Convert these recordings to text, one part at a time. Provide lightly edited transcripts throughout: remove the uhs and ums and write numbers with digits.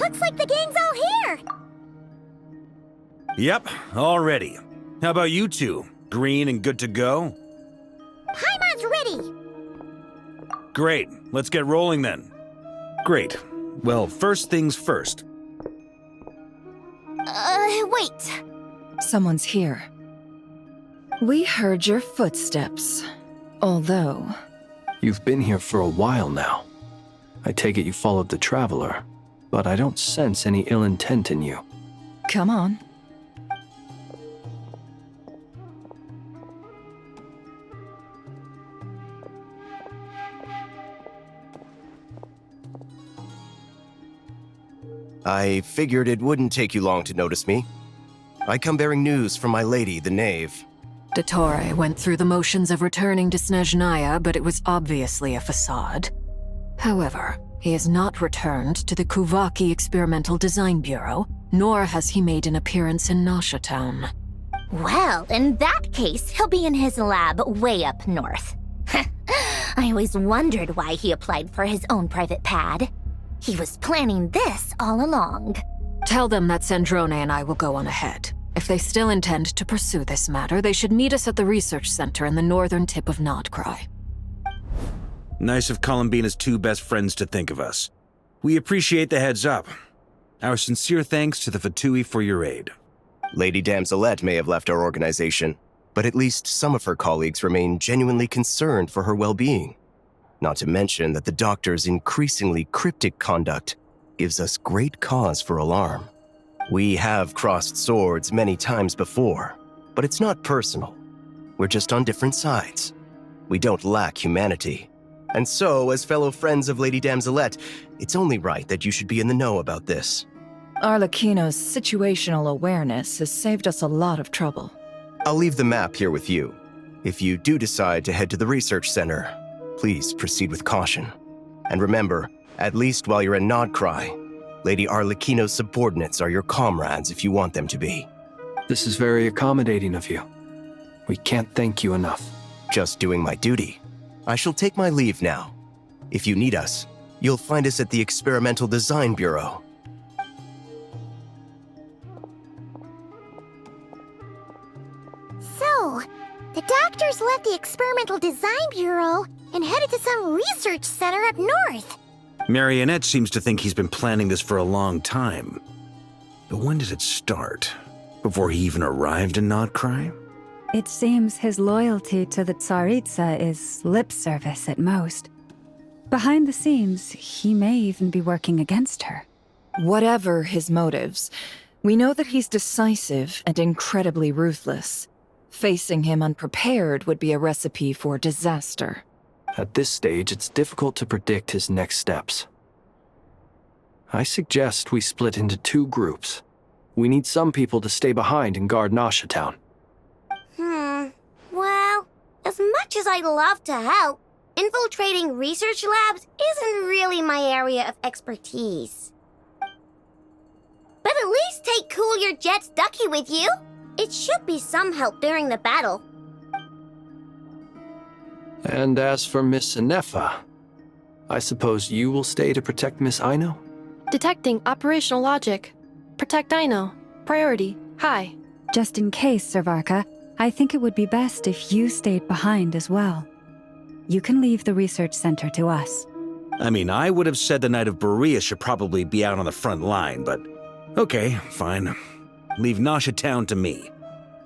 Looks like the gang's all here! Yep, all ready. How about you two? Green and good to go? Paimon's ready! Great, let's get rolling then. Great. Well, first things first. Wait. Someone's here. We heard your footsteps. Although... You've been here for a while now. I take it you followed the Traveler, but I don't sense any ill intent in you. Come on. I figured it wouldn't take you long to notice me. I come bearing news from my lady, the Knave. Dottore went through the motions of returning to Snezhnaya, but it was obviously a facade. However, he has not returned to the Kuvaki Experimental Design Bureau, nor has he made an appearance in Nasha Town. Well, in that case, he'll be in his lab way up north. I always wondered why he applied for his own private pad. He was planning this all along. Tell them that Sandrone and I will go on ahead. If they still intend to pursue this matter, they should meet us at the research center in the northern tip of Nodcry. Nice of Columbina's two best friends to think of us. We appreciate the heads up. Our sincere thanks to the Fatui for your aid. Lady Damselette may have left our organization, but at least some of her colleagues remain genuinely concerned for her well-being. Not to mention that the Doctor's increasingly cryptic conduct gives us great cause for alarm. We have crossed swords many times before, but it's not personal. We're just on different sides. We don't lack humanity. And so, as fellow friends of Lady Damselette, it's only right that you should be in the know about this. Arlecchino's situational awareness has saved us a lot of trouble. I'll leave the map here with you. If you do decide to head to the research center, please proceed with caution. And remember, at least while you're in Nodcry, Lady Arlecchino's subordinates are your comrades if you want them to be. This is very accommodating of you. We can't thank you enough. Just doing my duty. I shall take my leave now. If you need us, you'll find us at the Experimental Design Bureau. So, the Doctors left the Experimental Design Bureau and headed to some research center up north. Marionette seems to think he's been planning this for a long time. But when did it start? Before he even arrived in Nodcry? It seems his loyalty to the Tsaritsa is lip service at most. Behind the scenes, he may even be working against her. Whatever his motives, we know that he's decisive and incredibly ruthless. Facing him unprepared would be a recipe for disaster. At this stage, it's difficult to predict his next steps. I suggest we split into two groups. We need some people to stay behind and guard Nasha Town. Well, as much as I'd love to help, infiltrating research labs isn't really my area of expertise. But at least take Cool Your Jet's Ducky with you. It should be some help during the battle. And as for Miss Inefa, I suppose you will stay to protect Miss Aino? Detecting operational logic. Protect Aino. Priority. High. Just in case, Servarka, I think it would be best if you stayed behind as well. You can leave the research center to us. I mean, I would have said the Knight of Berea should probably be out on the front line, but okay, fine. Leave Nasha Town to me.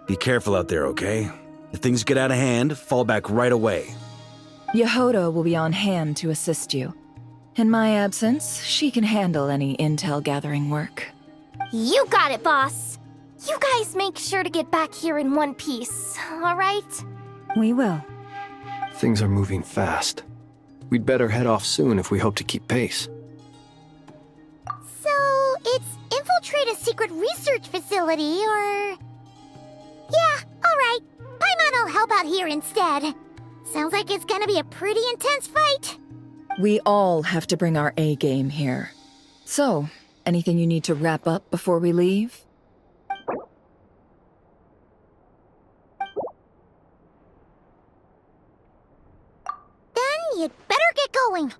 Be careful out there, okay? If things get out of hand, fall back right away. Yehoda will be on hand to assist you. In my absence, she can handle any intel gathering work. You got it, boss. You guys make sure to get back here in one piece, all right? We will. Things are moving fast. We'd better head off soon if we hope to keep pace. So, it's infiltrate a secret research facility, or... Yeah, all right. Paimon will help out here instead. Sounds like it's gonna be a pretty intense fight. We all have to bring our A-game here. So, anything you need to wrap up before we leave? Then you'd better get going.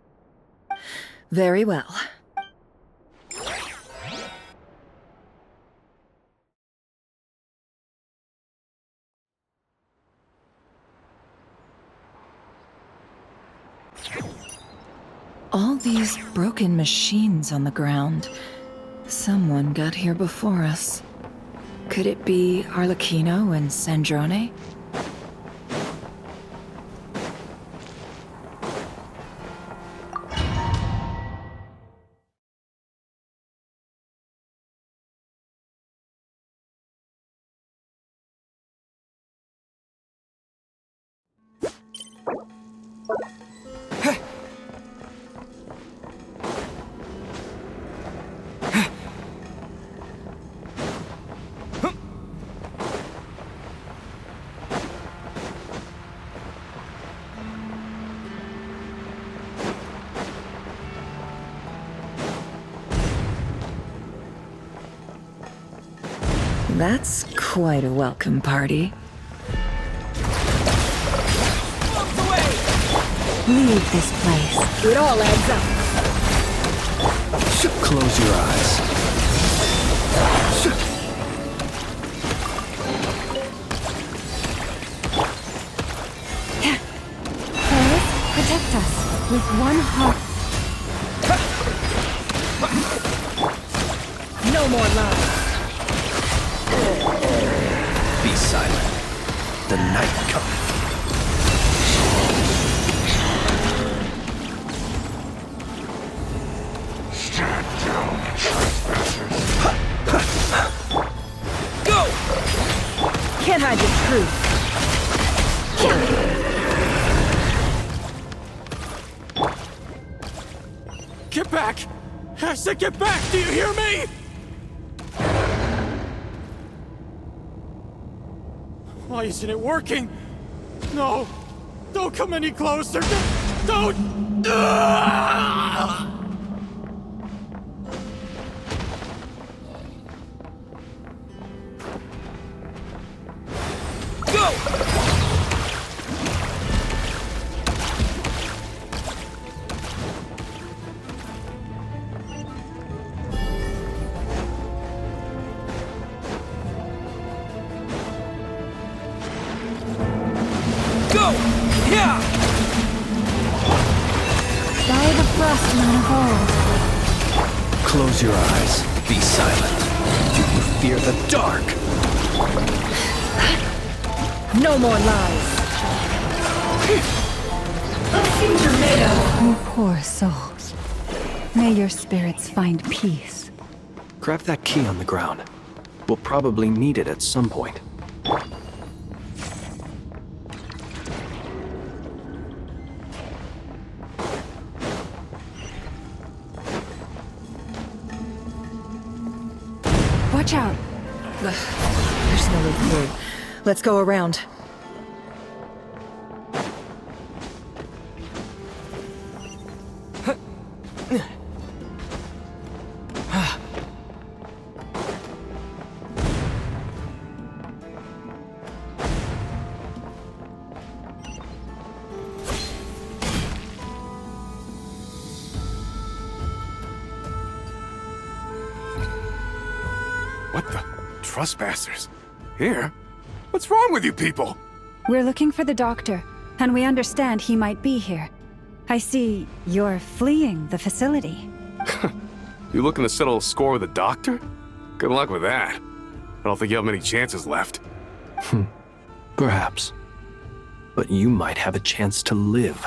Very well. All these broken machines on the ground. Someone got here before us. Could it be Arlecchino and Sandrone? That's quite a welcome party. Leave this place. It all adds up. Close your eyes. Paris, protect us with one heart. No more lies. Be silent. The night cometh. Stand down, trespassers. Go! Can't hide the truth. Get back! I said get back! Do you hear me? Why isn't it working? No! Don't come any closer! Don't! Go! Go! Yeah! By the frostman of old. Close your eyes. Be silent. Do you fear the dark? No more lies. You poor souls. May your spirits find peace. Grab that key on the ground. We'll probably need it at some point. Watch out. There's no way through. Let's go around. What the? Trespassers? Here? What's wrong with you people? We're looking for the doctor, and we understand he might be here. I see you're fleeing the facility. You looking to settle a score with the doctor? Good luck with that. I don't think you have many chances left. Perhaps. But you might have a chance to live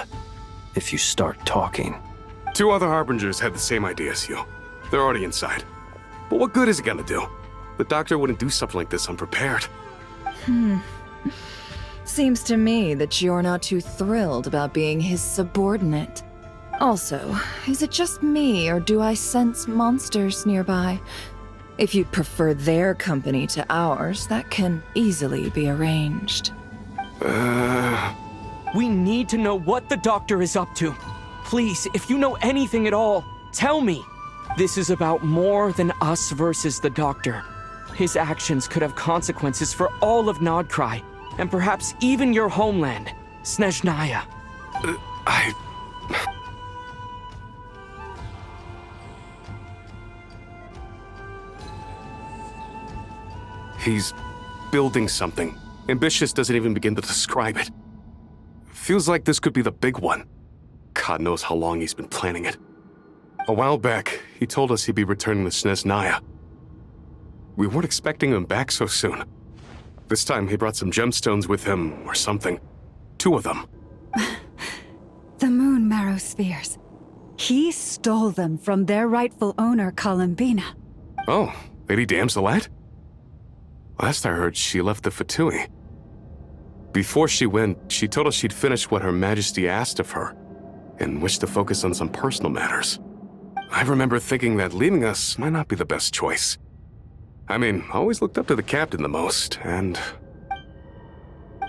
if you start talking. 2 other Harbingers had the same idea as you. They're already inside. But what good is it gonna do? The doctor wouldn't do something like this unprepared. Seems to me that you're not too thrilled about being his subordinate. Also, is it just me, or do I sense monsters nearby? If you'd prefer their company to ours, that can easily be arranged. We need to know what the doctor is up to. Please, if you know anything at all, tell me. This is about more than us versus the doctor. His actions could have consequences for all of Nodcry, and perhaps even your homeland, Snezhnaya. He's building something. Ambitious doesn't even begin to describe it. Feels like this could be the big one. God knows how long he's been planning it. A while back, he told us he'd be returning to Snezhnaya. We weren't expecting him back so soon. This time he brought some gemstones with him, or something. 2 of them. The moon marrow spheres. He stole them from their rightful owner, Columbina. Oh, Lady Damselette? Last I heard, she left the Fatui. Before she went, she told us she'd finished what Her Majesty asked of her, and wished to focus on some personal matters. I remember thinking that leaving us might not be the best choice. I mean, I always looked up to the captain the most, and...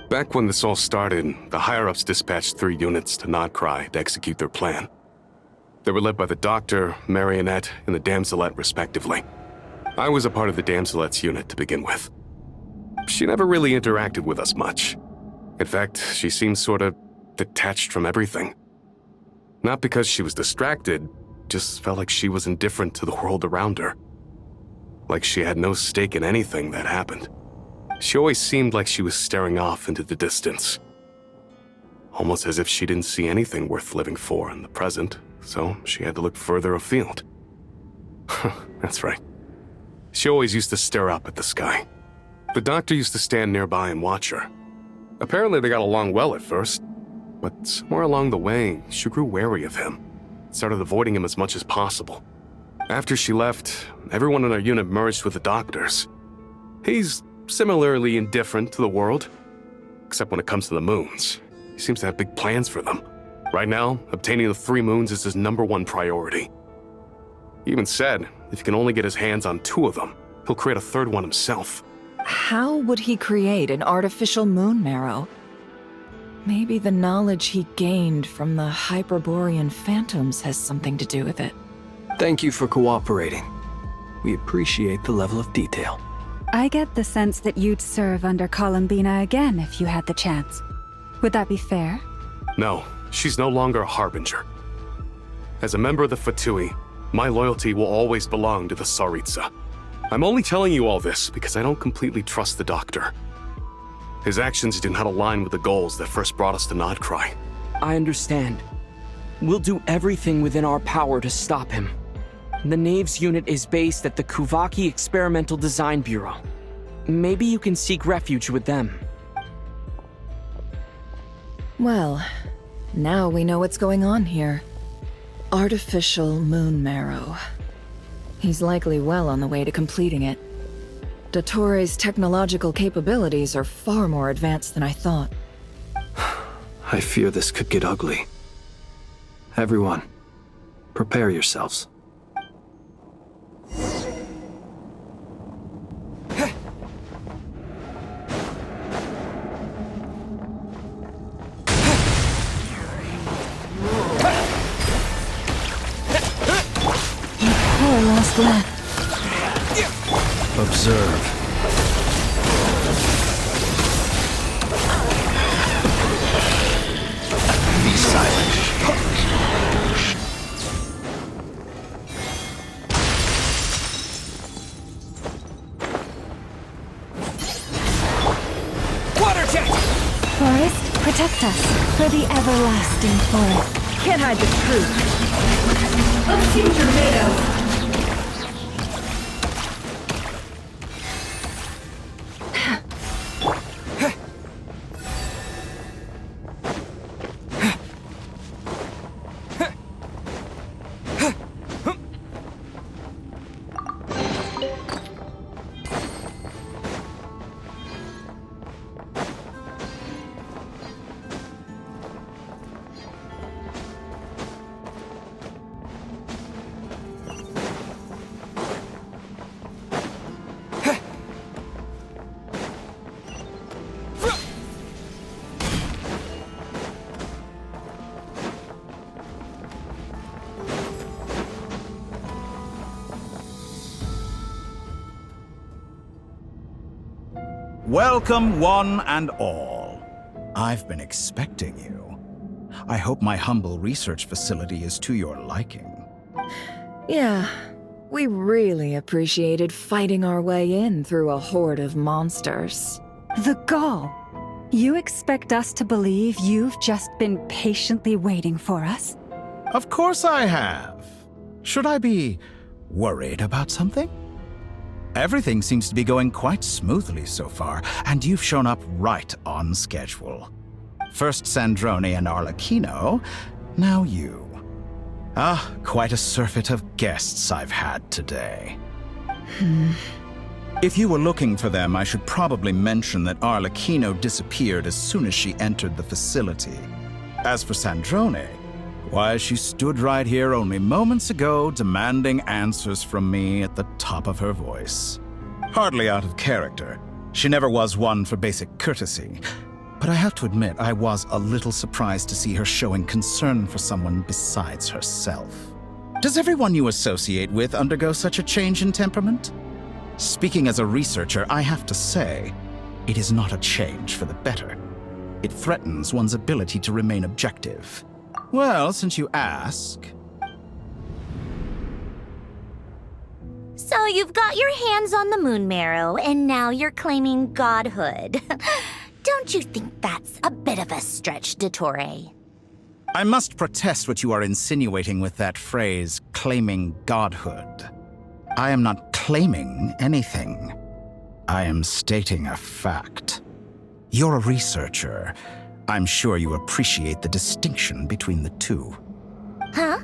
Back when this all started, the higher-ups dispatched 3 units to Nodcry to execute their plan. They were led by the Doctor, Marionette, and the Damselette, respectively. I was a part of the Damselette's unit to begin with. She never really interacted with us much. In fact, she seemed sort of detached from everything. Not because she was distracted, just felt like she was indifferent to the world around her. Like she had no stake in anything that happened. She always seemed like she was staring off into the distance. Almost as if she didn't see anything worth living for in the present, so she had to look further afield. That's right. She always used to stare up at the sky. The Doctor used to stand nearby and watch her. Apparently they got along well at first, but somewhere along the way, she grew wary of him, started avoiding him as much as possible. After she left, everyone in our unit merged with the Doctor's. He's similarly indifferent to the world, except when it comes to the moons. He seems to have big plans for them. Right now, obtaining the 3 moons is his #1 priority. He even said if he can only get his hands on 2 of them, he'll create a 3rd one himself. How would he create an artificial moon marrow? Maybe the knowledge he gained from the Hyperborean phantoms has something to do with it. Thank you for cooperating. We appreciate the level of detail. I get the sense that you'd serve under Columbina again if you had the chance. Would that be fair? No, she's no longer a Harbinger. As a member of the Fatui, my loyalty will always belong to the Tsaritsa. I'm only telling you all this because I don't completely trust the Doctor. His actions do not align with the goals that first brought us to Nodcry. I understand. We'll do everything within our power to stop him. The Knaves unit is based at the Kuvaki Experimental Design Bureau. Maybe you can seek refuge with them. Well, now we know what's going on here. Artificial moon marrow. He's likely well on the way to completing it. Dottore's technological capabilities are far more advanced than I thought. I fear this could get ugly. Everyone, prepare yourselves. Poor last left. Observe. Be silent. Water jet! Forest, protect us for the everlasting forest. Can't hide the truth. Welcome, one and all. I've been expecting you. I hope my humble research facility is to your liking. Yeah, we really appreciated fighting our way in through a horde of monsters. The gall. You expect us to believe you've just been patiently waiting for us? Of course I have. Should I be worried about something? Everything seems to be going quite smoothly so far, and you've shown up right on schedule. First Sandrone and Arlecchino, now you. Ah, quite a surfeit of guests I've had today. If you were looking for them, I should probably mention that Arlecchino disappeared as soon as she entered the facility. As for Sandrone, why, she stood right here only moments ago demanding answers from me at the top of her voice. Hardly out of character. She never was one for basic courtesy. But I have to admit, I was a little surprised to see her showing concern for someone besides herself. Does everyone you associate with undergo such a change in temperament? Speaking as a researcher, I have to say, it is not a change for the better. It threatens one's ability to remain objective. Well, since you ask... So you've got your hands on the moon marrow, and now you're claiming godhood. Don't you think that's a bit of a stretch, Dottore? I must protest what you are insinuating with that phrase, claiming godhood. I am not claiming anything. I am stating a fact. You're a researcher. I'm sure you appreciate the distinction between the two. Huh?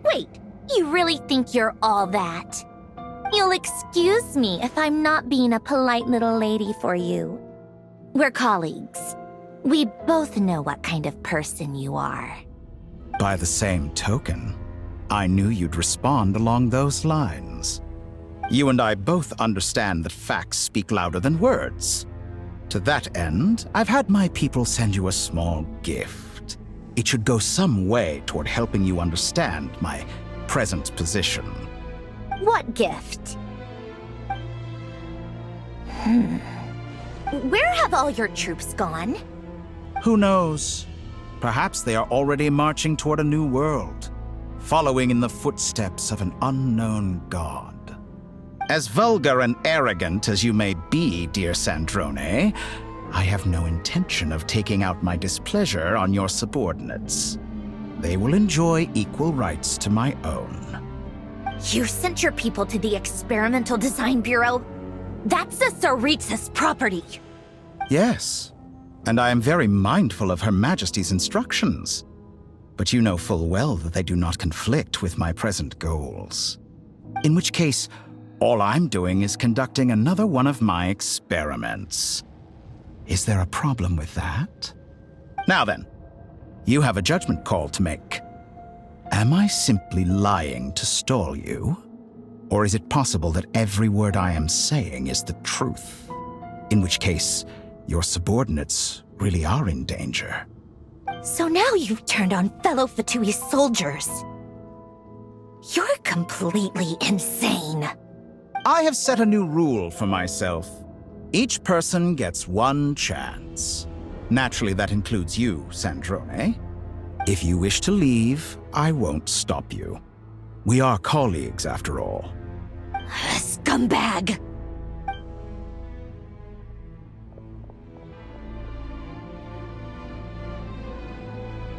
Wait, you really think you're all that? You'll excuse me if I'm not being a polite little lady for you. We're colleagues. We both know what kind of person you are. By the same token, I knew you'd respond along those lines. You and I both understand that facts speak louder than words. To that end, I've had my people send you a small gift. It should go some way toward helping you understand my present position. What gift? Where have all your troops gone? Who knows? Perhaps they are already marching toward a new world, following in the footsteps of an unknown god. As vulgar and arrogant as you may be, dear Sandrone, I have no intention of taking out my displeasure on your subordinates. They will enjoy equal rights to my own. You sent your people to the Experimental Design Bureau? That's the Tsaritsa's property. Yes, and I am very mindful of Her Majesty's instructions. But you know full well that they do not conflict with my present goals. In which case, all I'm doing is conducting another one of my experiments. Is there a problem with that? Now then, you have a judgment call to make. Am I simply lying to stall you? Or is it possible that every word I am saying is the truth? In which case, your subordinates really are in danger. So now you've turned on fellow Fatui soldiers. You're completely insane. I have set a new rule for myself. Each person gets one chance. Naturally, that includes you, Sandrone. If you wish to leave, I won't stop you. We are colleagues, after all. Scumbag!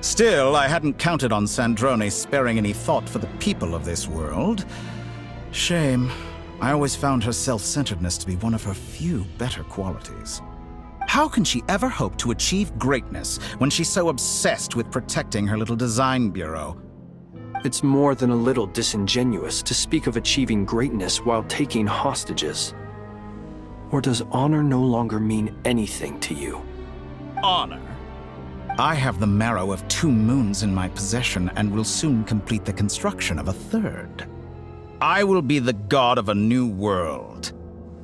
Still, I hadn't counted on Sandrone sparing any thought for the people of this world. Shame. I always found her self-centeredness to be one of her few better qualities. How can she ever hope to achieve greatness when she's so obsessed with protecting her little design bureau? It's more than a little disingenuous to speak of achieving greatness while taking hostages. Or does honor no longer mean anything to you? Honor? I have the marrow of 2 moons in my possession and will soon complete the construction of a 3rd. I will be the god of a new world.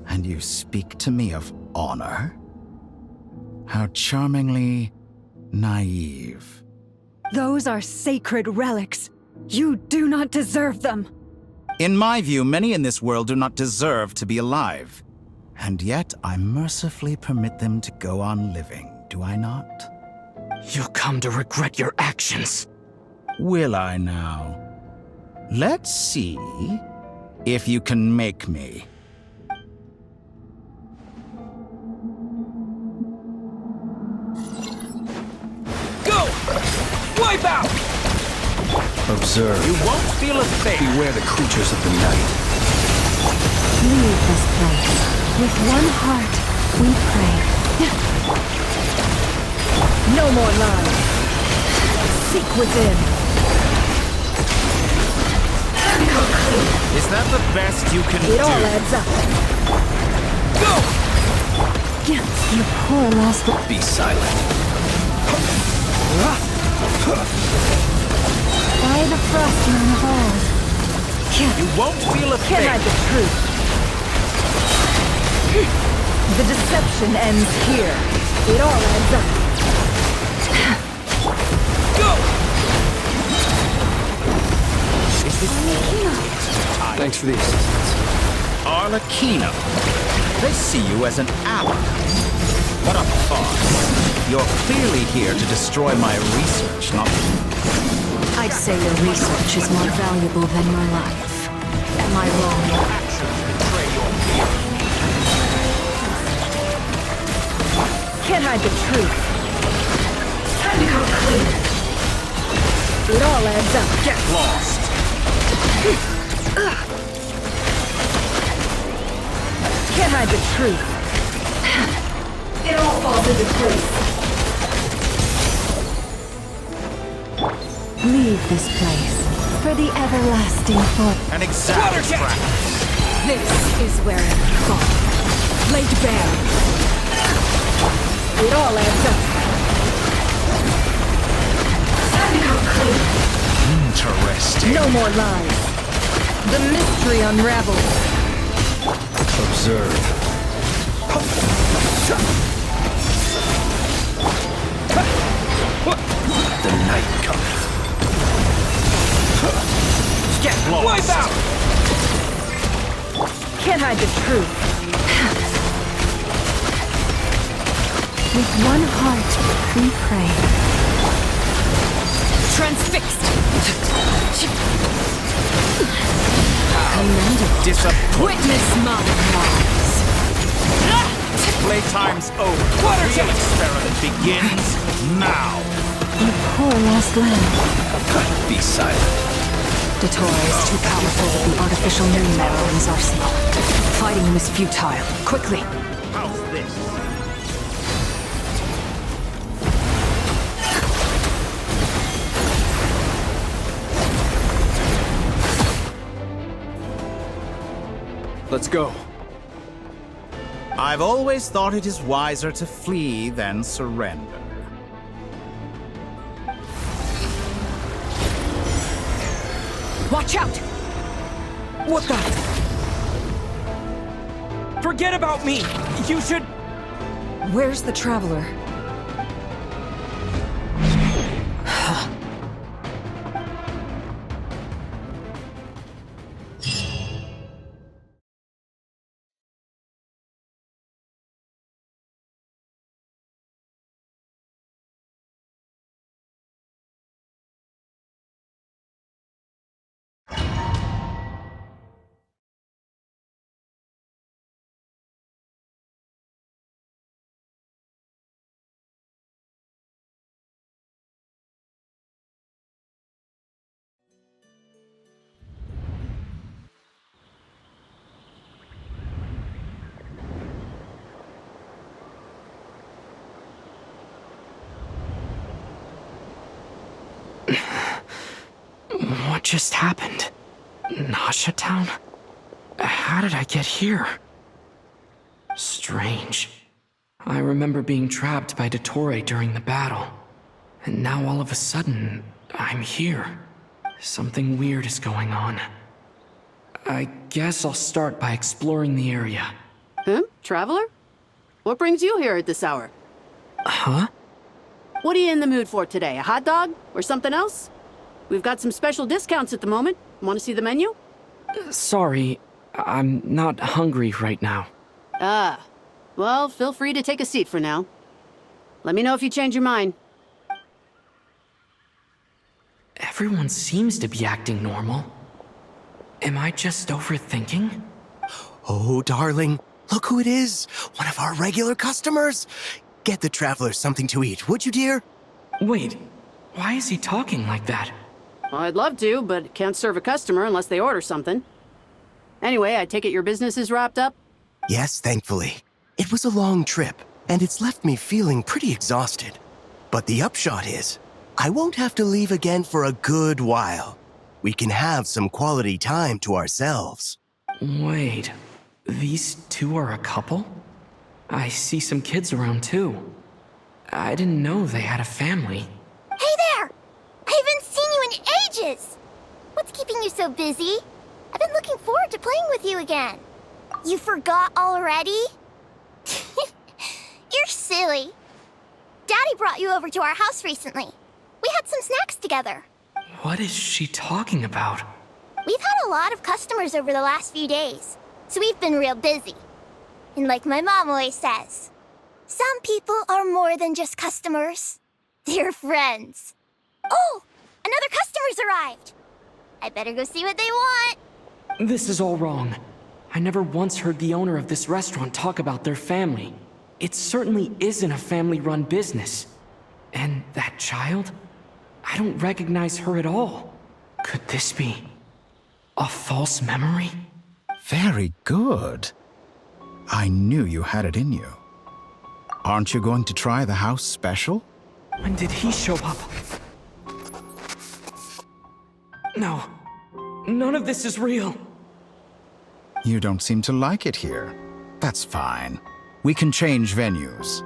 And you speak to me of honor? How charmingly naive. Those are sacred relics. You do not deserve them. In my view, many in this world do not deserve to be alive. And yet, I mercifully permit them to go on living, do I not? You'll come to regret your actions. Will I now? Let's see if you can make me. Go! Wipe out! Observe. You won't feel a thing. Beware the creatures of the night. Leave this place. With one heart, we pray. No more lies. Seek within. Is that the best you can It all do? adds up. You poor lost. Be silent. By the Frostman of old. You won't feel a Can't thing. hide the truth. The deception ends here. It all adds up. Thanks for the assistance. Arlecchino. They see you as an ally. What a farce. You're clearly here to destroy my research, not... I'd say your research is more valuable than your life. Am I wrong? Can't hide the truth. It all adds up. Get lost! Can't hide the truth. It all falls into place. Leave this place for the everlasting fort. An exact track. This is where it falls. Laid bare. It all adds up. Interesting. No more lies. The mystery unravels. Observe. The night cometh. Get lost. Wipe out! Can't hide the truth. With one heart, we pray. Transfixed. Witness my rise. Playtime's over. The experiment begins now. You poor lost lamb. Be silent. Datora is too powerful with the artificial moon marrow in his arsenal. Fighting him is futile. Quickly. How's this? Let's go. I've always thought it is wiser to flee than surrender. Watch out! What the? Forget about me! You should... Where's the Traveler? What just happened? Nasha Town? How did I get here? Strange. I remember being trapped by Datora during the battle. And now all of a sudden, I'm here. Something weird is going on. I guess I'll start by exploring the area. Huh? Traveler? What brings you here at this hour? Huh? What are you in the mood for today? A hot dog? Or something else? We've got some special discounts at the moment. Want to see the menu? Sorry, I'm not hungry right now. Ah. Well, feel free to take a seat for now. Let me know if you change your mind. Everyone seems to be acting normal. Am I just overthinking? Oh, darling, look who it is. One of our regular customers. Get the traveler something to eat, would you, dear? Wait, why is he talking like that? Well, I'd love to, but can't serve a customer unless they order something. Anyway, I take it your business is wrapped up? Yes, thankfully. It was a long trip, and it's left me feeling pretty exhausted. But the upshot is, I won't have to leave again for a good while. We can have some quality time to ourselves. Wait, these two are a couple? I see some kids around too. I didn't know they had a family. Hey there! I haven't seen you in ages! What's keeping you so busy? I've been looking forward to playing with you again. You forgot already? You're silly. Daddy brought you over to our house recently. We had some snacks together. What is she talking about? We've had a lot of customers over the last few days, so we've been real busy. And like my mom always says, some people are more than just customers. They're friends. Oh, another customer's arrived. I better go see what they want. This is all wrong. I never once heard the owner of this restaurant talk about their family. It certainly isn't a family-run business. And that child? I don't recognize her at all. Could this be a false memory? Very good. I knew you had it in you. Aren't you going to try the house special? When did he show up? No. None of this is real. You don't seem to like it here. That's fine. We can change venues.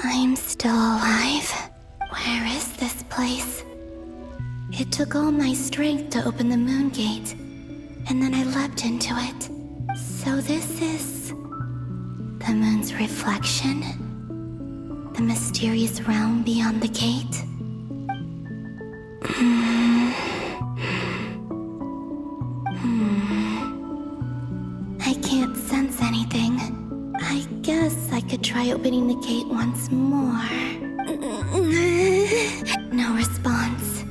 I'm still alive. Where is this place? It took all my strength to open the moon gate, and then I leapt into it. So this is the moon's reflection? The mysterious realm beyond the gate? I can't sense anything. I guess I could try opening the gate once more. No response.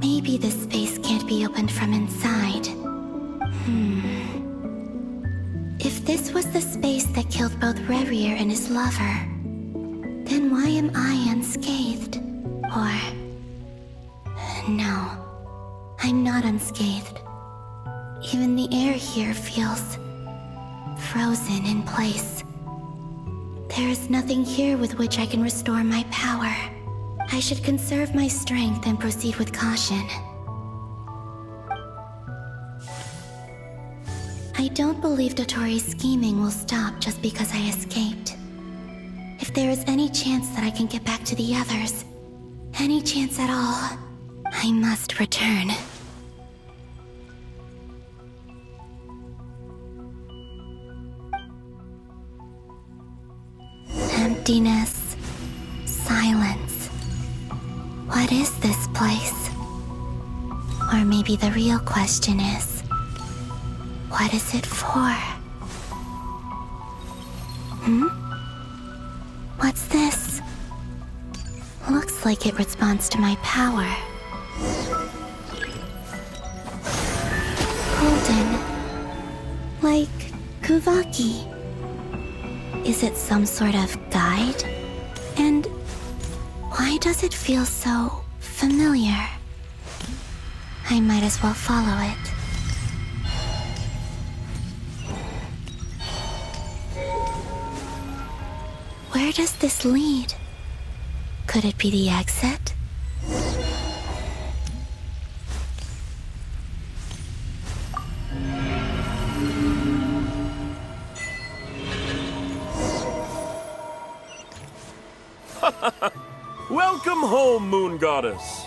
Maybe this space can't be opened from inside. If this was the space that killed both Revier and his lover, then why am I unscathed? Or... no, I'm not unscathed. Even the air here feels frozen in place. There is nothing here with which I can restore my power. I should conserve my strength and proceed with caution. I don't believe Dotori's scheming will stop just because I escaped. If there is any chance that I can get back to the others, any chance at all, I must return. Emptiness. Silence. What is this place? Or maybe the real question is, what is it for? What's this? Looks like it responds to my power. Golden. Like Kuvaki. Is it some sort of guide? And why does it feel so familiar? I might as well follow it. Where does this lead? Could it be the exit? Welcome home, Moon Goddess.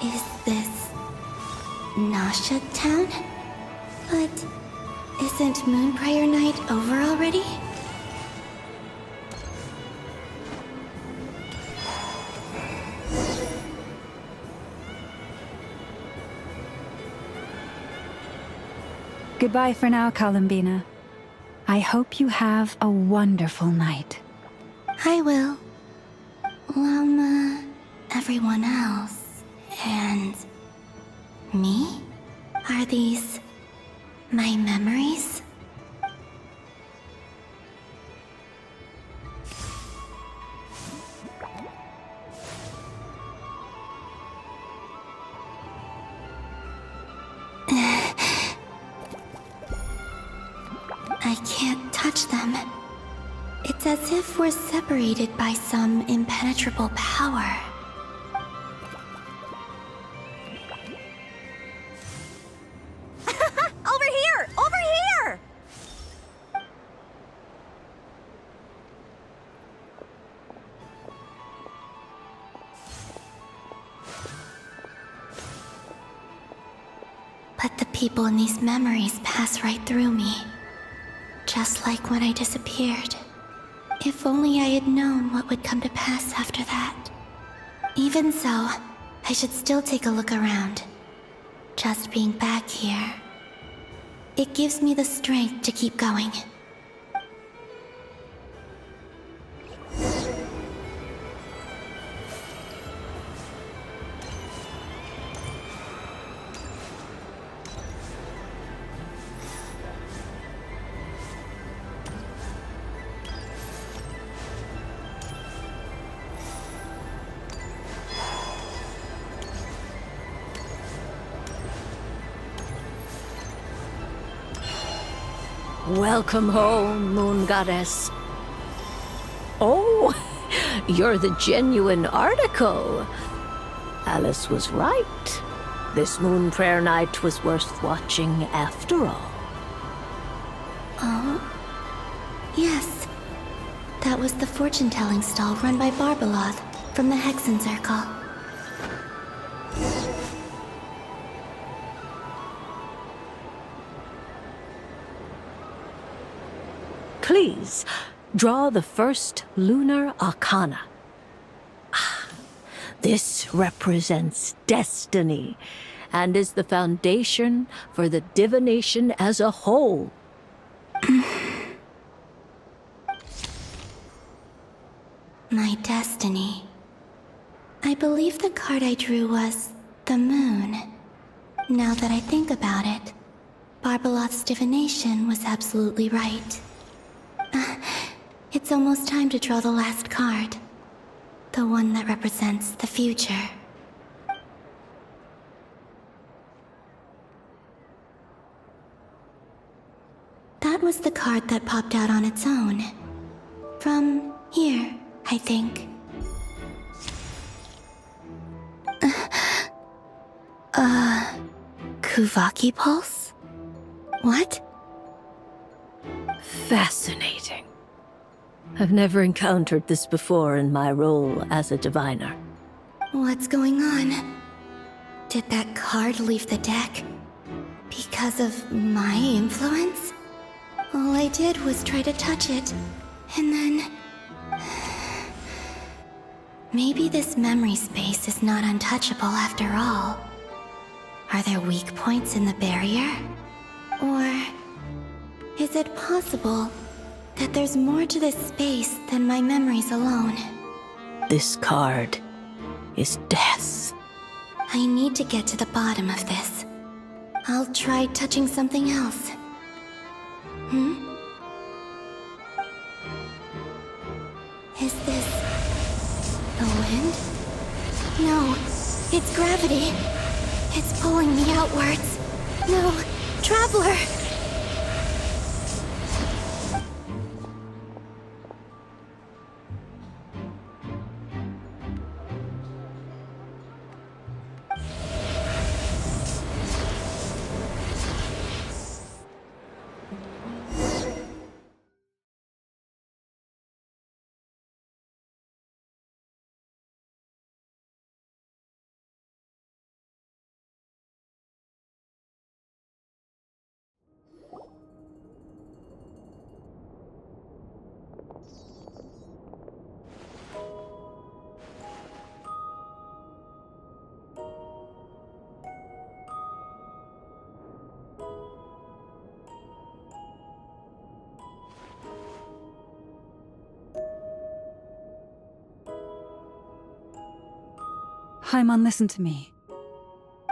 Is this Nasha Town? But isn't Moon Prayer Night over already? Goodbye for now, Kalumbina. I hope you have a wonderful night. I will. Everyone else. And me? Are these my memories? I can't touch them. It's as if we're separated by some impenetrable power. Over here! Over here! But the people in these memories pass right through me. Just like when I disappeared. If only I had known what would come to pass after that. Even so, I should still take a look around. Just being back here. It gives me the strength to keep going. Welcome home, Moon Goddess. Oh, you're the genuine article. Alice was right. This Moon Prayer Night was worth watching after all. Oh, yes. That was the fortune-telling stall run by Barbeloth from the Hexen Circle. Please, draw the first lunar arcana. This represents destiny and is the foundation for the divination as a whole. My destiny. I believe the card I drew was the moon. Now that I think about it, Barbeloth's divination was absolutely right. It's almost time to draw the last card. The one that represents the future. That was the card that popped out on its own. From here, I think. Kuvaki Pulse? What? Fascinating. I've never encountered this before in my role as a diviner. What's going on? Did that card leave the deck? Because of my influence? All I did was try to touch it, and then... Maybe this memory space is not untouchable after all. Are there weak points in the barrier? Or... is it possible that there's more to this space than my memories alone? This card is death. I need to get to the bottom of this. I'll try touching something else. Is this... the wind? No, it's gravity. It's pulling me outwards. No, Traveler! Paimon, listen to me.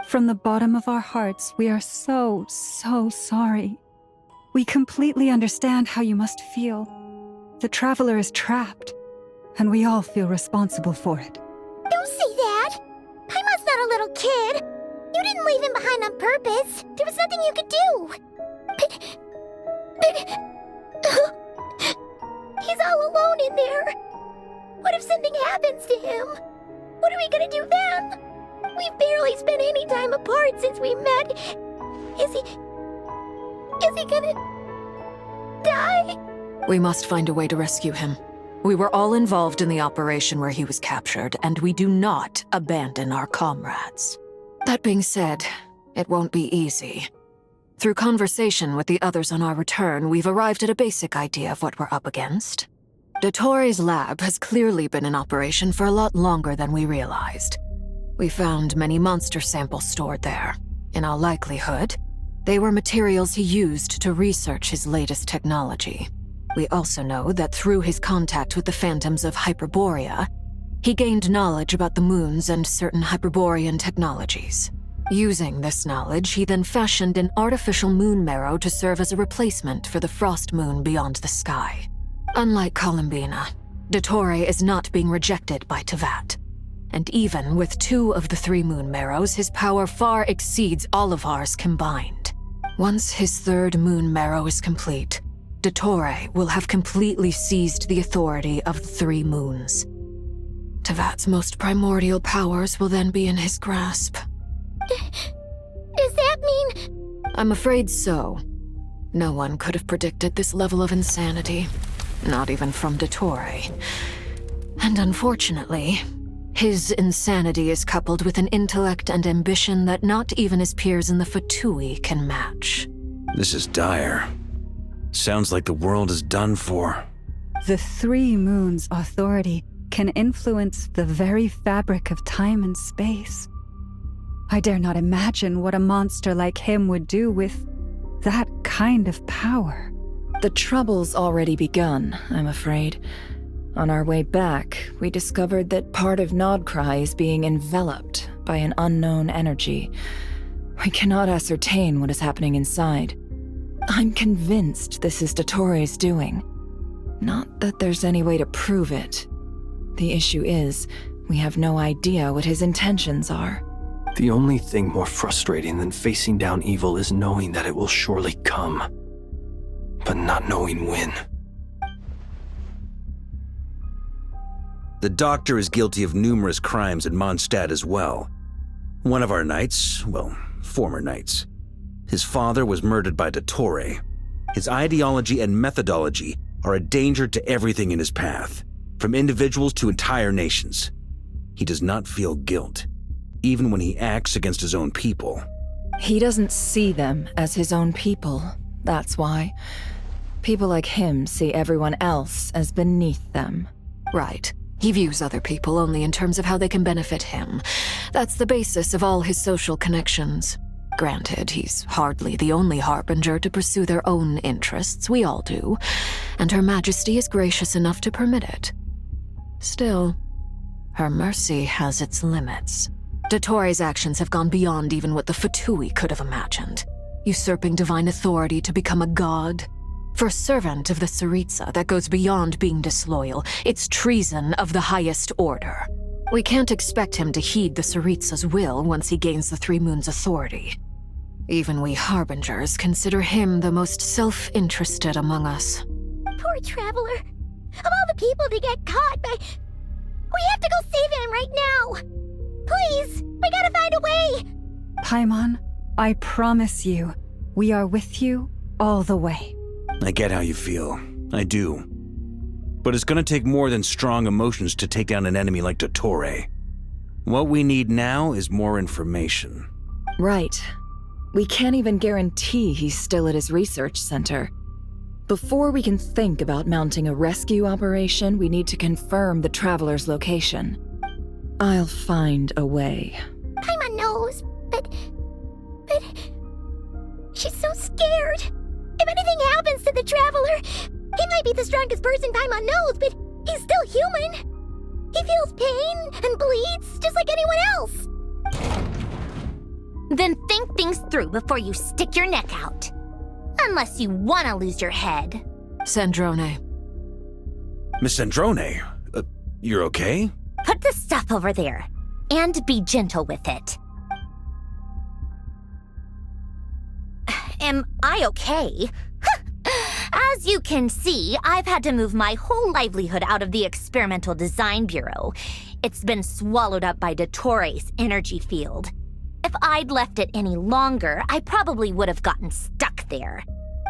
From the bottom of our hearts, we are so sorry. We completely understand how you must feel. The Traveler is trapped, and we all feel responsible for it. Don't say that! Paimon's not a little kid! You didn't leave him behind on purpose! There was nothing you could do! But... he's all alone in there! What if something happens to him? What are we gonna do then? We've barely spent any time apart since we met. Is he gonna... die? We must find a way to rescue him. We were all involved in the operation where he was captured, and we do not abandon our comrades. That being said, it won't be easy. Through conversation with the others on our return, we've arrived at a basic idea of what we're up against. Dottore's lab has clearly been in operation for a lot longer than we realized. We found many monster samples stored there. In all likelihood, they were materials he used to research his latest technology. We also know that through his contact with the phantoms of Hyperborea, he gained knowledge about the moons and certain Hyperborean technologies. Using this knowledge, he then fashioned an artificial moon marrow to serve as a replacement for the frost moon beyond the sky. Unlike Columbina, Dottore is not being rejected by Tevat. And even with 2 of the 3 moon marrows, his power far exceeds all of ours combined. Once his 3rd moon marrow is complete, Dottore will have completely seized the authority of the 3 moons. Tevat's most primordial powers will then be in his grasp. Does that mean... I'm afraid so. No one could have predicted this level of insanity. Not even from Dottore. And unfortunately, his insanity is coupled with an intellect and ambition that not even his peers in the Fatui can match. This is dire. Sounds like the world is done for. The 3 moons' authority can influence the very fabric of time and space. I dare not imagine what a monster like him would do with that kind of power. The trouble's already begun, I'm afraid. On our way back, we discovered that part of Nodcry is being enveloped by an unknown energy. We cannot ascertain what is happening inside. I'm convinced this is Dottore's doing. Not that there's any way to prove it. The issue is, we have no idea what his intentions are. The only thing more frustrating than facing down evil is knowing that it will surely come, but not knowing when. The Doctor is guilty of numerous crimes in Mondstadt as well. One of our knights, well, former knights. His father was murdered by Dottore. His ideology and methodology are a danger to everything in his path, from individuals to entire nations. He does not feel guilt, even when he acts against his own people. He doesn't see them as his own people, that's why. People like him see everyone else as beneath them. Right. He views other people only in terms of how they can benefit him. That's the basis of all his social connections. Granted, he's hardly the only harbinger to pursue their own interests. We all do. And Her Majesty is gracious enough to permit it. Still, her mercy has its limits. Dottore's actions have gone beyond even what the Fatui could have imagined. Usurping divine authority to become a god. For a servant of the Tsaritsa, that goes beyond being disloyal. It's treason of the highest order. We can't expect him to heed the Tsaritsa's will once he gains the 3 moons' authority. Even we harbingers consider him the most self-interested among us. Poor Traveler. Of all the people to get caught by... We have to go save him right now! Please! We gotta find a way! Paimon, I promise you, we are with you all the way. I get how you feel. I do. But it's gonna take more than strong emotions to take down an enemy like Dottore. What we need now is more information. Right. We can't even guarantee he's still at his research center. Before we can think about mounting a rescue operation, we need to confirm the Traveler's location. I'll find a way. Paimon knows, but... She's so scared. If anything happens to the Traveler, he might be the strongest person Paimon knows, but he's still human. He feels pain and bleeds just like anyone else. Then think things through before you stick your neck out. Unless you want to lose your head. Sandrone. Miss Sandrone, you're okay? Put the stuff over there, and be gentle with it. Am I okay? As you can see, I've had to move my whole livelihood out of the Experimental Design Bureau. It's been swallowed up by Dottores' energy field. If I'd left it any longer, I probably would have gotten stuck there.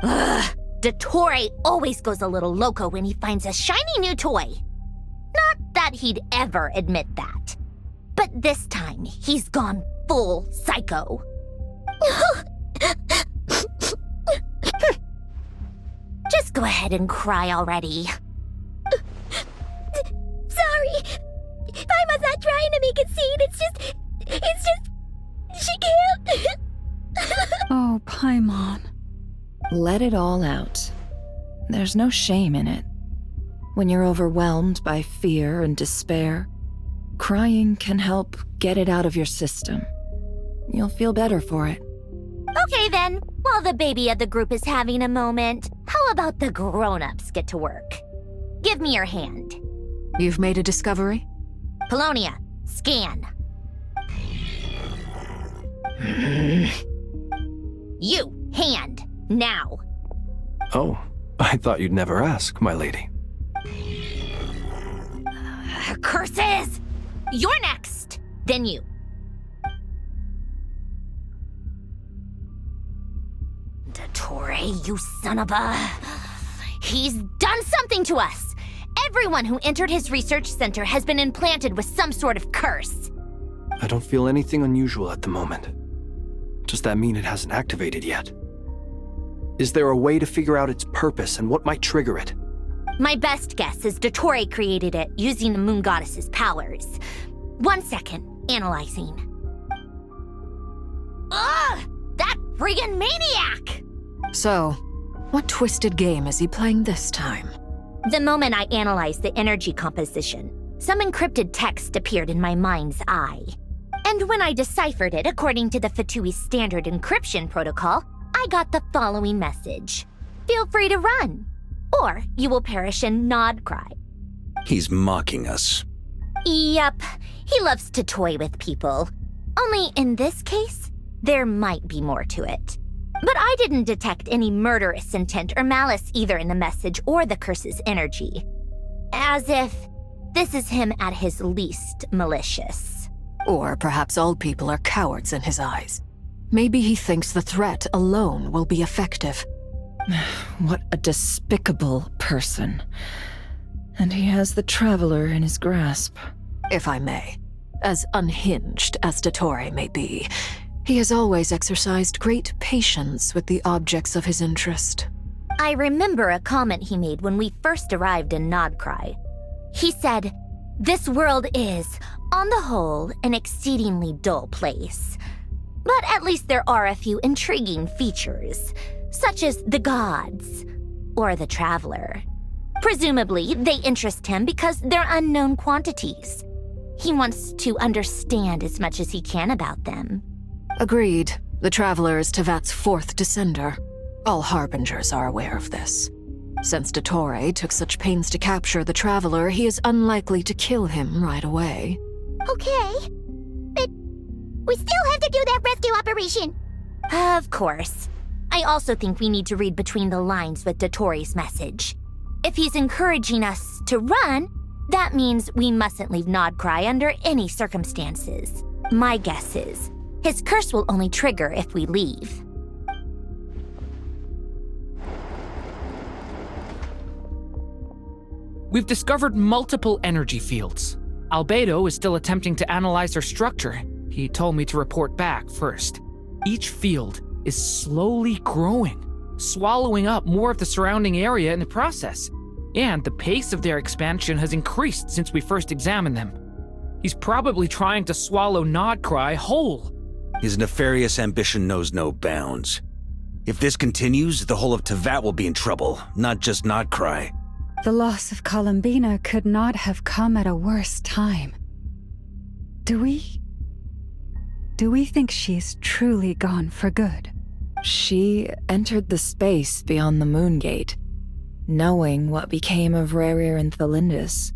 Ugh, Dottore always goes a little loco when he finds a shiny new toy. Not that he'd ever admit that. But this time, he's gone full psycho. Just go ahead and cry already. Sorry. Paimon's not trying to make it seem. It's just, she can't. Oh, Paimon. Let it all out. There's no shame in it. When you're overwhelmed by fear and despair, crying can help get it out of your system. You'll feel better for it. Okay then, while the baby of the group is having a moment, how about the grown-ups get to work? Give me your hand. You've made a discovery? Polonia, scan. You, hand, now. Oh, I thought you'd never ask, my lady. Curses! You're next, then you. Dottore, you son of a... He's done something to us! Everyone who entered his research center has been implanted with some sort of curse. I don't feel anything unusual at the moment. Does that mean it hasn't activated yet? Is there a way to figure out its purpose and what might trigger it? My best guess is Dottore created it using the Moon Goddess's powers. 1 second, analyzing. Ugh! That friggin' maniac! So, what twisted game is he playing this time? The moment I analyzed the energy composition, some encrypted text appeared in my mind's eye. And when I deciphered it according to the Fatui standard encryption protocol, I got the following message. Feel free to run, or you will perish in nod cry. He's mocking us. Yep, he loves to toy with people. Only in this case, there might be more to it. But I didn't detect any murderous intent or malice either in the message or the curse's energy. As if this is him at his least malicious. Or perhaps all people are cowards in his eyes. Maybe he thinks the threat alone will be effective. What a despicable person. And he has the Traveler in his grasp. If I may, as unhinged as Dottore may be, he has always exercised great patience with the objects of his interest. I remember a comment he made when we first arrived in Nodcry. He said, "This world is, on the whole, an exceedingly dull place. But at least there are a few intriguing features, such as the gods, or the Traveler. Presumably, they interest him because they're unknown quantities. He wants to understand as much as he can about them." Agreed. The Traveler is Tevat's fourth descender. All Harbingers are aware of this. Since Dottore took such pains to capture the Traveler, he is unlikely to kill him right away. Okay, but we still have to do that rescue operation. Of course. I also think we need to read between the lines with Dottore's message. If he's encouraging us to run, that means we mustn't leave Nodcry under any circumstances. My guess is, his curse will only trigger if we leave. We've discovered multiple energy fields. Albedo is still attempting to analyze their structure. He told me to report back first. Each field is slowly growing, swallowing up more of the surrounding area in the process. And the pace of their expansion has increased since we first examined them. He's probably trying to swallow Nodcry whole. His nefarious ambition knows no bounds. If this continues, the whole of Tevat will be in trouble, not just Nodcry. The loss of Columbina could not have come at a worse time. Do we think she's truly gone for good? She entered the space beyond the Moon Gate, knowing what became of Rerir and Thelindis.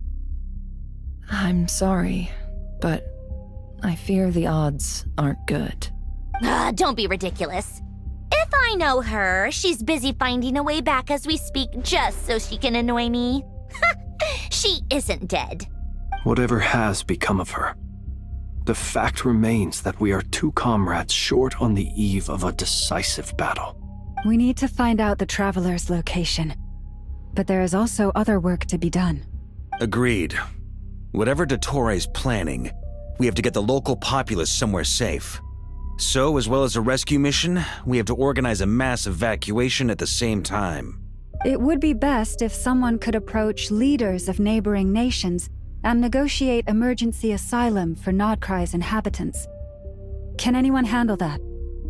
I'm sorry, but I fear the odds aren't good. Don't be ridiculous. If I know her, she's busy finding a way back as we speak just so she can annoy me. She isn't dead. Whatever has become of her, the fact remains that we are two comrades short on the eve of a decisive battle. We need to find out the Traveler's location. But there is also other work to be done. Agreed. Whatever Dottore planning, we have to get the local populace somewhere safe. So, as well as a rescue mission, we have to organize a mass evacuation at the same time. It would be best if someone could approach leaders of neighboring nations and negotiate emergency asylum for Nodcry's inhabitants. Can anyone handle that?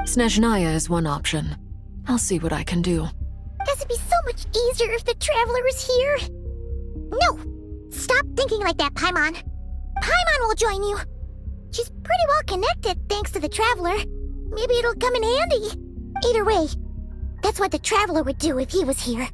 Snezhnaya is one option. I'll see what I can do. This would be so much easier if the Traveler was here. No! Stop thinking like that, Paimon. Paimon will join you. She's pretty well connected thanks to the Traveler. Maybe it'll come in handy. Either way, that's what the Traveler would do if he was here.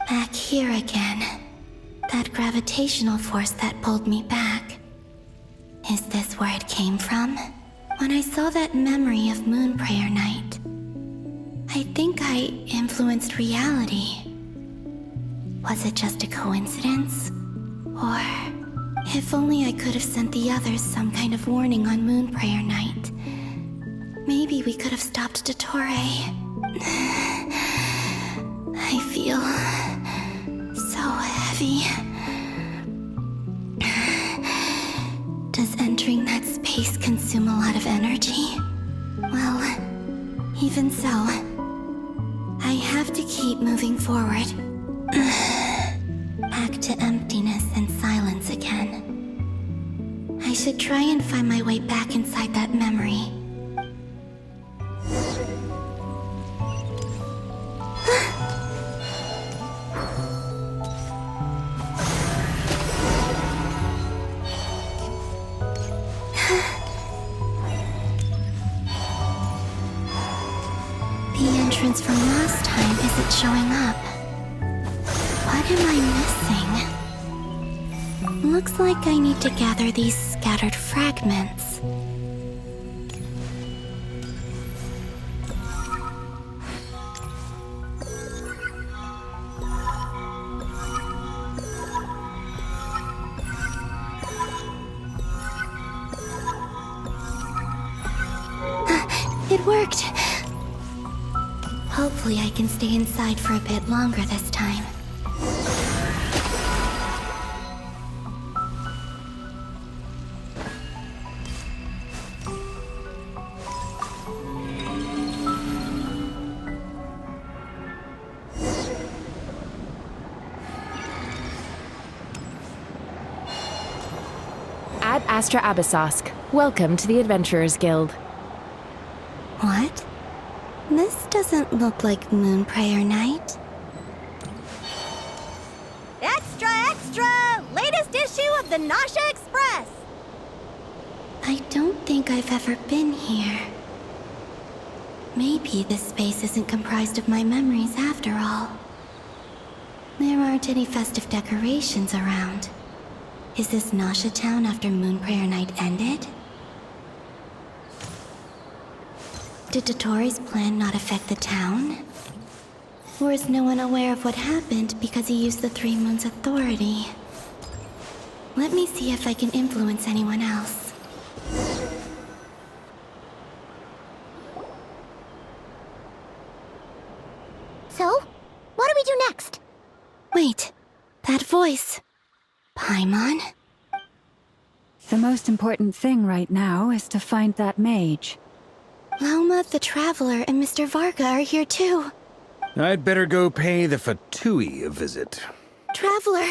Back here again. That gravitational force that pulled me back. Is this where it came from? When I saw that memory of Moonprayer Night, I think I influenced reality. Was it just a coincidence? Or, if only I could have sent the others some kind of warning on Moonprayer Night, maybe we could have stopped Dottore. I feel so heavy. Does entering that space consume a lot of energy? Well, even so, I have to keep moving forward. Back to emptiness and silence again. I should try and find my way back inside that memory. From last time isn't showing up. What am I missing? Looks like I need to gather these scattered fragments. It worked! Hopefully I can stay inside for a bit longer this time. Ad Astra Abyssosk. Welcome to the Adventurers Guild. What? This doesn't look like Moonprayer Night. Extra, extra! Latest issue of the Nasha Express! I don't think I've ever been here. Maybe this space isn't comprised of my memories after all. There aren't any festive decorations around. Is this Nasha Town after Moonprayer Night ended? Did Dottore's plan not affect the town? Or is no one aware of what happened because he used the Three Moons' authority? Let me see if I can influence anyone else. So, what do we do next? Wait, that voice. Paimon? The most important thing right now is to find that mage. Lauma the Traveler and Mr. Varga are here too. I'd better go pay the Fatui a visit. Traveler,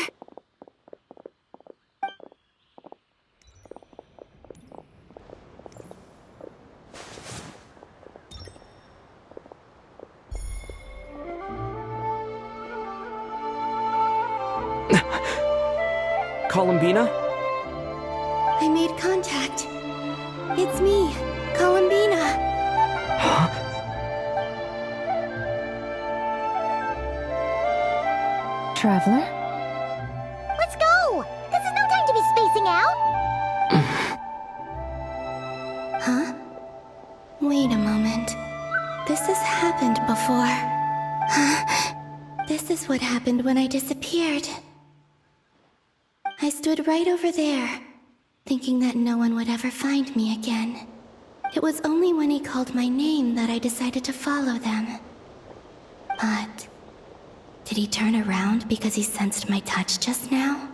Columbina? I made contact. It's me, Columbina. Huh? Traveler? Let's go! This is no time to be spacing out! Huh? Wait a moment. This has happened before. This is what happened when I disappeared. I stood right over there, thinking that no one would ever find me again. It was only when he called my name that I decided to follow them. But did he turn around because he sensed my touch just now?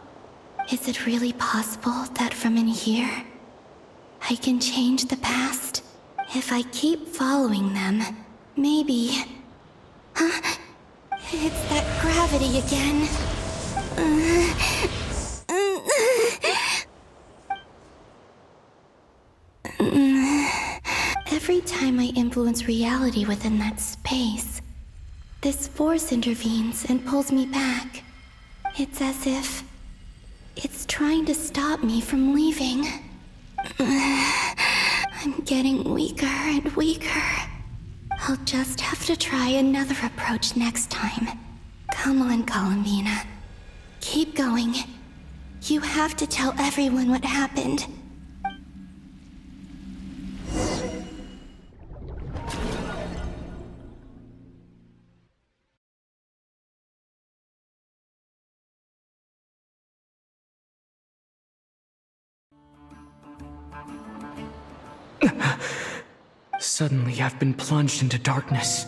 Is it really possible that from in here, I can change the past? If I keep following them, maybe... It's that gravity again. Every time I influence reality within that space, this force intervenes and pulls me back. It's as if it's trying to stop me from leaving. I'm getting weaker and weaker. I'll just have to try another approach next time. Come on, Columbina. Keep going. You have to tell everyone what happened. Suddenly, I've been plunged into darkness.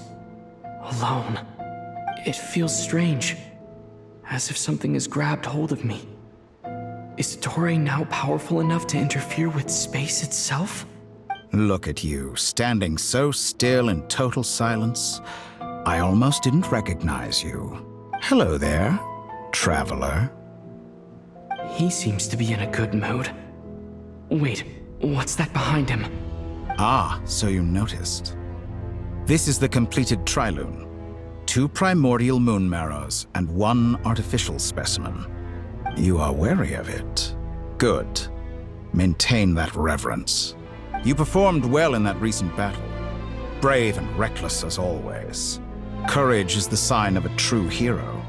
Alone. It feels strange. As if something has grabbed hold of me. Is Toray now powerful enough to interfere with space itself? Look at you, standing so still in total silence. I almost didn't recognize you. Hello there, traveler. He seems to be in a good mood. Wait, what's that behind him? Ah, so you noticed. This is the completed Trilune. 2 primordial moon marrows and 1 artificial specimen. You are wary of it. Good. Maintain that reverence. You performed well in that recent battle. Brave and reckless as always. Courage is the sign of a true hero.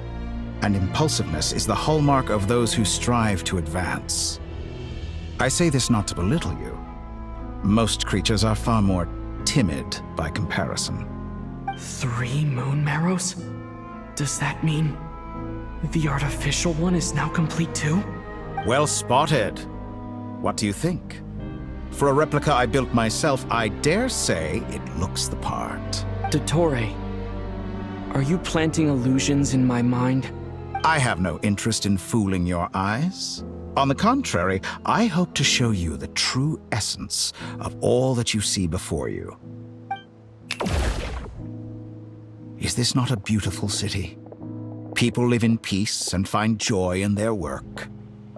And impulsiveness is the hallmark of those who strive to advance. I say this not to belittle you. Most creatures are far more timid by comparison. 3 moon marrows? Does that mean the artificial one is now complete too? Well spotted. What do you think? For a replica I built myself, I dare say it looks the part. Toray, are you planting illusions in my mind? I have no interest in fooling your eyes. On the contrary, I hope to show you the true essence of all that you see before you. Is this not a beautiful city? People live in peace and find joy in their work.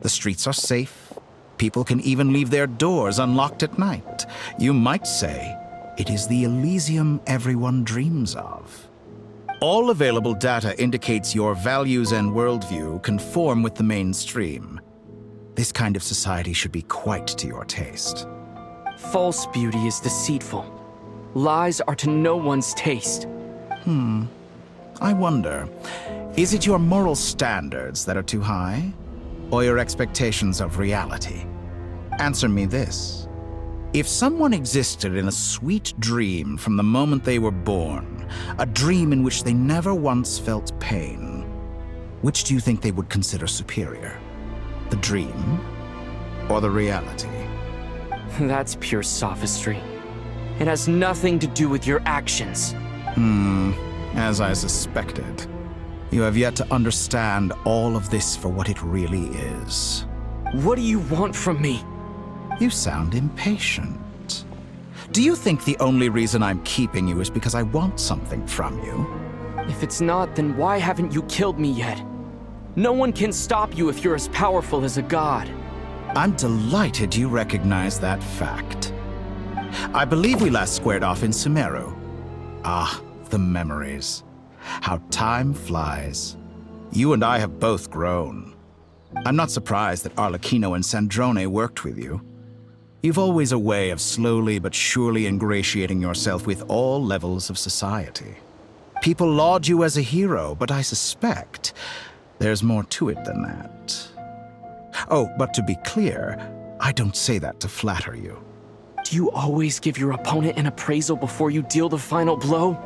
The streets are safe. People can even leave their doors unlocked at night. You might say it is the Elysium everyone dreams of. All available data indicates your values and worldview conform with the mainstream. This kind of society should be quite to your taste. False beauty is deceitful. Lies are to no one's taste. I wonder, is it your moral standards that are too high? Or your expectations of reality? Answer me this. If someone existed in a sweet dream from the moment they were born, a dream in which they never once felt pain, which do you think they would consider superior? The dream or the reality? That's pure sophistry. It has nothing to do with your actions. As I suspected. You have yet to understand all of this for what it really is. What do you want from me? You sound impatient. Do you think the only reason I'm keeping you is because I want something from you? If it's not, then why haven't you killed me yet? No one can stop you if you're as powerful as a god. I'm delighted you recognize that fact. I believe we last squared off in Sumeru. Ah, the memories. How time flies. You and I have both grown. I'm not surprised that Arlecchino and Sandrone worked with you. You've always a way of slowly but surely ingratiating yourself with all levels of society. People laud you as a hero, but I suspect there's more to it than that. Oh, but to be clear, I don't say that to flatter you. Do you always give your opponent an appraisal before you deal the final blow?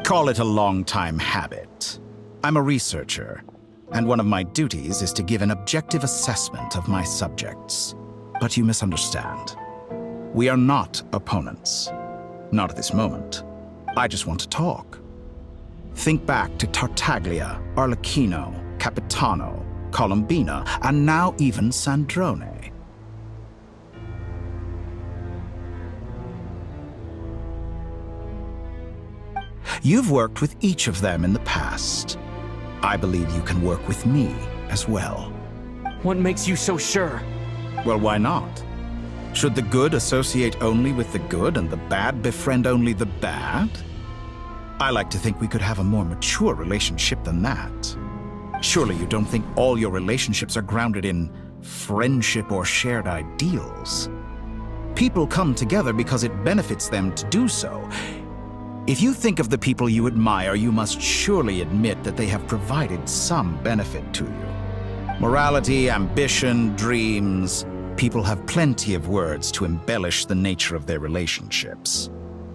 Call it a long-time habit. I'm a researcher, and one of my duties is to give an objective assessment of my subjects. But you misunderstand. We are not opponents. Not at this moment. I just want to talk. Think back to Tartaglia, Arlecchino, Capitano, Colombina, and now even Sandrone. You've worked with each of them in the past. I believe you can work with me as well. What makes you so sure? Well, why not? Should the good associate only with the good and the bad befriend only the bad? I like to think we could have a more mature relationship than that. Surely you don't think all your relationships are grounded in friendship or shared ideals. People come together because it benefits them to do so. If you think of the people you admire, you must surely admit that they have provided some benefit to you. Morality, ambition, dreams. People have plenty of words to embellish the nature of their relationships.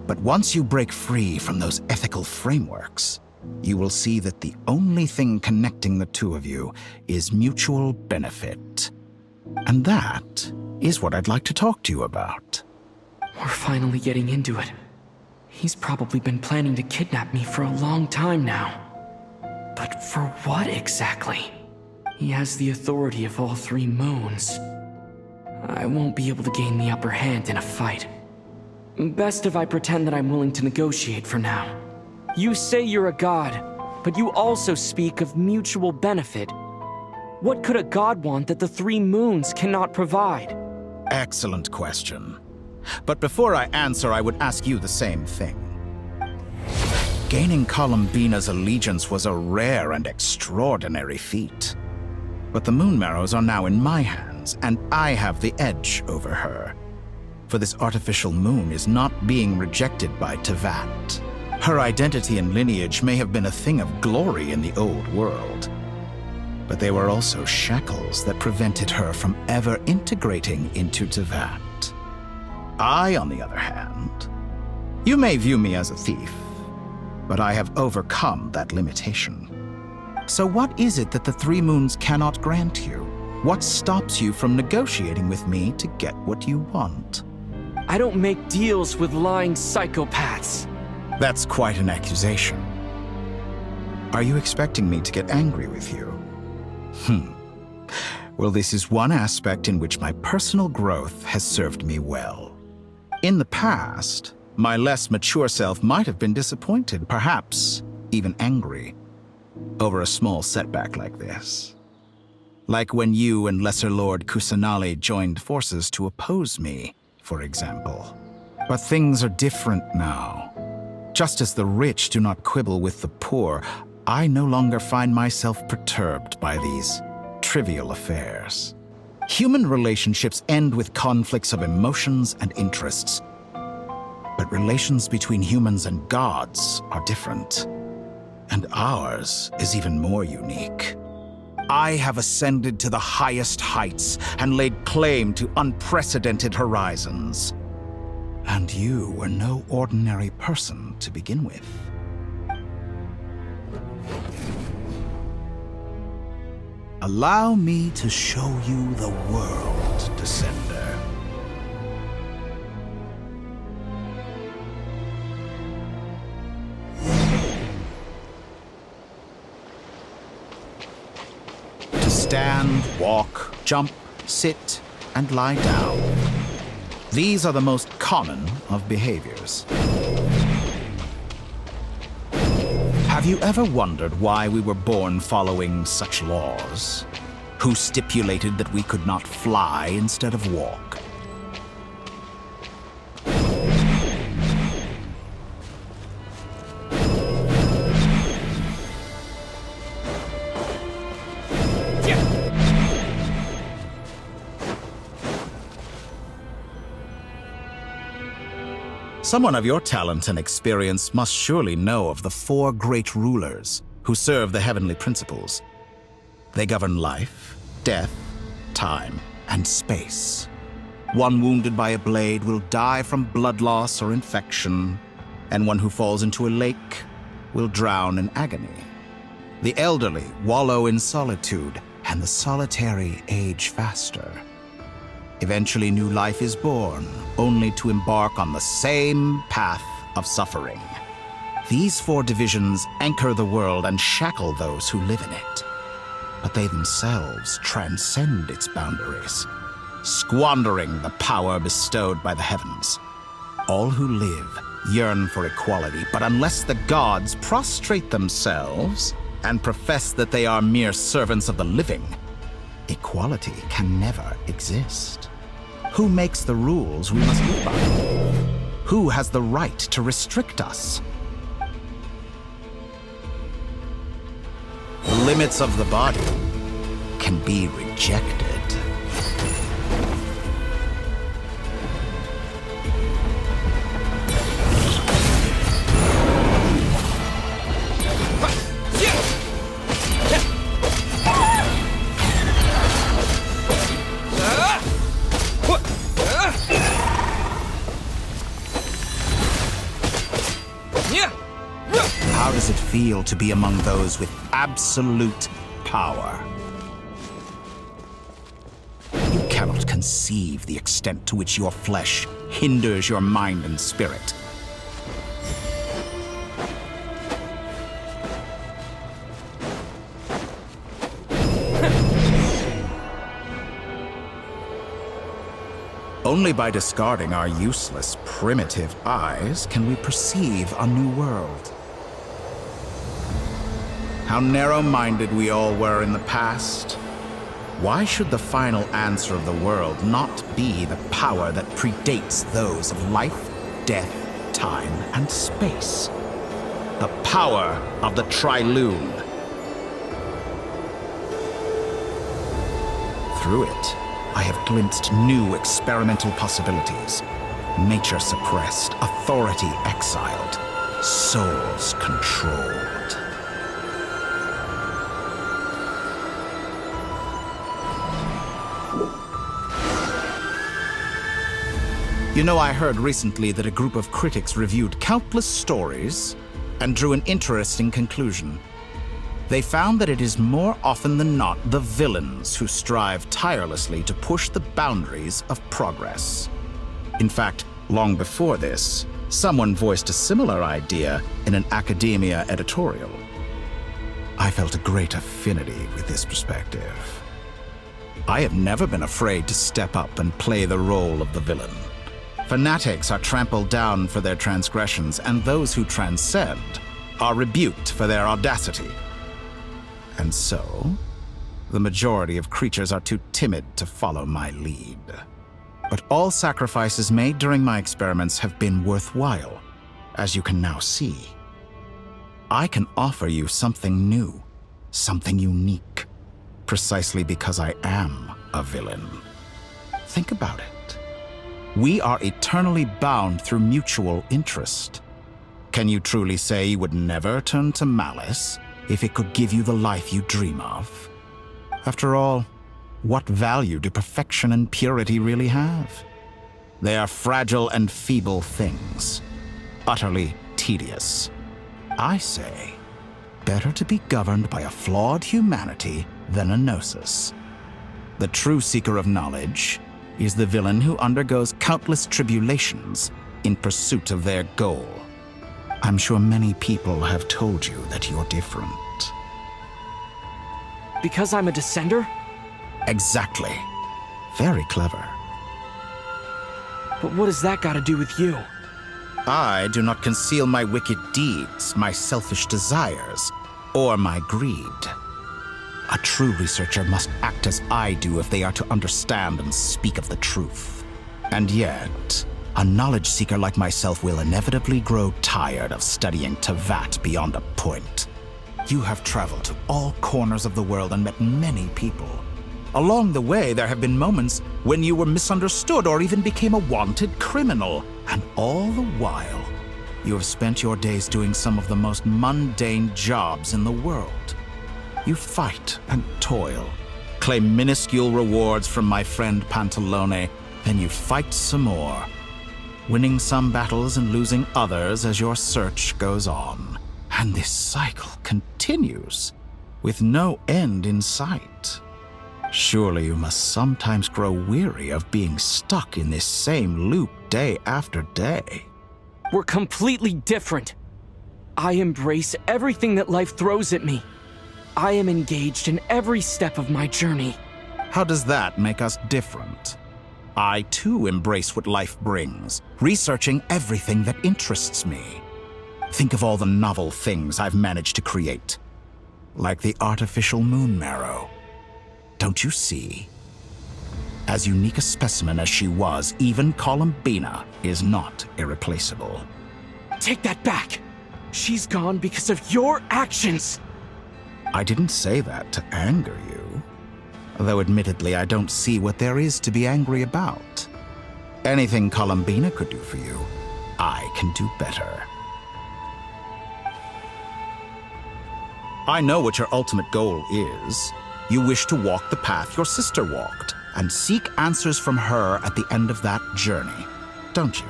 But once you break free from those ethical frameworks, you will see that the only thing connecting the two of you is mutual benefit. And that is what I'd like to talk to you about. We're finally getting into it. He's probably been planning to kidnap me for a long time now. But for what exactly? He has the authority of all three moons. I won't be able to gain the upper hand in a fight. Best if I pretend that I'm willing to negotiate for now. You say you're a god, but you also speak of mutual benefit. What could a god want that the three moons cannot provide? Excellent question. But before I answer, I would ask you the same thing. Gaining Colombina's allegiance was a rare and extraordinary feat. But the Moon Marrows are now in my hands, and I have the edge over her. For this artificial moon is not being rejected by Tevat. Her identity and lineage may have been a thing of glory in the old world. But they were also shackles that prevented her from ever integrating into Tevat. I, on the other hand, you may view me as a thief, but I have overcome that limitation. So what is it that the three moons cannot grant you? What stops you from negotiating with me to get what you want? I don't make deals with lying psychopaths. That's quite an accusation. Are you expecting me to get angry with you? Well, this is one aspect in which my personal growth has served me well. In the past, my less mature self might have been disappointed, perhaps even angry, over a small setback like this. Like when you and Lesser Lord Kusanali joined forces to oppose me, for example. But things are different now. Just as the rich do not quibble with the poor, I no longer find myself perturbed by these trivial affairs. Human relationships end with conflicts of emotions and interests. But relations between humans and gods are different. And ours is even more unique. I have ascended to the highest heights and laid claim to unprecedented horizons. And you were no ordinary person to begin with. Allow me to show you the world, Descender. To stand, walk, jump, sit, and lie down. These are the most common of behaviors. Have you ever wondered why we were born following such laws? Who stipulated that we could not fly instead of walk? Someone of your talent and experience must surely know of the 4 great rulers who serve the heavenly principles. They govern life, death, time, and space. One wounded by a blade will die from blood loss or infection, and one who falls into a lake will drown in agony. The elderly wallow in solitude, and the solitary age faster. Eventually, new life is born, only to embark on the same path of suffering. These 4 divisions anchor the world and shackle those who live in it. But they themselves transcend its boundaries, squandering the power bestowed by the heavens. All who live yearn for equality, but unless the gods prostrate themselves and profess that they are mere servants of the living, equality can never exist. Who makes the rules we must live by? Who has the right to restrict us? The limits of the body can be rejected. How does it feel to be among those with absolute power? You cannot conceive the extent to which your flesh hinders your mind and spirit. Only by discarding our useless, primitive eyes can we perceive a new world. How narrow-minded we all were in the past. Why should the final answer of the world not be the power that predates those of life, death, time, and space? The power of the Trilune. Through it, I have glimpsed new experimental possibilities. Nature suppressed, authority exiled, souls controlled. You know, I heard recently that a group of critics reviewed countless stories and drew an interesting conclusion. They found that it is more often than not the villains who strive tirelessly to push the boundaries of progress. In fact, long before this, someone voiced a similar idea in an academia editorial. I felt a great affinity with this perspective. I have never been afraid to step up and play the role of the villain. Fanatics are trampled down for their transgressions, and those who transcend are rebuked for their audacity. And so, the majority of creatures are too timid to follow my lead. But all sacrifices made during my experiments have been worthwhile, as you can now see. I can offer you something new, something unique, precisely because I am a villain. Think about it. We are eternally bound through mutual interest. Can you truly say you would never turn to malice if it could give you the life you dream of? After all, what value do perfection and purity really have? They are fragile and feeble things, utterly tedious. I say, better to be governed by a flawed humanity than a gnosis. The true seeker of knowledge is the villain who undergoes countless tribulations in pursuit of their goal. I'm sure many people have told you that you're different. Because I'm a descender? Exactly. Very clever. But what has that got to do with you? I do not conceal my wicked deeds, my selfish desires, or my greed. A true researcher must act as I do if they are to understand and speak of the truth. And yet, a knowledge seeker like myself will inevitably grow tired of studying Tavat beyond a point. You have traveled to all corners of the world and met many people. Along the way, there have been moments when you were misunderstood or even became a wanted criminal. And all the while, you have spent your days doing some of the most mundane jobs in the world. You fight and toil, claim minuscule rewards from my friend Pantalone, then you fight some more, winning some battles and losing others as your search goes on. And this cycle continues, with no end in sight. Surely you must sometimes grow weary of being stuck in this same loop day after day. We're completely different. I embrace everything that life throws at me. I am engaged in every step of my journey. How does that make us different? I too embrace what life brings, researching everything that interests me. Think of all the novel things I've managed to create, like the artificial moon marrow. Don't you see? As unique a specimen as she was, even Columbina is not irreplaceable. Take that back! She's gone because of your actions! I didn't say that to anger you. Though admittedly, I don't see what there is to be angry about. Anything Columbina could do for you, I can do better. I know what your ultimate goal is. You wish to walk the path your sister walked, and seek answers from her at the end of that journey, don't you?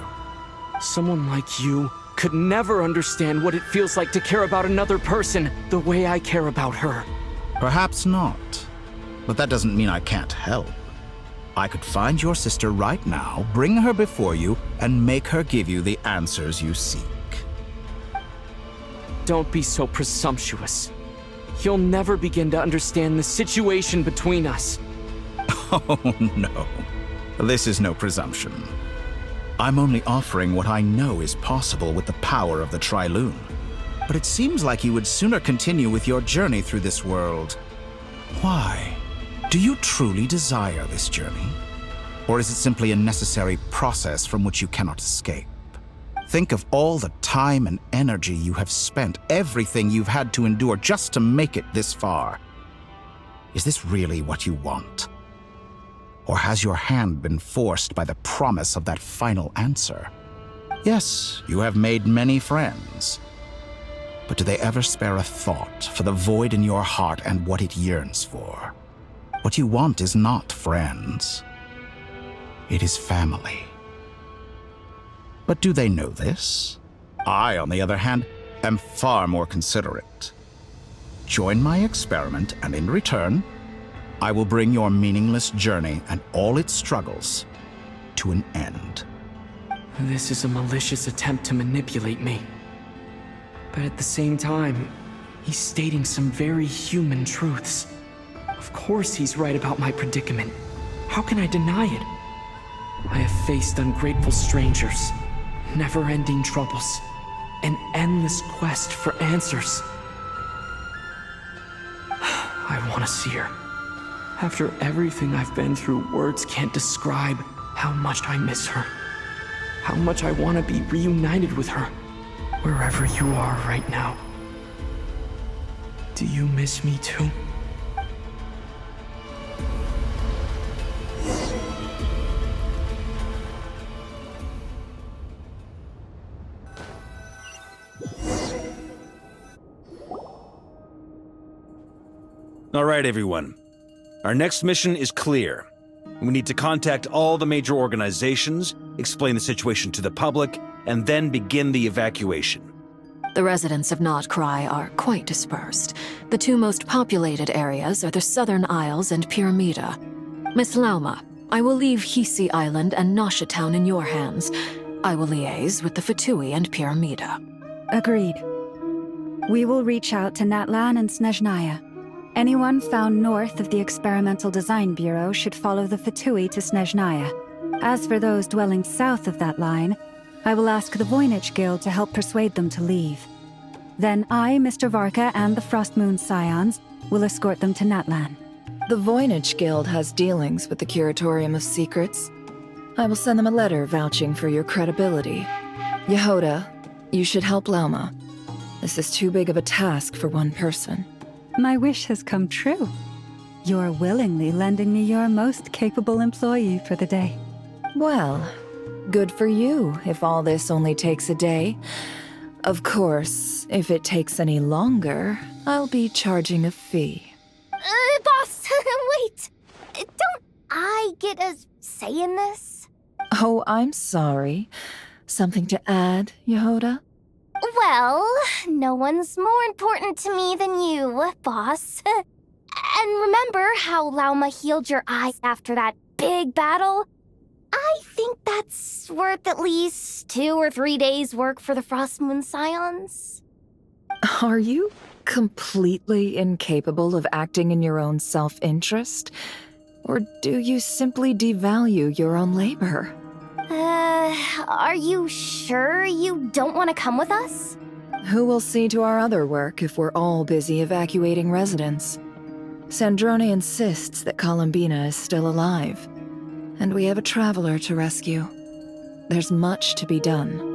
Someone like you could never understand what it feels like to care about another person the way I care about her. Perhaps not, but that doesn't mean I can't help. I could find your sister right now, bring her before you, and make her give you the answers you seek. Don't be so presumptuous. You'll never begin to understand the situation between us. Oh, no. This is no presumption. I'm only offering what I know is possible with the power of the Trilune. But it seems like you would sooner continue with your journey through this world. Why? Do you truly desire this journey? Or is it simply a necessary process from which you cannot escape? Think of all the time and energy you have spent, everything you've had to endure just to make it this far. Is this really what you want? Or has your hand been forced by the promise of that final answer? Yes, you have made many friends. But do they ever spare a thought for the void in your heart and what it yearns for? What you want is not friends. It is family. But do they know this? I, on the other hand, am far more considerate. Join my experiment, and in return, I will bring your meaningless journey and all its struggles to an end. This is a malicious attempt to manipulate me. But at the same time, he's stating some very human truths. Of course he's right about my predicament. How can I deny it? I have faced ungrateful strangers, never-ending troubles, an endless quest for answers. I want to see her. After everything I've been through, words can't describe how much I miss her. How much I want to be reunited with her, wherever you are right now. Do you miss me too? All right, everyone. Our next mission is clear. We need to contact all the major organizations, explain the situation to the public, and then begin the evacuation. The residents of Notcry are quite dispersed. The two most populated areas are the Southern Isles and Pyramida. Miss Lauma, I will leave Hisi Island and Nasha Town in your hands. I will liaise with the Fatui and Pyramida. Agreed. We will reach out to Natlan and Snezhnaya. Anyone found north of the Experimental Design Bureau should follow the Fatui to Snezhnaya. As for those dwelling south of that line, I will ask the Voynich Guild to help persuade them to leave. Then I, Mr. Varka, and the Frostmoon Scions will escort them to Natlan. The Voynich Guild has dealings with the Curatorium of Secrets. I will send them a letter vouching for your credibility. Yehoda, you should help Lauma. This is too big of a task for one person. My wish has come true. You're willingly lending me your most capable employee for the day. Well, Good for you, if all this only takes a day. Of course, if it takes any longer, I'll be charging a fee. Boss, wait. Don't I get a say in this? Oh, I'm sorry. Something to add, Yehoda? Well, no one's more important to me than you, boss. And remember how Lauma healed your eyes after that big battle? I think that's worth at least 2 or 3 days' work for the Frost Moon Scions. Are you completely incapable of acting in your own self-interest? Or do you simply devalue your own labor? Are you sure you don't want to come with us? Who will see to our other work if we're all busy evacuating residents? Sandrone insists that Columbina is still alive, and we have a traveler to rescue. There's much to be done.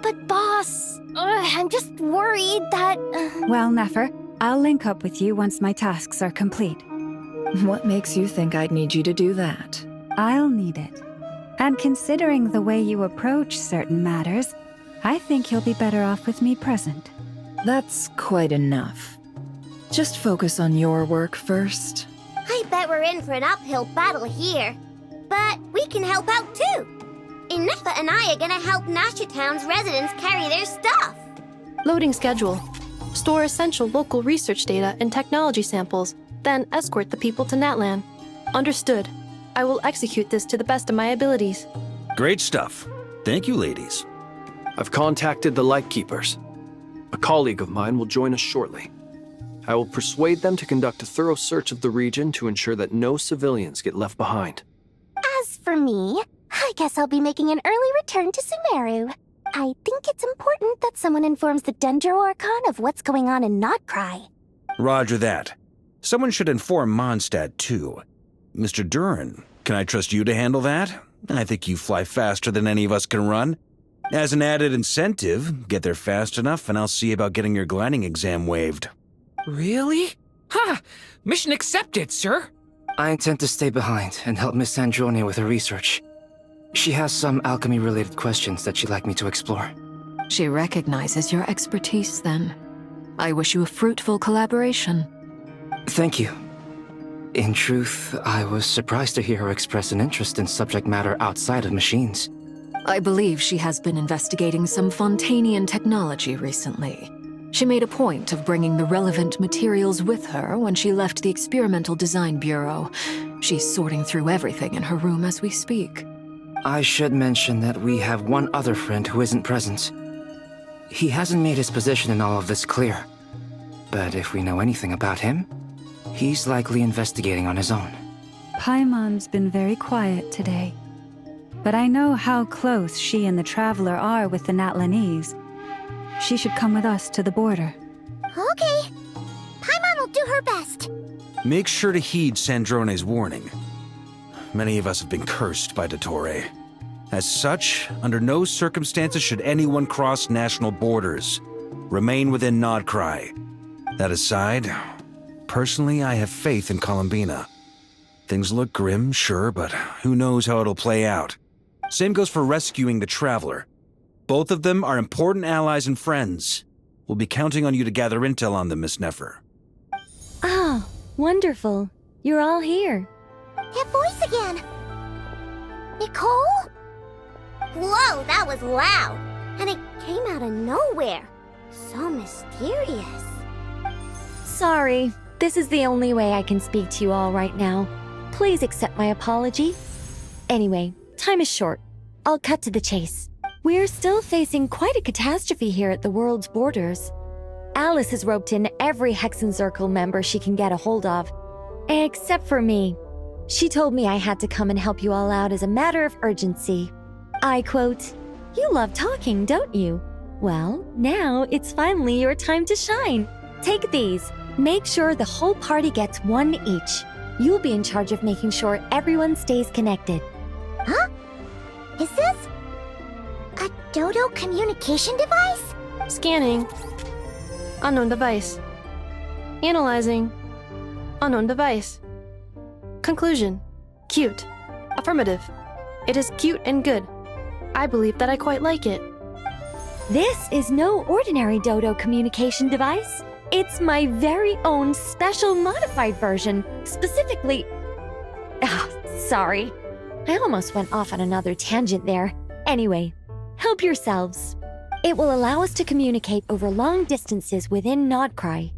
But boss, I'm just worried that... Well, Nefer, I'll link up with you once my tasks are complete. What makes you think I'd need you to do that? I'll need it. And considering the way you approach certain matters, I think you'll be better off with me present. That's quite enough. Just focus on your work first. I bet we're in for an uphill battle here. But we can help out too. Inefa and I are gonna help Nasha Town's residents carry their stuff. Loading schedule. Store essential local research data and technology samples, then escort the people to Natlan. Understood. I will execute this to the best of my abilities. Great stuff. Thank you, ladies. I've contacted the Lightkeepers. A colleague of mine will join us shortly. I will persuade them to conduct a thorough search of the region to ensure that no civilians get left behind. As for me, I guess I'll be making an early return to Sumeru. I think it's important that someone informs the Dendro Archon of what's going on in Notcry. Roger that. Someone should inform Mondstadt, too. Mr. Duran, can I trust you to handle that? I think you fly faster than any of us can run. As an added incentive, get there fast enough and I'll see about getting your gliding exam waived. Really? Ha! Mission accepted, sir. I intend to stay behind and help Miss Sandrone with her research. She has some alchemy-related questions that she'd like me to explore. She recognizes your expertise, then. I wish you a fruitful collaboration. Thank you. In truth, I was surprised to hear her express an interest in subject matter outside of machines. I believe she has been investigating some Fontanian technology recently. She made a point of bringing the relevant materials with her when she left the Experimental Design Bureau. She's sorting through everything in her room as we speak. I should mention that we have one other friend who isn't present. He hasn't made his position in all of this clear. But if we know anything about him, he's likely investigating on his own. Paimon's been very quiet today. But I know how close she and the Traveler are with the Natlanese. She should come with us to the border. Okay. Paimon will do her best. Make sure to heed Sandrone's warning. Many of us have been cursed by Dottore. As such, under no circumstances should anyone cross national borders. Remain within Nodcry. That aside, personally, I have faith in Columbina. Things look grim, sure, but who knows how it'll play out. Same goes for rescuing the Traveler. Both of them are important allies and friends. We'll be counting on you to gather intel on them, Miss Nefer. Oh, wonderful. You're all here. That voice again! Nicole? Whoa, that was loud! And it came out of nowhere. So mysterious. Sorry, this is the only way I can speak to you all right now. Please accept my apology. Anyway, time is short. I'll cut to the chase. We're still facing quite a catastrophe here at the world's borders. Alice has roped in every Hexen Circle member she can get a hold of. Except for me. She told me I had to come and help you all out as a matter of urgency. I quote, "You love talking, don't you? Well, now it's finally your time to shine. Take these. Make sure the whole party gets one each. You'll be in charge of making sure everyone stays connected." Huh? Is this a Dodo communication device? Scanning. Unknown device. Analyzing. Unknown device. Conclusion. Cute. Affirmative. It is cute and good. I believe that I quite like it. This is no ordinary Dodo communication device. It's my very own special modified version, specifically... sorry. I almost went off on another tangent there. Anyway, help yourselves. It will allow us to communicate over long distances within Nodcry.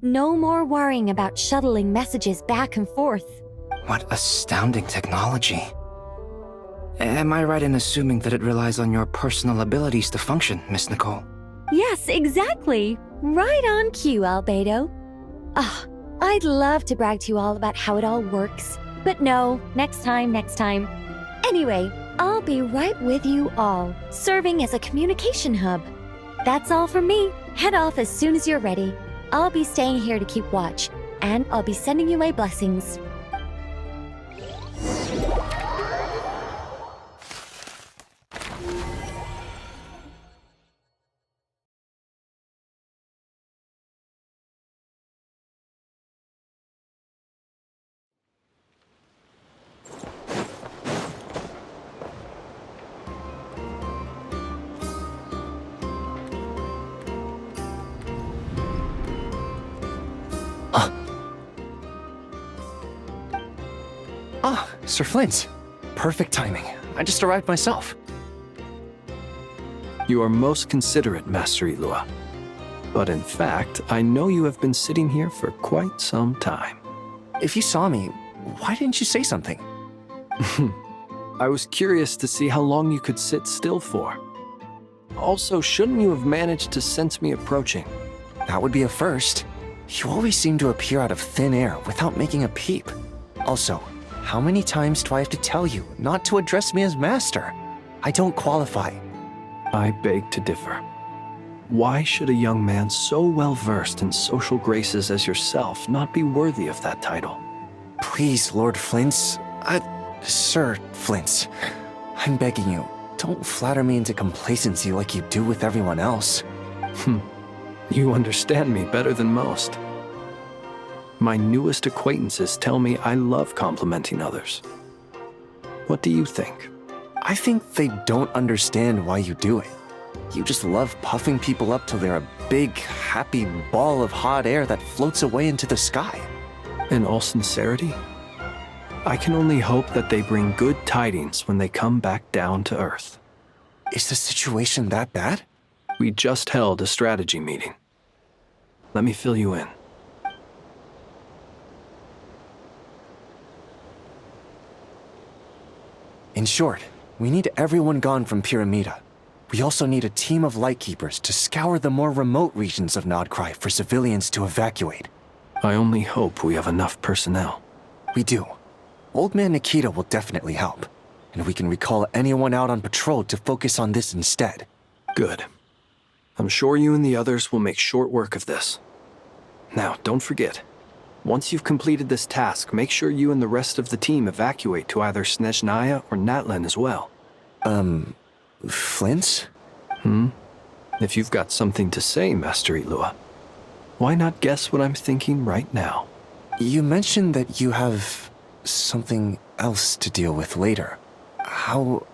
No more worrying about shuttling messages back and forth. What astounding technology. Am I right in assuming that it relies on your personal abilities to function, Miss Nicole? Yes, exactly. Right on cue, Albedo. I'd love to brag to you all about how it all works. But no, next time. Anyway, I'll be right with you all, serving as a communication hub. That's all from me. Head off as soon as you're ready. I'll be staying here to keep watch, and I'll be sending you my blessings. Sir Flint. Perfect timing. I just arrived myself. You are most considerate, Master Ilua. But in fact, I know you have been sitting here for quite some time. If you saw me, why didn't you say something? I was curious to see how long you could sit still for. Also, shouldn't you have managed to sense me approaching? That would be a first. You always seem to appear out of thin air without making a peep. Also, how many times do I have to tell you not to address me as master? I don't qualify. I beg to differ. Why should a young man so well versed in social graces as yourself not be worthy of that title? Please, Lord Flint's... Sir Flint's. I'm begging you, don't flatter me into complacency like you do with everyone else. You understand me better than most. My newest acquaintances tell me I love complimenting others. What do you think? I think they don't understand why you do it. You just love puffing people up till they're a big, happy ball of hot air that floats away into the sky. In all sincerity, I can only hope that they bring good tidings when they come back down to Earth. Is the situation that bad? We just held a strategy meeting. Let me fill you in. In short, we need everyone gone from Pyramida. We also need a team of Lightkeepers to scour the more remote regions of Nodcry for civilians to evacuate. I only hope we have enough personnel. We do. Old Man Nikita will definitely help, and we can recall anyone out on patrol to focus on this instead. Good. I'm sure you and the others will make short work of this. Now, don't forget. Once you've completed this task, make sure you and the rest of the team evacuate to either Snezhnaya or Natlan as well. Flint? If you've got something to say, Master Ilua, why not guess what I'm thinking right now? You mentioned that you have something else to deal with later. How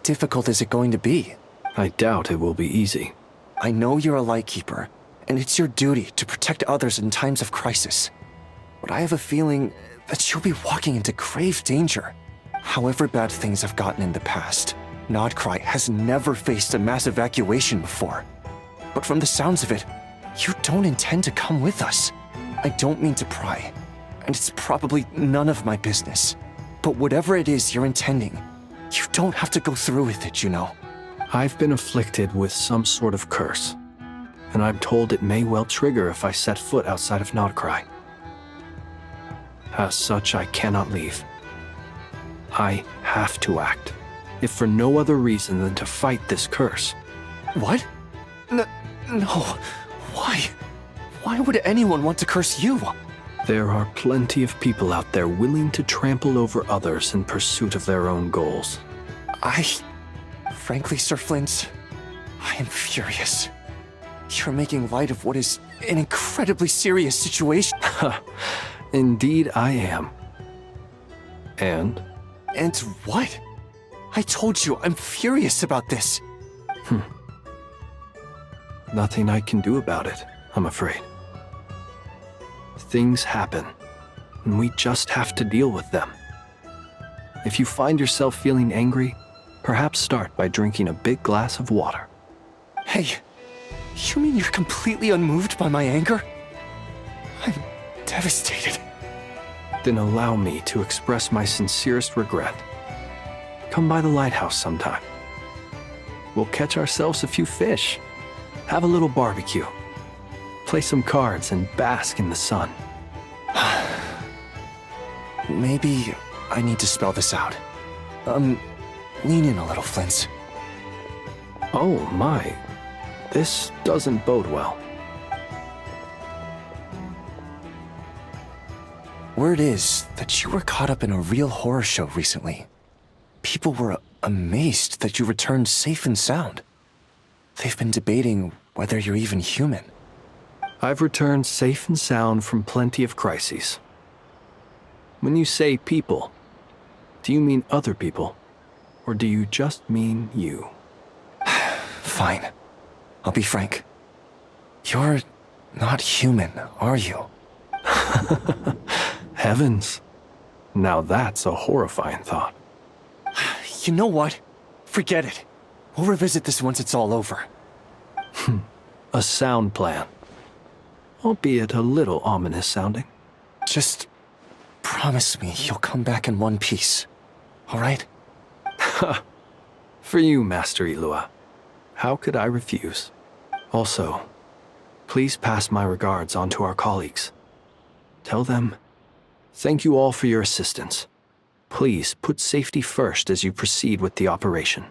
difficult is it going to be? I doubt it will be easy. I know you're a Lightkeeper, and it's your duty to protect others in times of crisis. But I have a feeling that you'll be walking into grave danger. However bad things have gotten in the past, Nodcry has never faced a mass evacuation before. But from the sounds of it, you don't intend to come with us. I don't mean to pry, and it's probably none of my business. But whatever it is you're intending, you don't have to go through with it, you know. I've been afflicted with some sort of curse, and I'm told it may well trigger if I set foot outside of Nodcry. As such, I cannot leave. I have to act, if for no other reason than to fight this curse. What? No. Why? Why would anyone want to curse you? There are plenty of people out there willing to trample over others in pursuit of their own goals. Frankly, Sir Flint, I am furious. You're making light of what is an incredibly serious situation. Indeed I am. And what? I told you, I'm furious about this. Nothing I can do about it, I'm afraid. Things happen, and we just have to deal with them. If you find yourself feeling angry, perhaps start by drinking a big glass of water. Hey, you mean you're completely unmoved by my anger? I'm devastated. Then allow me to express my sincerest regret. Come by the lighthouse sometime. We'll catch ourselves a few fish, have a little barbecue, play some cards, and bask in the sun. Maybe I need to spell this out. Lean in a little, Flint's. Oh my, this doesn't bode well. Word is that you were caught up in a real horror show recently. People were amazed that you returned safe and sound. They've been debating whether you're even human. I've returned safe and sound from plenty of crises. When you say people, do you mean other people? Or do you just mean you? Fine. I'll be frank. You're not human, are you? Heavens. Now that's a horrifying thought. You know what? Forget it. We'll revisit this once it's all over. A sound plan. Albeit a little ominous sounding. Just promise me you'll come back in one piece. All right? For you, Master Ilua. How could I refuse? Also, please pass my regards on to our colleagues. Tell them, thank you all for your assistance. Please put safety first as you proceed with the operation.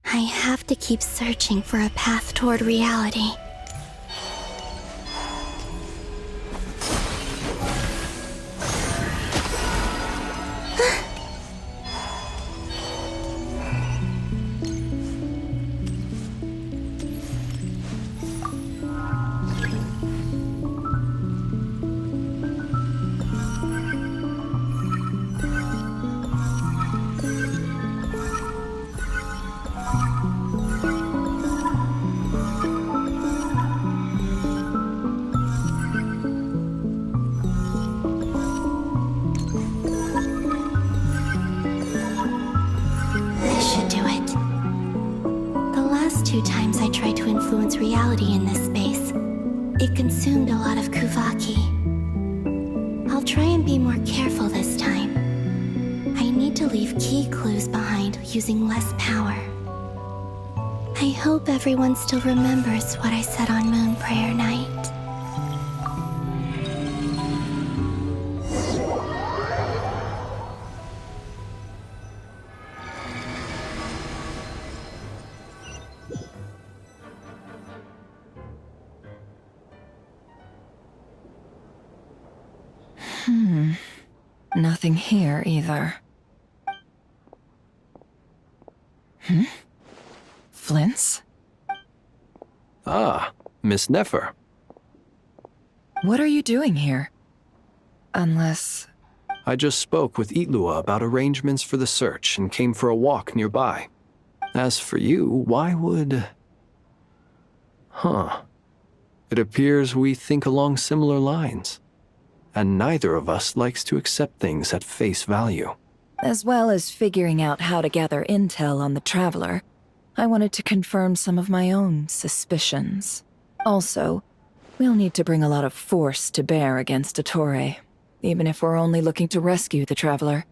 I have to keep searching for a path toward reality. Reality in this space. It consumed a lot of Kuvaki. I'll try and be more careful this time. I need to leave key clues behind using less power. I hope everyone still remembers what I said on Moon Prayer Night. Nothing here either. Flint's? Ah, Miss Nefer. What are you doing here? Unless... I just spoke with Ilua about arrangements for the search and came for a walk nearby. As for you, why would... It appears we think along similar lines. And neither of us likes to accept things at face value. As well as figuring out how to gather intel on the Traveler, I wanted to confirm some of my own suspicions. Also, we'll need to bring a lot of force to bear against Ettore, even if we're only looking to rescue the Traveler.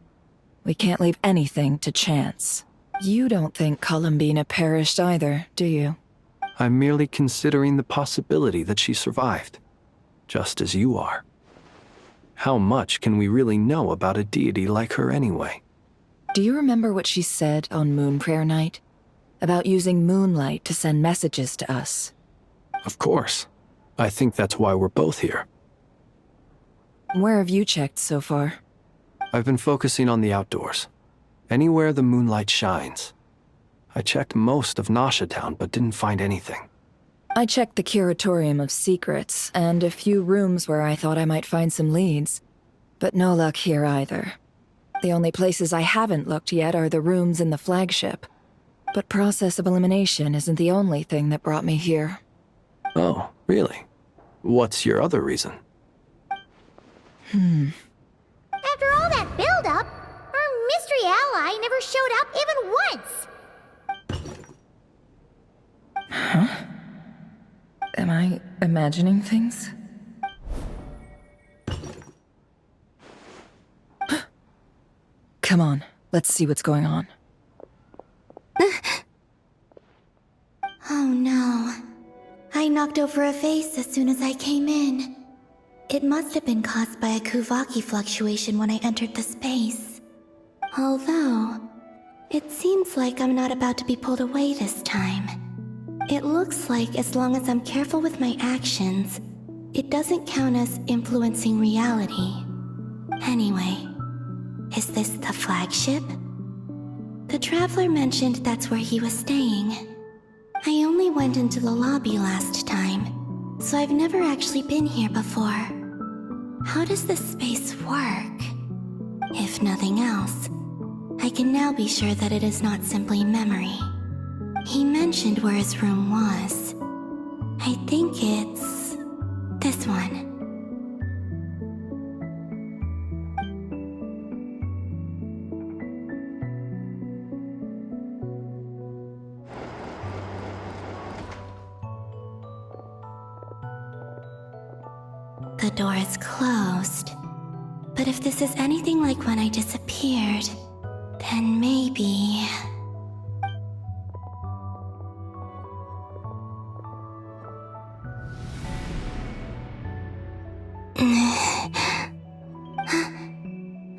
We can't leave anything to chance. You don't think Columbina perished either, do you? I'm merely considering the possibility that she survived, just as you are. How much can we really know about a deity like her anyway? Do you remember what she said on Moon Prayer Night? About using moonlight to send messages to us? Of course. I think that's why we're both here. Where have you checked so far? I've been focusing on the outdoors. Anywhere the moonlight shines. I checked most of Nasha Town, but didn't find anything. I checked the Curatorium of Secrets, and a few rooms where I thought I might find some leads. But no luck here either. The only places I haven't looked yet are the rooms in the flagship. But process of elimination isn't the only thing that brought me here. Oh, really? What's your other reason? After all that build-up, our mystery ally never showed up even once! Huh? Am I imagining things? Come on, let's see what's going on. Oh no. I knocked over a vase as soon as I came in. It must have been caused by a Kuvaki fluctuation when I entered the space. Although, it seems like I'm not about to be pulled away this time. It looks like as long as I'm careful with my actions, it doesn't count as influencing reality. Anyway, is this the flagship? The Traveler mentioned that's where he was staying. I only went into the lobby last time, so I've never actually been here before. How does this space work? If nothing else, I can now be sure that it is not simply memory. He mentioned where his room was. I think it's this one. The door is closed. But if this is anything like when I disappeared, then maybe...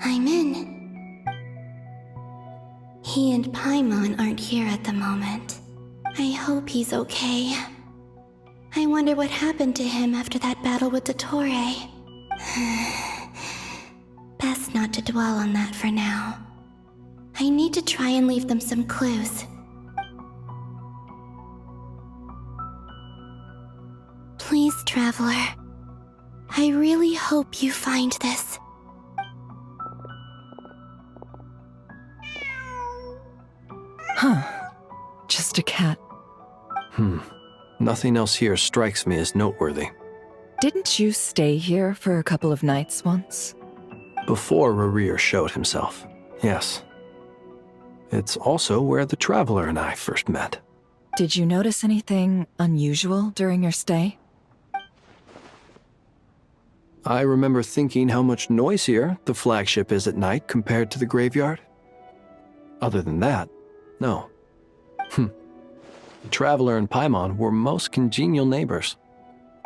I'm in. He and Paimon aren't here at the moment. I hope he's okay. I wonder what happened to him after that battle with Dottore. Best not to dwell on that for now. I need to try and leave them some clues. Please, Traveler. I really hope you find this. Huh. Just a cat. Nothing else here strikes me as noteworthy. Didn't you stay here for a couple of nights once? Before Rarir showed himself, yes. It's also where the Traveler and I first met. Did you notice anything unusual during your stay? I remember thinking how much noisier the flagship is at night compared to the graveyard. Other than that, no. The Traveler and Paimon were most congenial neighbors.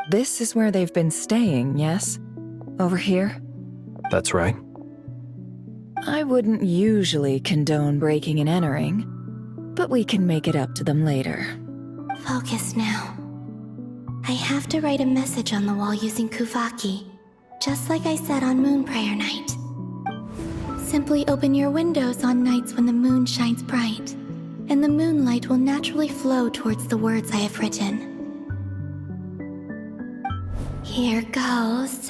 This is where they've been staying, yes? Over here? That's right. I wouldn't usually condone breaking and entering, but we can make it up to them later. Focus now. I have to write a message on the wall using Kuvaki, just like I said on Moon Prayer Night. Simply open your windows on nights when the moon shines bright, and the moonlight will naturally flow towards the words I have written. Here goes.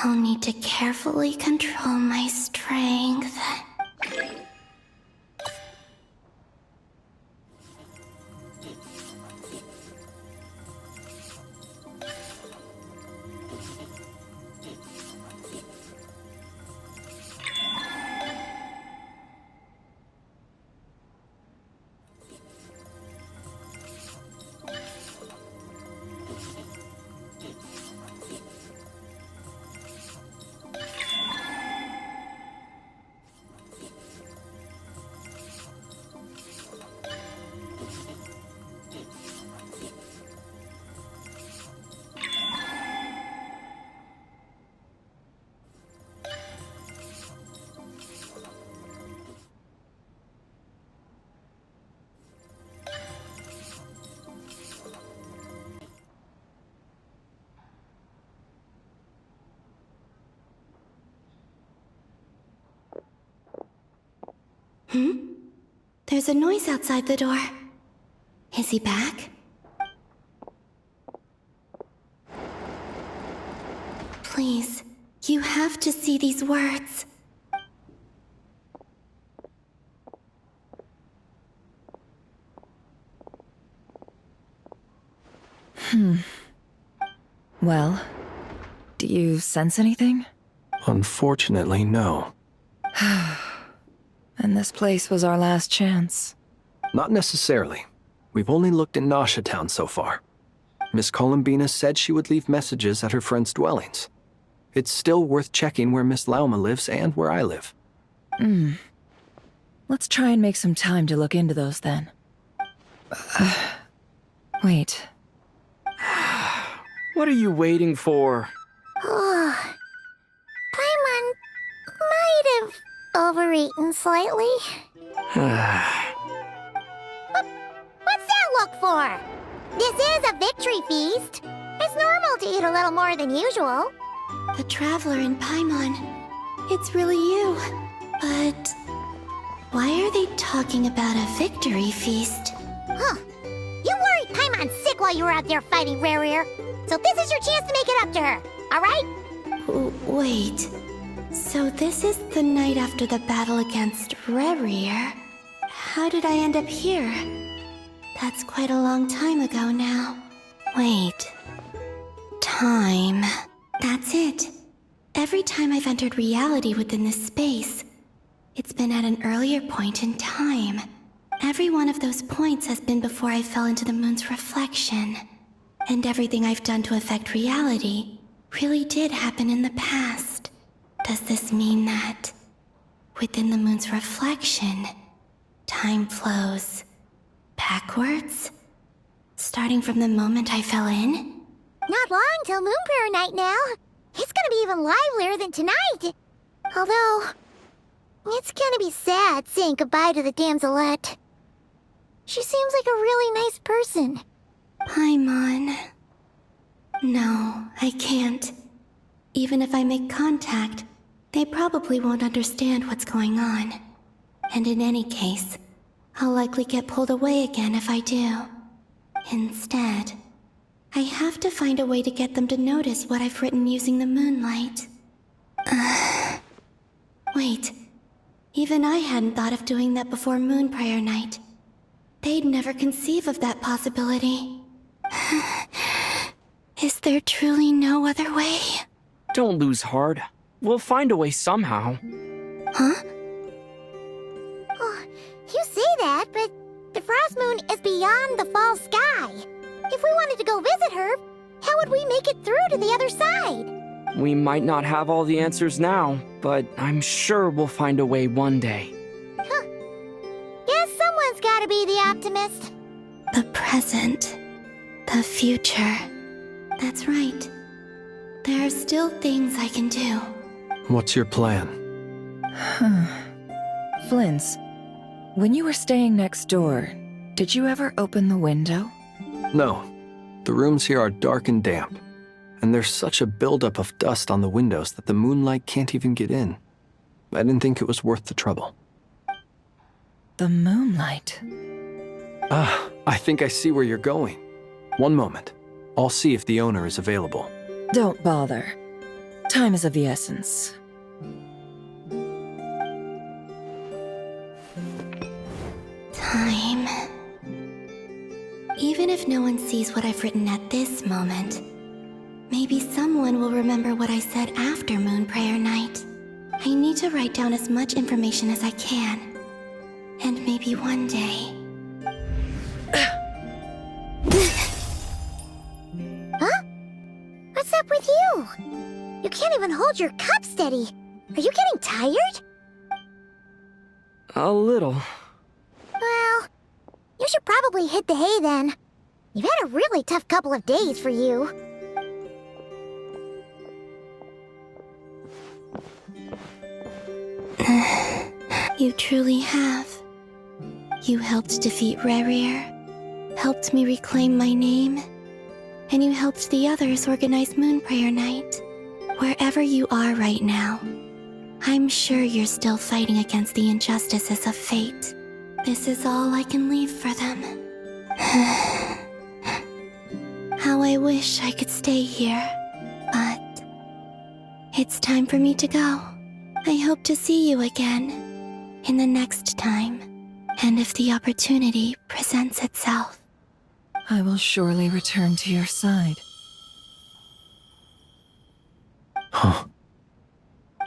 I'll need to carefully control my strength. There's a noise outside the door. Is he back? Please, you have to see these words. Well, do you sense anything? Unfortunately, no. And this place was our last chance. Not necessarily. We've only looked in Nasha Town so far. Miss Columbina said she would leave messages at her friends' dwellings. It's still worth checking where Miss Lauma lives and where I live. Let's try and make some time to look into those then. Wait. What are you waiting for? Paimon might have overeaten slightly. What's that look for? This is a victory feast. It's normal to eat a little more than usual. The Traveler in Paimon. It's really you. But why are they talking about a victory feast? Huh. You worried Paimon sick while you were out there fighting Rare. So this is your chance to make it up to her, alright? Wait. So this is the night after the battle against Rare. How did I end up here? That's quite a long time ago now. Wait. Time. That's it. Every time I've entered reality within this space, it's been at an earlier point in time. Every one of those points has been before I fell into the moon's reflection. And everything I've done to affect reality really did happen in the past. Does this mean that within the moon's reflection, time flows backwards? Starting from the moment I fell in? Not long till Moonprayer Night now. It's gonna be even livelier than tonight. Although, it's gonna be sad saying goodbye to the damselette. She seems like a really nice person. Paimon. No, I can't. Even if I make contact, they probably won't understand what's going on. And in any case, I'll likely get pulled away again if I do. Instead, I have to find a way to get them to notice what I've written using the moonlight. Wait, even I hadn't thought of doing that before Moonprayer Night. They'd never conceive of that possibility. Is there truly no other way? Don't lose heart. We'll find a way somehow. Huh? Oh, you say that, but the Frost Moon is beyond the fall sky. If we wanted to go visit her, how would we make it through to the other side? We might not have all the answers now, but I'm sure we'll find a way one day. Huh. Guess someone's gotta be the optimist. The present. The future. That's right. There are still things I can do. What's your plan? Flint's, when you were staying next door, did you ever open the window? No. The rooms here are dark and damp, and there's such a buildup of dust on the windows that the moonlight can't even get in. I didn't think it was worth the trouble. The moonlight? I think I see where you're going. One moment. I'll see if the owner is available. Don't bother. Time is of the essence. Time. Even if no one sees what I've written at this moment, maybe someone will remember what I said after Moonprayer Night. I need to write down as much information as I can. And maybe one day... Huh? What's up with you? You can't even hold your cup steady. Are you getting tired? A little. Well, you should probably hit the hay then. You've had a really tough couple of days for you. You truly have. You helped defeat Rare, helped me reclaim my name, and you helped the others organize Moonprayer Night. Wherever you are right now, I'm sure you're still fighting against the injustices of fate. This is all I can leave for them. How I wish I could stay here, but it's time for me to go. I hope to see you again in the next time, and if the opportunity presents itself. I will surely return to your side. Huh.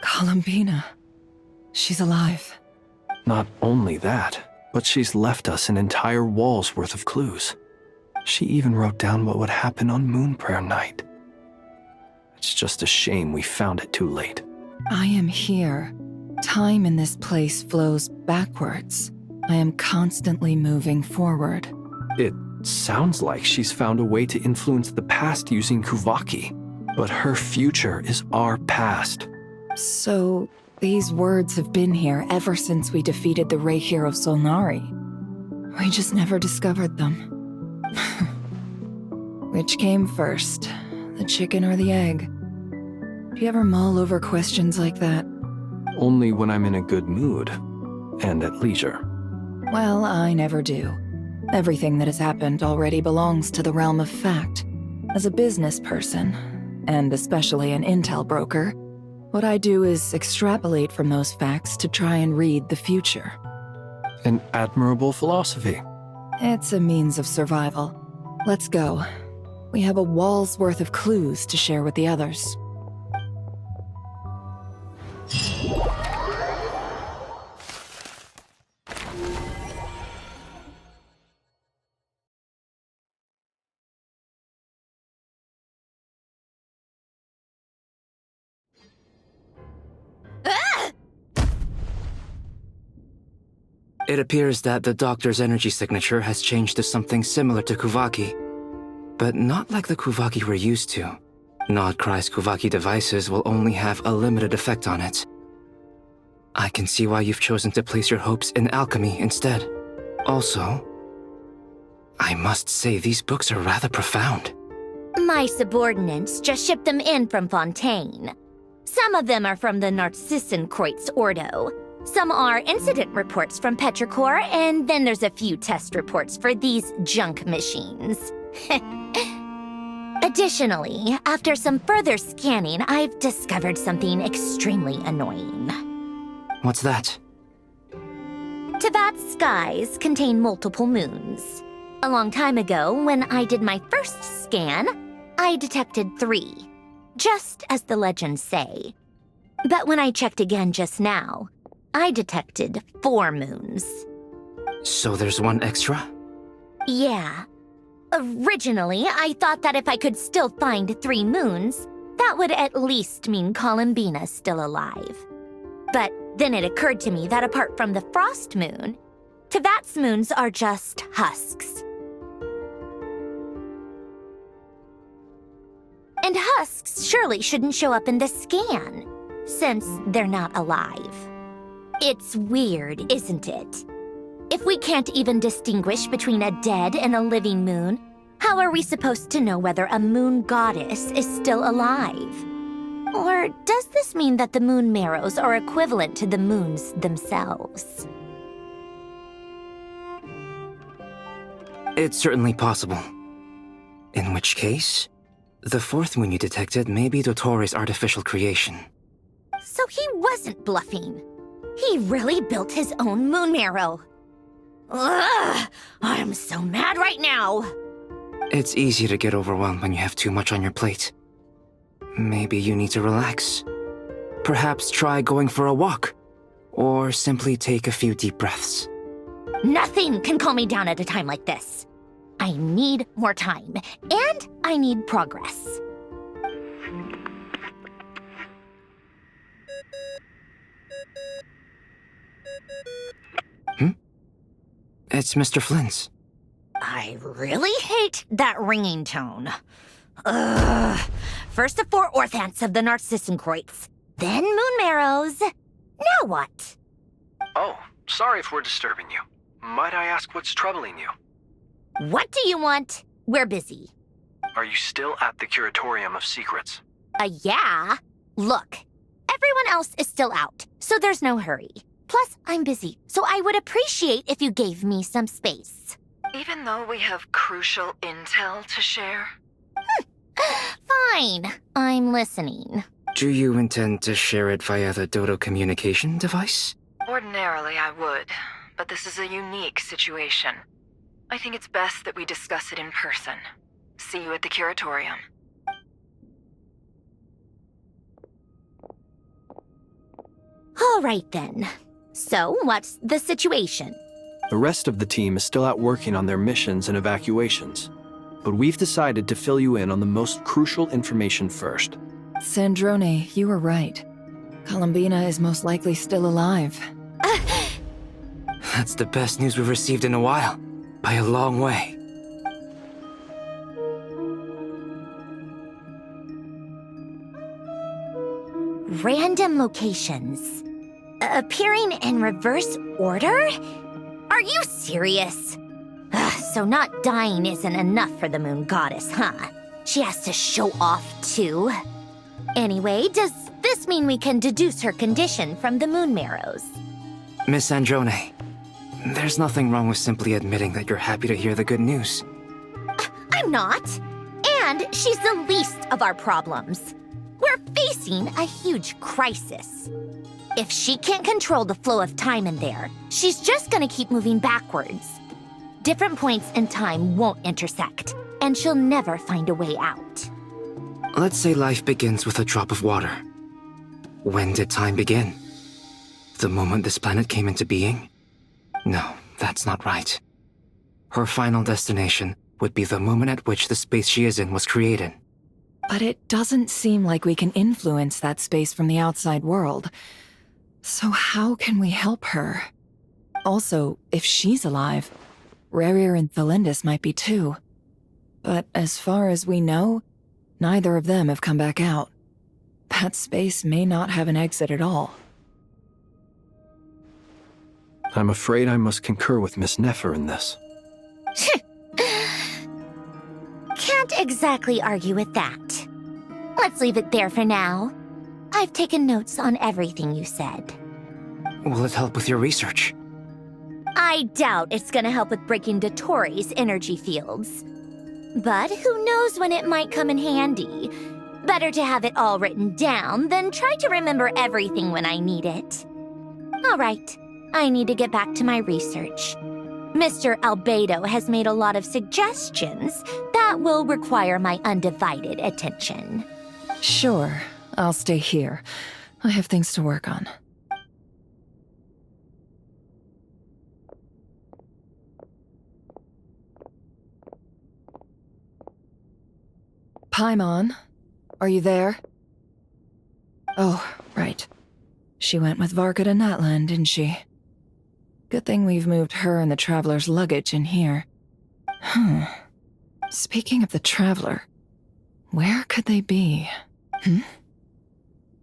Columbina. She's alive. Not only that, but she's left us an entire wall's worth of clues. She even wrote down what would happen on Moonprayer Night. It's just a shame we found it too late. I am here. Time in this place flows backwards. I am constantly moving forward. It sounds like she's found a way to influence the past using Kuvaki, but her future is our past. So, these words have been here ever since we defeated the Ray hero Solnari. We just never discovered them. Which came first, the chicken or the egg? Do you ever mull over questions like that? Only when I'm in a good mood, and at leisure. Well, I never do. Everything that has happened already belongs to the realm of fact. As a business person, and especially an intel broker, what I do is extrapolate from those facts to try and read the future. An admirable philosophy. It's a means of survival. Let's go. We have a wall's worth of clues to share with the others. It appears that the doctor's energy signature has changed to something similar to Kuvaki, but not like the Kuvaki we're used to. Nodcry's Kuvaki devices will only have a limited effect on it. I can see why you've chosen to place your hopes in alchemy instead. Also, I must say these books are rather profound. My subordinates just shipped them in from Fontaine. Some of them are from the Narcissenkreuz Ordo. Some are incident reports from Petrichor, and then there's a few test reports for these junk machines. Additionally, after some further scanning, I've discovered something extremely annoying. What's that? Teyvat's skies contain multiple moons. A long time ago, when I did my first scan, I detected 3, just as the legends say. But when I checked again just now, I detected 4 moons. So there's one extra? Yeah. Originally, I thought that if I could still find 3 moons, that would at least mean Columbina's still alive. But then it occurred to me that apart from the frost moon, Teyvat's moons are just husks. And husks surely shouldn't show up in the scan, since they're not alive. It's weird, isn't it? If we can't even distinguish between a dead and a living moon, how are we supposed to know whether a moon goddess is still alive? Or does this mean that the moon marrows are equivalent to the moons themselves? It's certainly possible. In which case, the 4th moon you detected may be Dottore artificial creation. So he wasn't bluffing. He really built his own moon marrow. Ugh! I'm so mad right now! It's easy to get overwhelmed when you have too much on your plate. Maybe you need to relax. Perhaps try going for a walk. Or simply take a few deep breaths. Nothing can calm me down at a time like this. I need more time, and I need progress. It's Mr. Flynn's. I really hate that ringing tone. Ugh. First the 4 orthants of the Narcissenkreuz, then moon marrows. Now what? Oh, sorry if we're disturbing you. Might I ask what's troubling you? What do you want? We're busy. Are you still at the Curatorium of Secrets? Yeah. Look, everyone else is still out, so there's no hurry. Plus, I'm busy, so I would appreciate if you gave me some space. Even though we have crucial intel to share? Fine, I'm listening. Do you intend to share it via the Dodo communication device? Ordinarily, I would, but this is a unique situation. I think it's best that we discuss it in person. See you at the Curatorium. All right then. So, what's the situation? The rest of the team is still out working on their missions and evacuations, but we've decided to fill you in on the most crucial information first. Sandrone, you were right. Columbina is most likely still alive. That's the best news we've received in a while. By a long way. Random locations. Appearing in reverse order? Are you serious? So not dying isn't enough for the Moon Goddess, huh? She has to show off too. Anyway, does this mean we can deduce her condition from the Moon Marrows? Miss Sandrone, there's nothing wrong with simply admitting that you're happy to hear the good news. I'm not. And she's the least of our problems. We're facing a huge crisis. If she can't control the flow of time in there, she's just gonna keep moving backwards. Different points in time won't intersect, and she'll never find a way out. Let's say life begins with a drop of water. When did time begin? The moment this planet came into being? No, that's not right. Her final destination would be the moment at which the space she is in was created. But it doesn't seem like we can influence that space from the outside world. So how can we help her? Also, if she's alive, Rerir and Thalindis might be too. But as far as we know, neither of them have come back out. That space may not have an exit at all. I'm afraid I must concur with Miss Nefer in this. Can't exactly argue with that. Let's leave it there for now. I've taken notes on everything you said. Will it help with your research? I doubt it's gonna help with breaking Dotori's energy fields. But who knows when it might come in handy. Better to have it all written down than try to remember everything when I need it. All right, I need to get back to my research. Mr. Albedo has made a lot of suggestions that will require my undivided attention. Sure, I'll stay here. I have things to work on. Paimon, are you there? Oh, right. She went with Varka to Natlan, didn't she? Good thing we've moved her and the Traveler's luggage in here. Speaking of the Traveler, where could they be?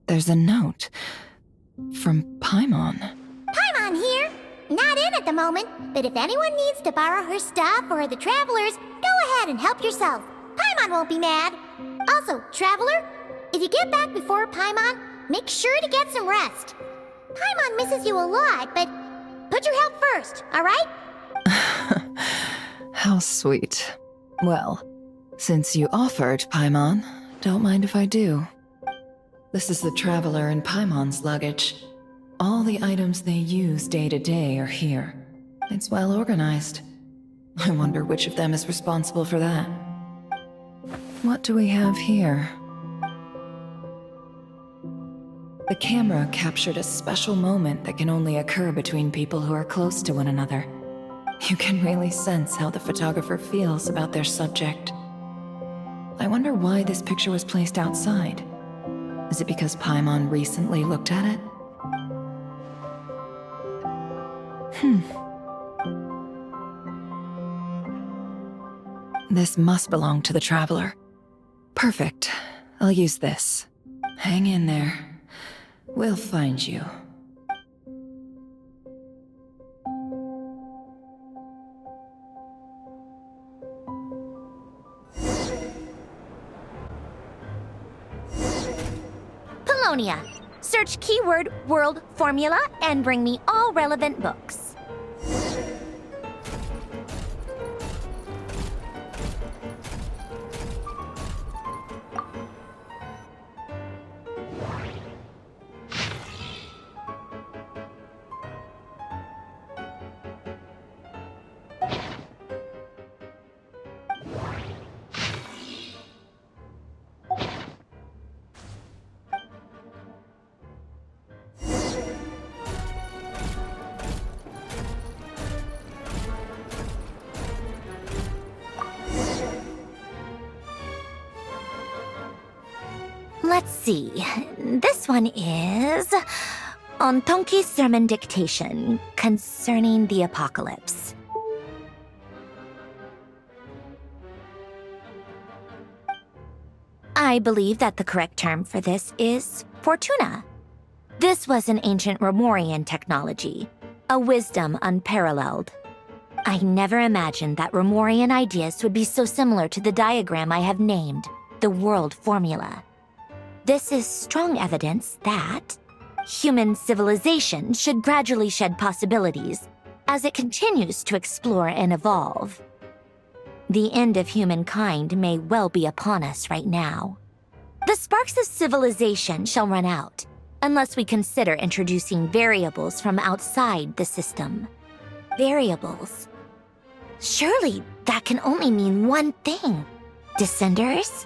There's a note. From Paimon. Paimon here. Not in at the moment, but if anyone needs to borrow her stuff or the Travelers, go ahead and help yourself. Paimon won't be mad. Also, Traveler, if you get back before Paimon, make sure to get some rest. Paimon misses you a lot, but put your health first, all right? How sweet. Well, since you offered, Paimon, don't mind if I do. This is the Traveler and Paimon's luggage. All the items they use day to day are here. It's well organized. I wonder which of them is responsible for that. What do we have here? The camera captured a special moment that can only occur between people who are close to one another. You can really sense how the photographer feels about their subject. I wonder why this picture was placed outside. Is it because Paimon recently looked at it? This must belong to the Traveler. Perfect. I'll use this. Hang in there. We'll find you. Polonia, Search keyword world formula and bring me all relevant books. Let's see. This one is on Tonki's sermon dictation concerning the apocalypse. I believe that the correct term for this is Fortuna. This was an ancient Romorian technology, a wisdom unparalleled. I never imagined that Romorian ideas would be so similar to the diagram I have named, the world formula. This is strong evidence that human civilization should gradually shed possibilities as it continues to explore and evolve. The end of humankind may well be upon us right now. The sparks of civilization shall run out unless we consider introducing variables from outside the system. Variables. Surely that can only mean one thing. Descenders?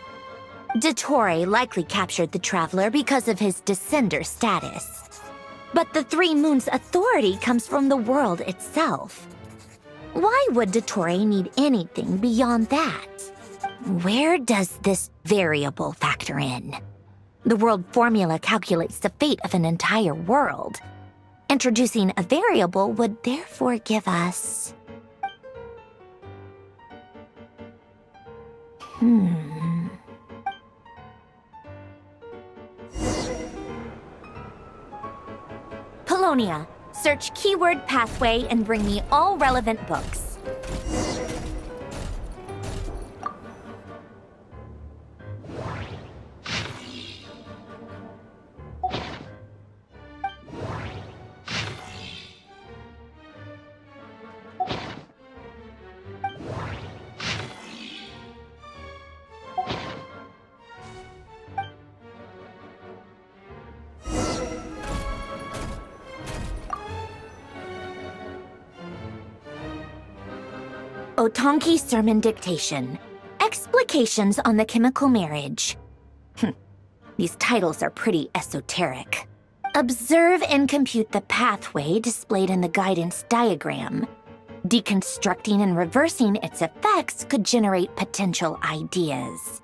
Dottore likely captured the Traveler because of his descender status. But the Three Moons' authority comes from the world itself. Why would Dottore need anything beyond that? Where does this variable factor in? The world formula calculates the fate of an entire world. Introducing a variable would therefore give us... Polonia, search keyword pathway and bring me all relevant books. Otonki sermon dictation. Explications on the chemical marriage. These titles are pretty esoteric. Observe and compute the pathway displayed in the guidance diagram. Deconstructing and reversing its effects could generate potential ideas.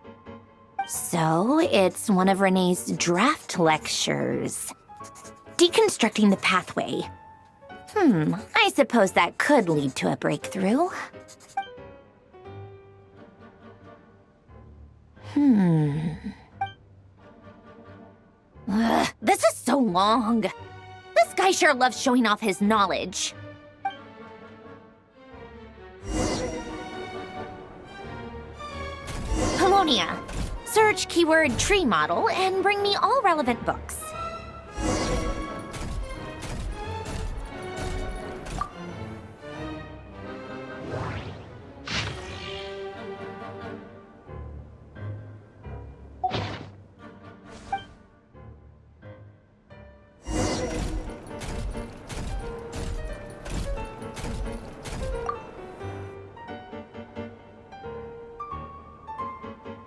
So, it's one of Renee's draft lectures. Deconstructing the pathway. I suppose that could lead to a breakthrough. This is so long. This guy sure loves showing off his knowledge. Polonia, search keyword tree model and bring me all relevant books.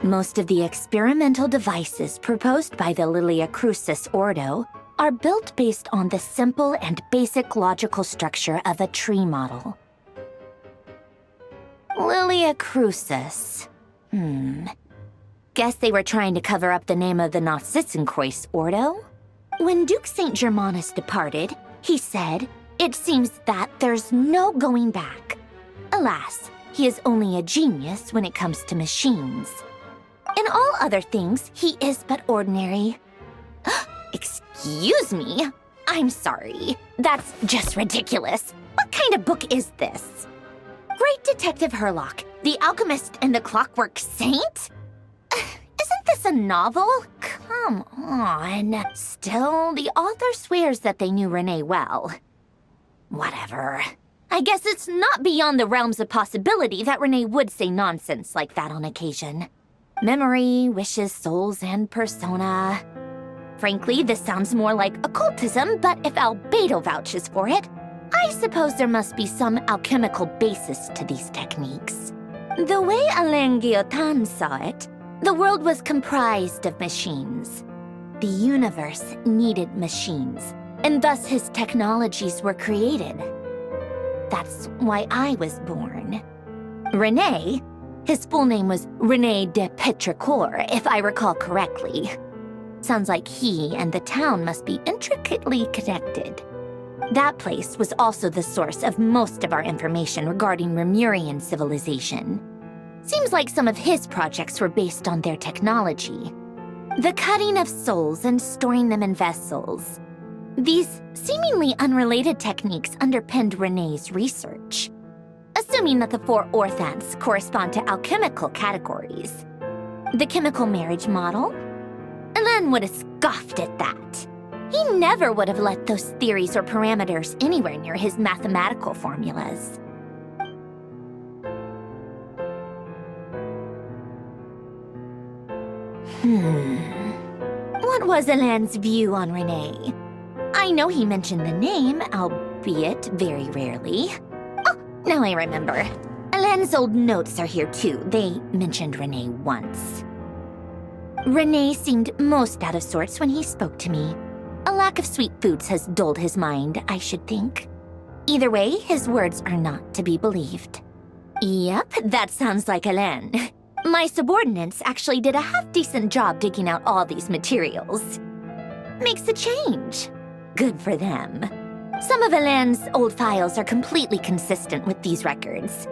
Most of the experimental devices proposed by the Lilia Crucis Ordo are built based on the simple and basic logical structure of a tree model. Lilia Crucis. Guess they were trying to cover up the name of the Nausitzenkreuz Ordo? When Duke St. Germanus departed, he said, "It seems that there's no going back." Alas, he is only a genius when it comes to machines. In all other things, he is but ordinary. Excuse me? I'm sorry. That's just ridiculous. What kind of book is this? Great Detective Herlock, the Alchemist and the Clockwork Saint? Isn't this a novel? Come on. Still, the author swears that they knew Renee well. Whatever. I guess it's not beyond the realms of possibility that Renee would say nonsense like that on occasion. Memory, wishes, souls, and persona. Frankly, this sounds more like occultism, but if Albedo vouches for it, I suppose there must be some alchemical basis to these techniques. The way Alain Guillotin saw it, the world was comprised of machines. The universe needed machines, and thus his technologies were created. That's why I was born. Renee, his full name was René de Petrichor, if I recall correctly. Sounds like he and the town must be intricately connected. That place was also the source of most of our information regarding Remurian civilization. Seems like some of his projects were based on their technology. The cutting of souls and storing them in vessels. These seemingly unrelated techniques underpinned René's research. Assuming that the 4 orthants correspond to alchemical categories. The chemical marriage model? Alain would have scoffed at that. He never would have let those theories or parameters anywhere near his mathematical formulas. What was Alain's view on Renee? I know he mentioned the name, albeit very rarely. Oh, now I remember. Alain's old notes are here too. They mentioned Renee once. Renee seemed most out of sorts when he spoke to me. A lack of sweet foods has dulled his mind, I should think. Either way, his words are not to be believed. Yep, that sounds like Alain. My subordinates actually did a half-decent job digging out all these materials. Makes a change. Good for them. Some of Alain's old files are completely consistent with these records.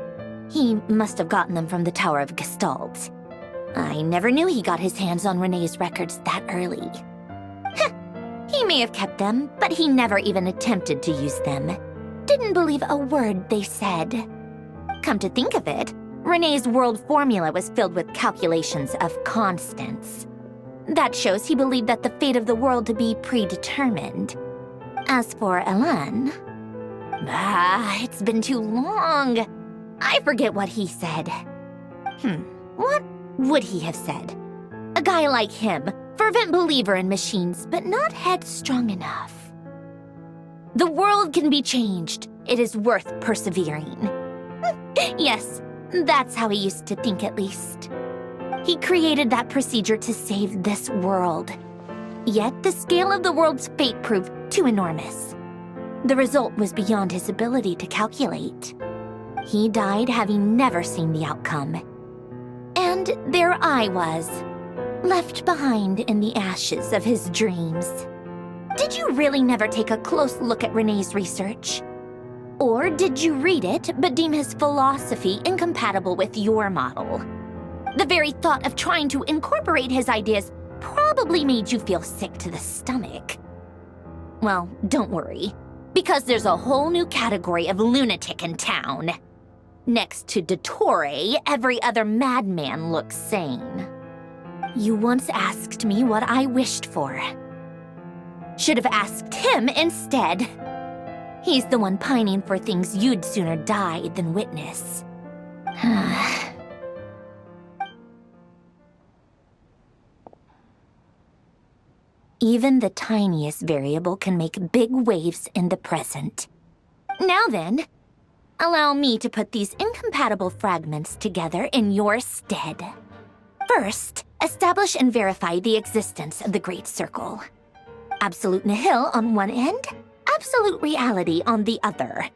He must have gotten them from the Tower of Gestalt. I never knew he got his hands on Renee's records that early. He may have kept them, but he never even attempted to use them. Didn't believe a word they said. Come to think of it, Renee's world formula was filled with calculations of constants. That shows he believed that the fate of the world to be predetermined. As for Alain... it's been too long. I forget what he said. What would he have said? A guy like him, fervent believer in machines, but not headstrong enough. The world can be changed. It is worth persevering. Yes, that's how he used to think at least. He created that procedure to save this world. Yet the scale of the world's fate proved too enormous. The result was beyond his ability to calculate. He died having never seen the outcome. And there I was, left behind in the ashes of his dreams. Did you really never take a close look at Renee's research? Or did you read it but deem his philosophy incompatible with your model? The very thought of trying to incorporate his ideas probably made you feel sick to the stomach. Well, don't worry, because there's a whole new category of lunatic in town. Next to Dottore, every other madman looks sane. You once asked me what I wished for. Should have asked him instead. He's the one pining for things you'd sooner die than witness. Even the tiniest variable can make big waves in the present. Now then, allow me to put these incompatible fragments together in your stead. First, establish and verify the existence of the Great Circle. Absolute nihil on one end, absolute reality on the other.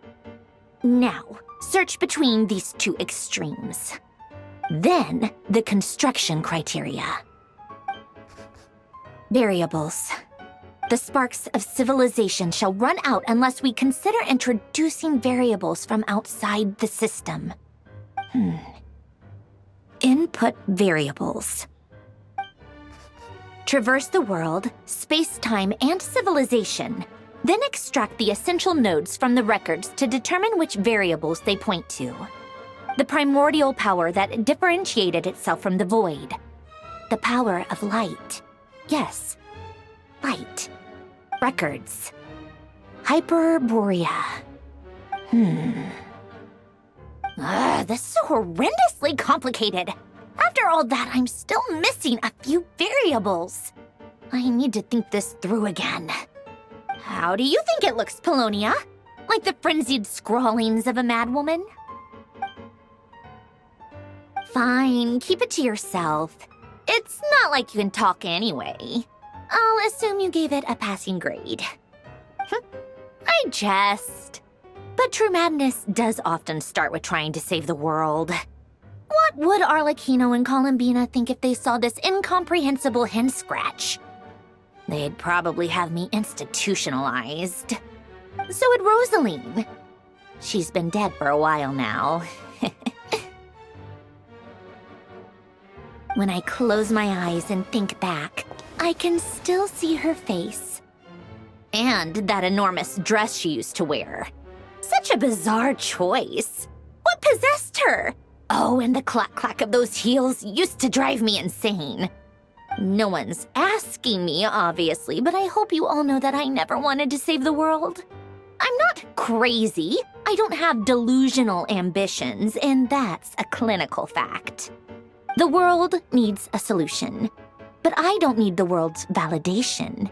Now, search between these two extremes. Then, the construction criteria. Variables. The sparks of civilization shall run out unless we consider introducing variables from outside the system. Input variables. Traverse the world, space-time, and civilization. Then extract the essential nodes from the records to determine which variables they point to. The primordial power that differentiated itself from the void. The power of light. Yes. Light. Records. Hyperborea. This is horrendously complicated. After all that, I'm still missing a few variables. I need to think this through again. How do you think it looks, Polonia? Like the frenzied scrawlings of a madwoman? Fine, keep it to yourself. It's not like you can talk anyway. I'll assume you gave it a passing grade. I jest. But true madness does often start with trying to save the world. What would Arlecchino and Columbina think if they saw this incomprehensible hen scratch? They'd probably have me institutionalized. So would Rosaline. She's been dead for a while now. When I close my eyes and think back, I can still see her face. And that enormous dress she used to wear. Such a bizarre choice. What possessed her? Oh, and the clack-clack of those heels used to drive me insane. No one's asking me, obviously, but I hope you all know that I never wanted to save the world. I'm not crazy. I don't have delusional ambitions, and that's a clinical fact. The world needs a solution, but I don't need the world's validation.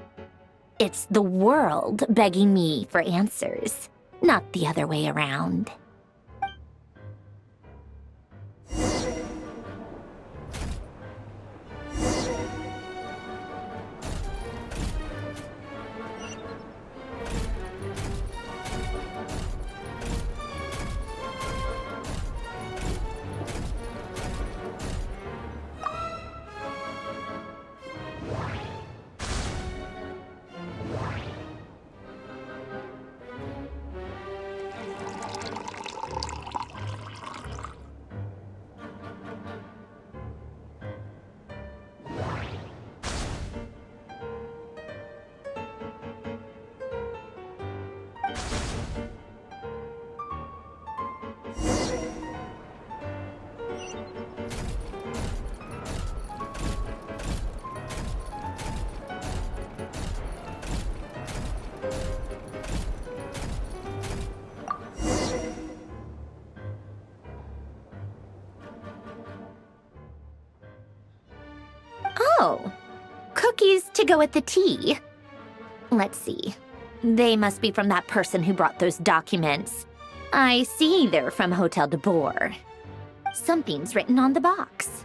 It's the world begging me for answers, not the other way around. Oh, cookies to go with the tea. Let's see. They must be from that person who brought those documents. I see they're from Hotel de Boer. Something's written on the box.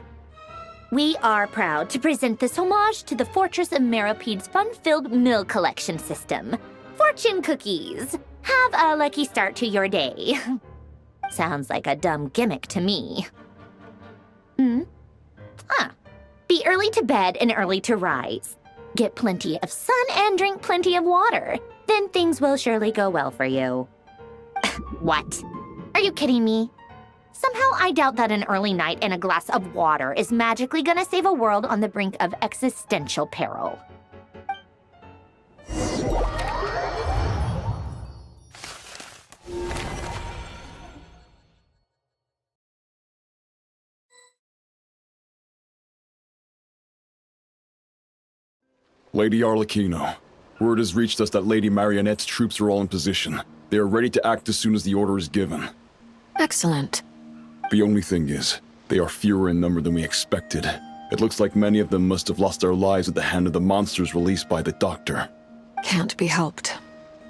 We are proud to present this homage to the Fortress of Meropede's fun-filled mill collection system. Fortune cookies. Have a lucky start to your day. Sounds like a dumb gimmick to me. Be early to bed and early to rise. Get plenty of sun and drink plenty of water. Then things will surely go well for you. What? Are you kidding me? Somehow I doubt that an early night and a glass of water is magically gonna save a world on the brink of existential peril. Lady Arlecchino, word has reached us that Lady Marionette's troops are all in position. They are ready to act as soon as the order is given. Excellent. The only thing is, they are fewer in number than we expected. It looks like many of them must have lost their lives at the hand of the monsters released by the Doctor. Can't be helped.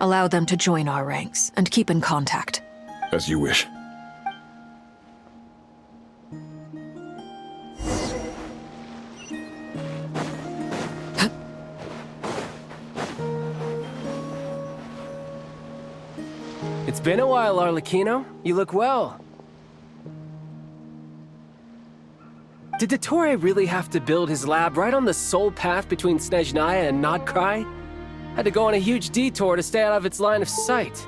Allow them to join our ranks, and keep in contact. As you wish. It's been a while, Arlecchino. You look well. Did Dottore really have to build his lab right on the sole path between Snezhnaya and Nodkrai? Had to go on a huge detour to stay out of its line of sight.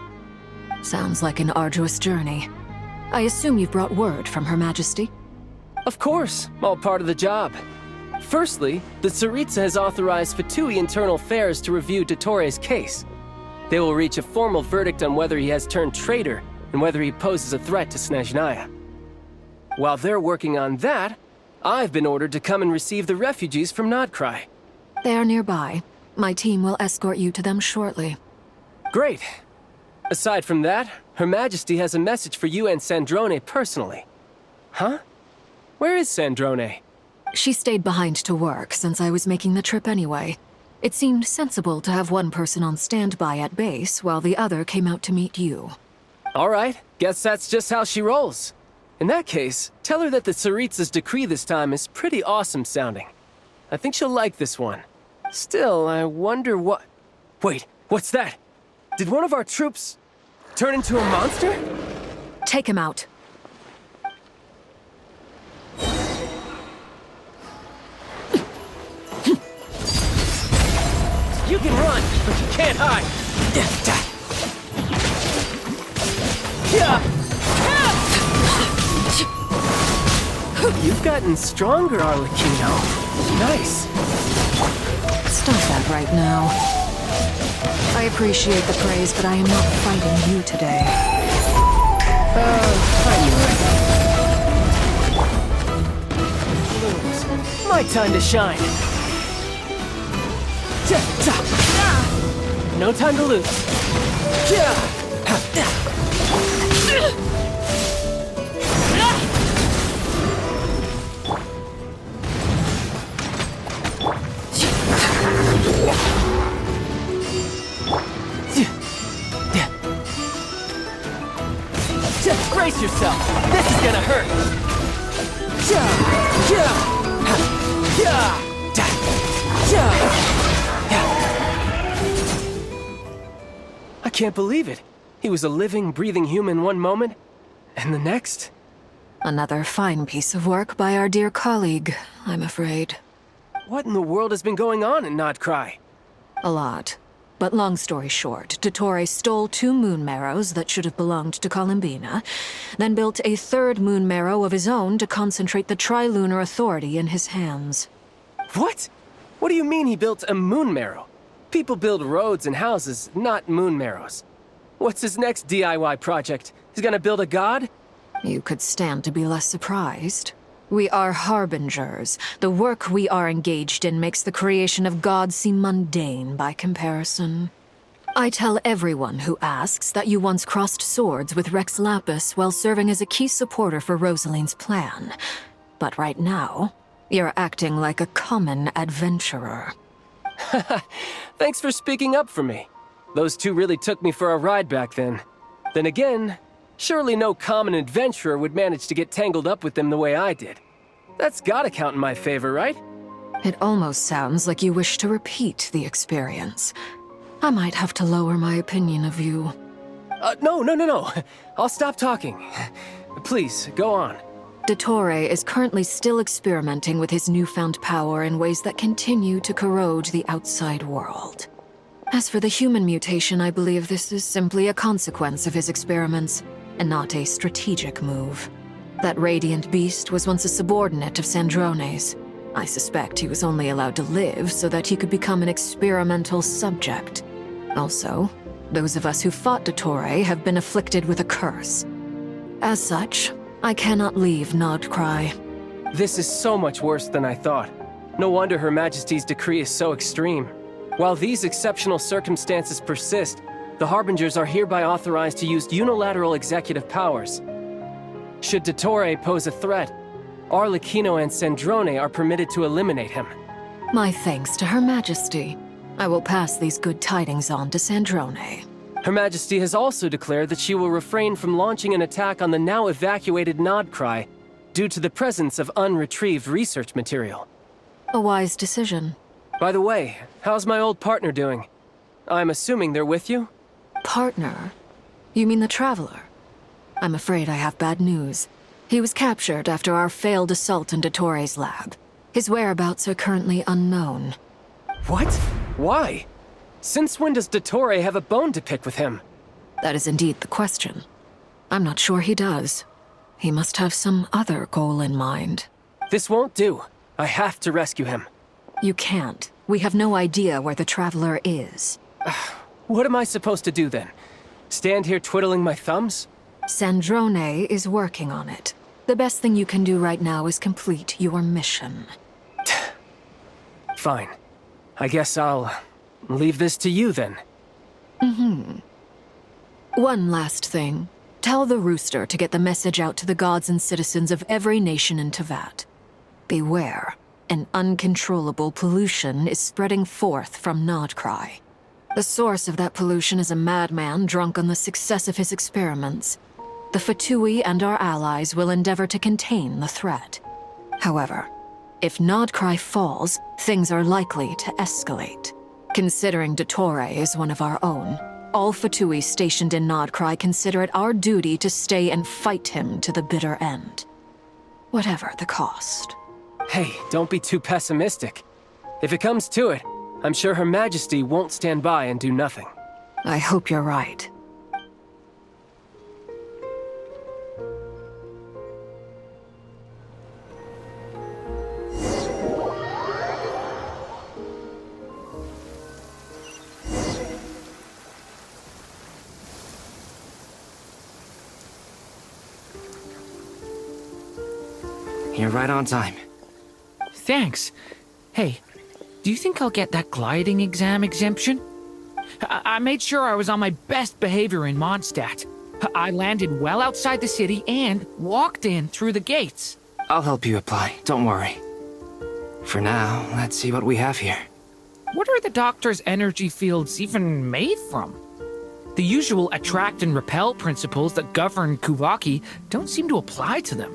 Sounds like an arduous journey. I assume you've brought word from Her Majesty? Of course, all part of the job. Firstly, the Tsaritsa has authorized Fatui Internal Affairs to review Dottore's case. They will reach a formal verdict on whether he has turned traitor and whether he poses a threat to Snezhnaya. While they're working on that, I've been ordered to come and receive the refugees from Nodcry. They are nearby. My team will escort you to them shortly. Great. Aside from that, Her Majesty has a message for you and Sandrone personally. Huh? Where is Sandrone? She stayed behind to work since I was making the trip anyway. It seemed sensible to have one person on standby at base while the other came out to meet you. All right, guess that's just how she rolls. In that case, tell her that the Tsaritsa's decree this time is pretty awesome sounding. I think she'll like this one. Still, I wonder what... Wait, what's that? Did one of our troops turn into a monster? Take him out. You can run, but you can't hide. You've gotten stronger, Arlecchino. Nice. Stop that right now. I appreciate the praise, but I am not fighting you today. My time to shine. No time to lose. Just brace yourself. This is gonna hurt. I can't believe it. He was a living, breathing human one moment, and the next... Another fine piece of work by our dear colleague, I'm afraid. What in the world has been going on in Nodcry? A lot. But long story short, Dottore stole 2 moon marrows that should have belonged to Columbina, then built a 3rd moon marrow of his own to concentrate the Trilunar Authority in his hands. What? What do you mean he built a moon marrow? People build roads and houses, not moon marrows. What's his next DIY project? He's gonna build a god? You could stand to be less surprised. We are harbingers. The work we are engaged in makes the creation of gods seem mundane by comparison. I tell everyone who asks that you once crossed swords with Rex Lapis while serving as a key supporter for Rosaline's plan. But right now, you're acting like a common adventurer. Thanks for speaking up for me. Those 2 really took me for a ride back then. Then again, surely no common adventurer would manage to get tangled up with them the way I did. That's gotta count in my favor, right? It almost sounds like you wish to repeat the experience. I might have to lower my opinion of you. No. I'll stop talking. Please, go on. Dottore is currently still experimenting with his newfound power in ways that continue to corrode the outside world. As for the human mutation, I believe this is simply a consequence of his experiments, and not a strategic move. That radiant beast was once a subordinate of Sandrone's. I suspect he was only allowed to live so that he could become an experimental subject. Also, those of us who fought Dottore have been afflicted with a curse. As such, I cannot leave Nodcry. This is so much worse than I thought. No wonder Her Majesty's decree is so extreme. While these exceptional circumstances persist, the Harbingers are hereby authorized to use unilateral executive powers. Should Dottore pose a threat, Arlecchino and Sandrone are permitted to eliminate him. My thanks to Her Majesty. I will pass these good tidings on to Sandrone. Her Majesty has also declared that she will refrain from launching an attack on the now evacuated Nodcry due to the presence of unretrieved research material. A wise decision. By the way, how's my old partner doing? I'm assuming they're with you? Partner? You mean the Traveler? I'm afraid I have bad news. He was captured after our failed assault in Dottore's lab. His whereabouts are currently unknown. What? Why? Since when does Dottore have a bone to pick with him? That is indeed the question. I'm not sure he does. He must have some other goal in mind. This won't do. I have to rescue him. You can't. We have no idea where the Traveler is. What am I supposed to do then? Stand here twiddling my thumbs? Sandrone is working on it. The best thing you can do right now is complete your mission. Fine. I guess I'll leave this to you then. One last thing. Tell the rooster to get the message out to the gods and citizens of every nation in Tevat. Beware. An uncontrollable pollution is spreading forth from Nodcry. The source of that pollution is a madman drunk on the success of his experiments. The Fatui and our allies will endeavor to contain the threat. However, if Nodcry falls, things are likely to escalate. Considering Dottore is one of our own, all Fatui stationed in Nodcry consider it our duty to stay and fight him to the bitter end. Whatever the cost. Hey, don't be too pessimistic. If it comes to it, I'm sure Her Majesty won't stand by and do nothing. I hope you're right. You're right on time. Thanks. Hey, do you think I'll get that gliding exam exemption? I made sure I was on my best behavior in Mondstadt. I landed well outside the city and walked in through the gates. I'll help you apply, don't worry. For now, let's see what we have here. What are the doctor's energy fields even made from? The usual attract and repel principles that govern Kuvaki don't seem to apply to them.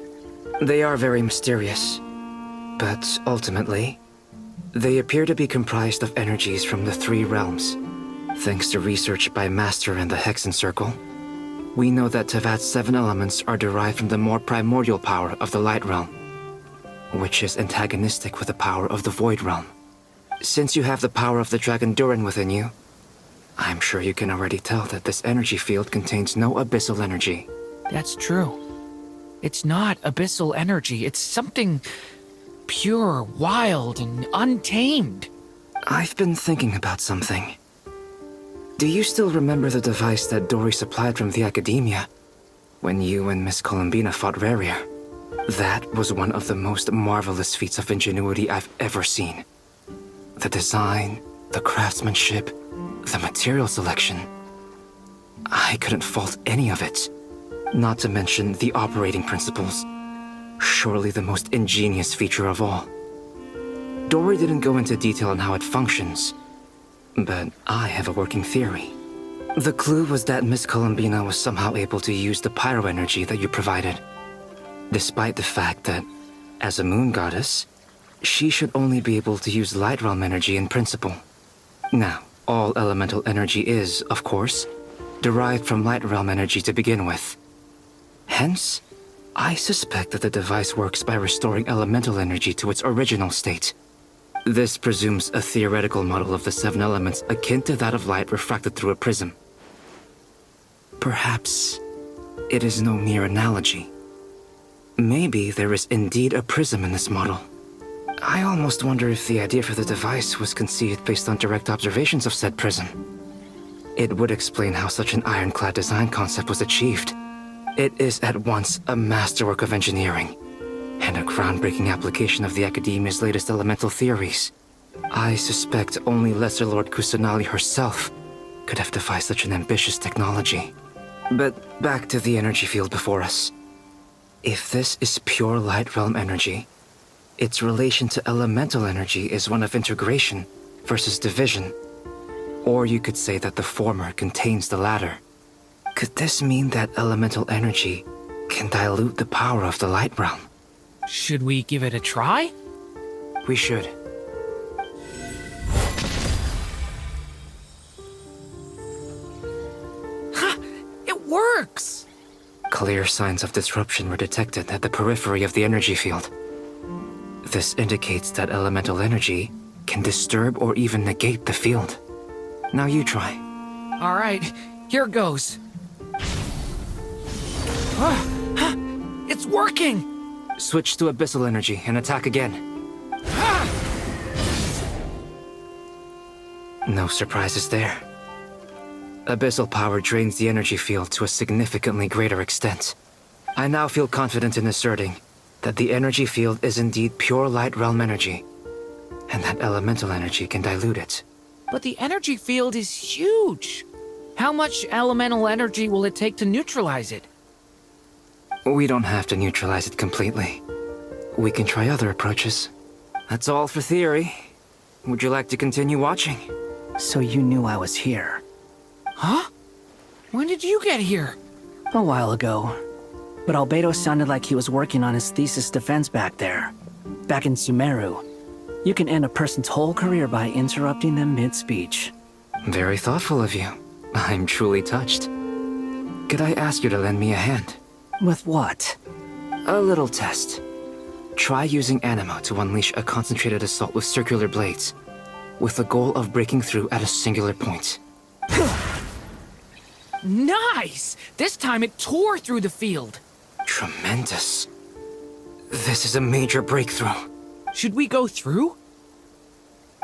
They are very mysterious, but ultimately, they appear to be comprised of energies from the three realms. Thanks to research by Master and the Hexen Circle, we know that Tevat's 7 elements are derived from the more primordial power of the Light Realm, which is antagonistic with the power of the Void Realm. Since you have the power of the Dragon Durin within you, I'm sure you can already tell that this energy field contains no abyssal energy. That's true. It's not abyssal energy, it's something pure, wild, and untamed. I've been thinking about something. Do you still remember the device that Dory supplied from the Academia when you and Miss Columbina fought Rarier? That was one of the most marvelous feats of ingenuity I've ever seen. The design, the craftsmanship, the material selection. I couldn't fault any of it. Not to mention the operating principles. Surely the most ingenious feature of all. Dory didn't go into detail on how it functions, but I have a working theory. The clue was that Miss Columbina was somehow able to use the pyro energy that you provided, despite the fact that, as a moon goddess, she should only be able to use light realm energy in principle. Now, all elemental energy is, of course, derived from light realm energy to begin with. Hence, I suspect that the device works by restoring elemental energy to its original state. This presumes a theoretical model of the 7 elements akin to that of light refracted through a prism. Perhaps it is no mere analogy. Maybe there is indeed a prism in this model. I almost wonder if the idea for the device was conceived based on direct observations of said prism. It would explain how such an ironclad design concept was achieved. It is at once a masterwork of engineering and a groundbreaking application of the Academia's latest elemental theories. I suspect only Lesser Lord Kusanali herself could have devised such an ambitious technology. But back to the energy field before us. If this is pure light realm energy, its relation to elemental energy is one of integration versus division. Or you could say that the former contains the latter. Could this mean that elemental energy can dilute the power of the light realm? Should we give it a try? We should. Ha! It works! Clear signs of disruption were detected at the periphery of the energy field. This indicates that elemental energy can disturb or even negate the field. Now you try. All right, here goes. It's working! Switch to abyssal energy and attack again. No surprises there. Abyssal power drains the energy field to a significantly greater extent. I now feel confident in asserting that the energy field is indeed pure light realm energy, and that elemental energy can dilute it. But the energy field is huge. How much elemental energy will it take to neutralize it? We don't have to neutralize it completely. We can try other approaches. That's all for theory. Would you like to continue watching? So you knew I was here. Huh? When did you get here? A while ago. But Albedo sounded like he was working on his thesis defense back there. Back in Sumeru. You can end a person's whole career by interrupting them mid-speech. Very thoughtful of you. I'm truly touched. Could I ask you to lend me a hand? With what? A little test. Try using Anima to unleash a concentrated assault with circular blades, with the goal of breaking through at a singular point. Nice! This time it tore through the field. Tremendous. This is a major breakthrough. Should we go through?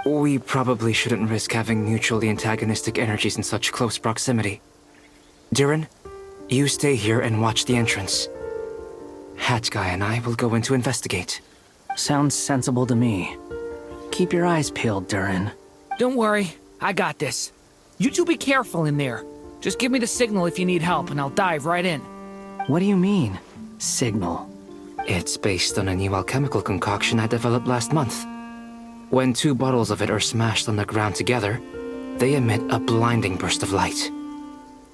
We probably shouldn't risk having mutually antagonistic energies in such close proximity. Durin, you stay here and watch the entrance. Hat Guy and I will go in to investigate. Sounds sensible to me. Keep your eyes peeled, Durin. Don't worry, I got this. You two be careful in there. Just give me the signal if you need help, and I'll dive right in. What do you mean, signal? It's based on a new alchemical concoction I developed last month. When 2 bottles of it are smashed on the ground together, they emit a blinding burst of light.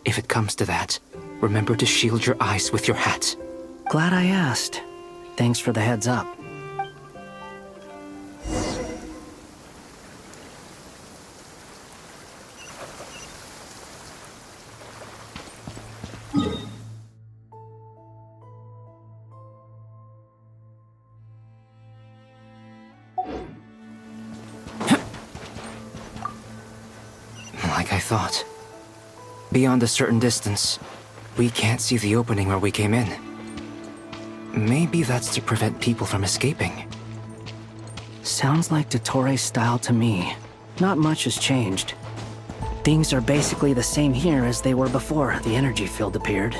If it comes to that, remember to shield your eyes with your hat. Glad I asked. Thanks for the heads up. Like I thought. Beyond a certain distance, we can't see the opening where we came in. Maybe that's to prevent people from escaping. Sounds like Dottore style to me. Not much has changed. Things are basically the same here as they were before the energy field appeared.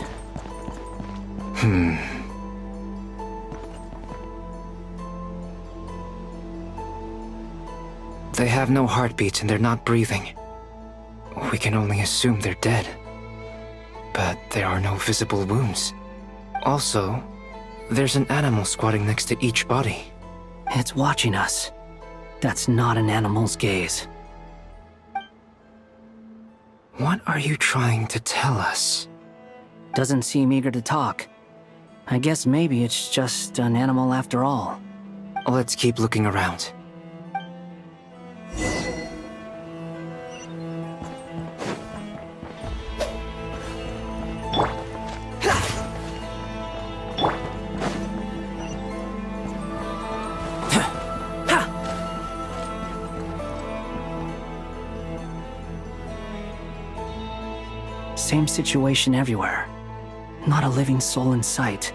They have no heartbeats and they're not breathing. We can only assume they're dead. But there are no visible wounds. Also, there's an animal squatting next to each body. It's watching us. That's not an animal's gaze. What are you trying to tell us? Doesn't seem eager to talk. I guess maybe it's just an animal after all. Let's keep looking around. Same situation everywhere. Not a living soul in sight.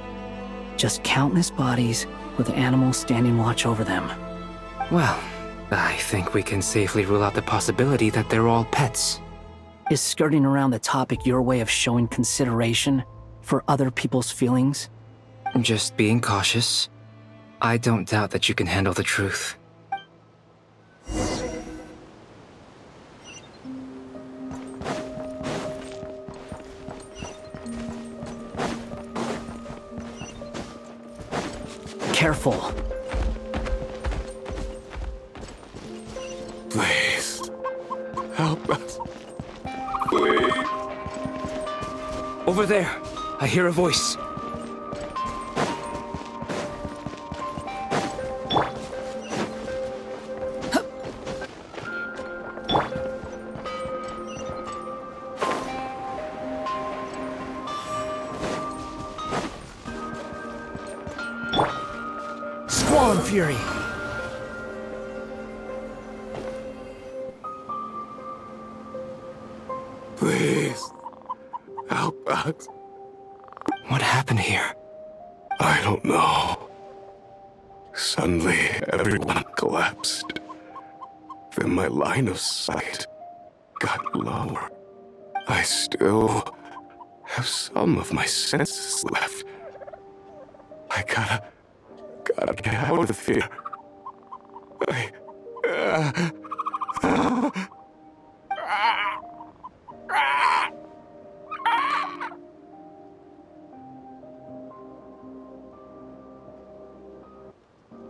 Just countless bodies with animals standing watch over them. Well, I think we can safely rule out the possibility that they're all pets. Is skirting around the topic your way of showing consideration for other people's feelings? Just being cautious. I don't doubt that you can handle the truth. Careful. Please. Help us. Please. Over there. I hear a voice. Squall Fury. Please. Help us. What happened here? I don't know. Suddenly, everyone collapsed. Then my line of sight got lower. I still have some of my senses left, I gotta get out of here.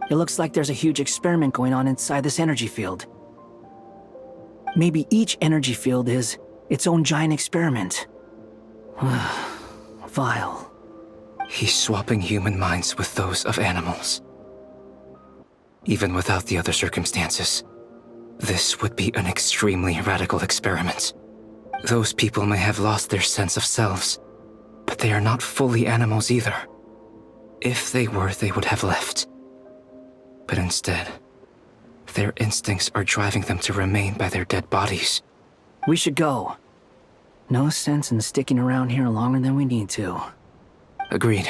It looks like there's a huge experiment going on inside this energy field. Maybe each energy field is its own giant experiment. Vile. He's swapping human minds with those of animals. Even without the other circumstances, this would be an extremely radical experiment. Those people may have lost their sense of selves, but they are not fully animals either. If they were, they would have left. But instead, their instincts are driving them to remain by their dead bodies. We should go. No sense in sticking around here longer than we need to. Agreed.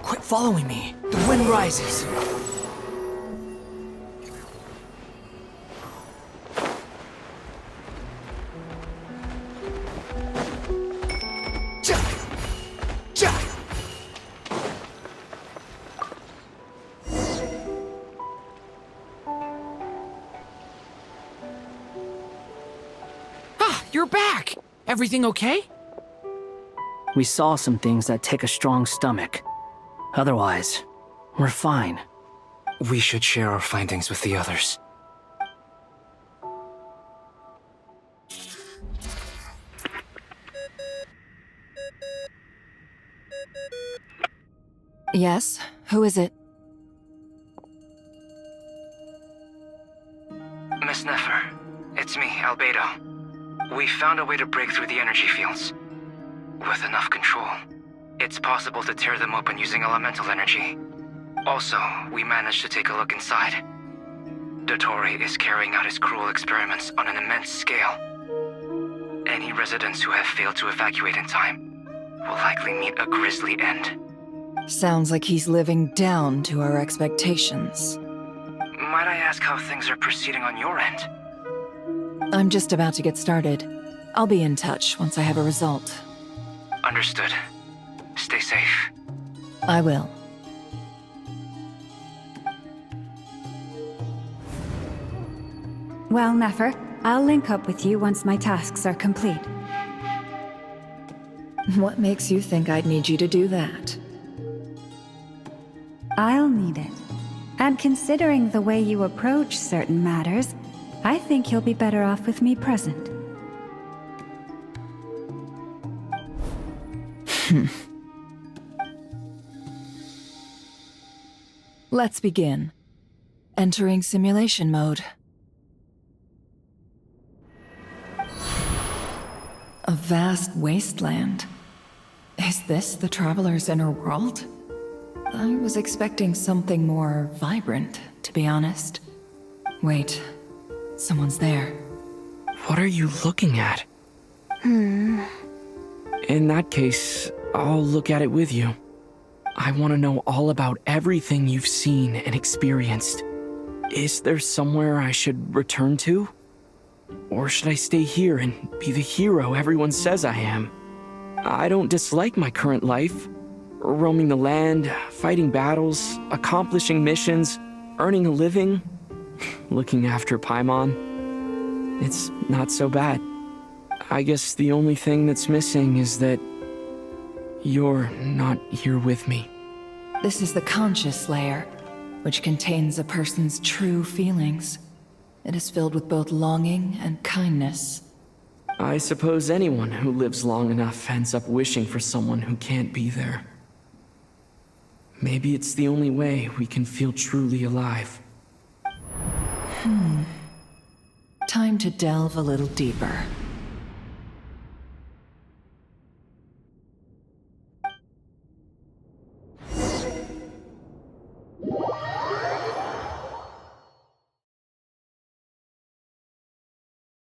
Quit following me. The wind rises. You're back! Everything okay? We saw some things that take a strong stomach. Otherwise, we're fine. We should share our findings with the others. Yes? Who is it? Miss Nefer, it's me, Albedo. We found a way to break through the energy fields. With enough control, it's possible to tear them open using elemental energy. Also, we managed to take a look inside. Dottore is carrying out his cruel experiments on an immense scale. Any residents who have failed to evacuate in time will likely meet a grisly end. Sounds like he's living down to our expectations. Might I ask how things are proceeding on your end? I'm just about to get started. I'll be in touch once I have a result. Understood. Stay safe. I will. Well, Nefer, I'll link up with you once my tasks are complete. What makes you think I'd need you to do that? I'll need it. And considering the way you approach certain matters, I think you'll be better off with me present. Let's begin. Entering simulation mode. A vast wasteland. Is this the Traveler's inner world? I was expecting something more vibrant, to be honest. Wait, someone's there. What are you looking at? In that case, I'll look at it with you. I want to know all about everything you've seen and experienced. Is there somewhere I should return to? Or should I stay here and be the hero everyone says I am? I don't dislike my current life. Roaming the land, fighting battles, accomplishing missions, earning a living, looking after Paimon. It's not so bad. I guess the only thing that's missing is that you're not here with me. This is the conscious layer, which contains a person's true feelings. It is filled with both longing and kindness. I suppose anyone who lives long enough ends up wishing for someone who can't be there. Maybe it's the only way we can feel truly alive. Time to delve a little deeper.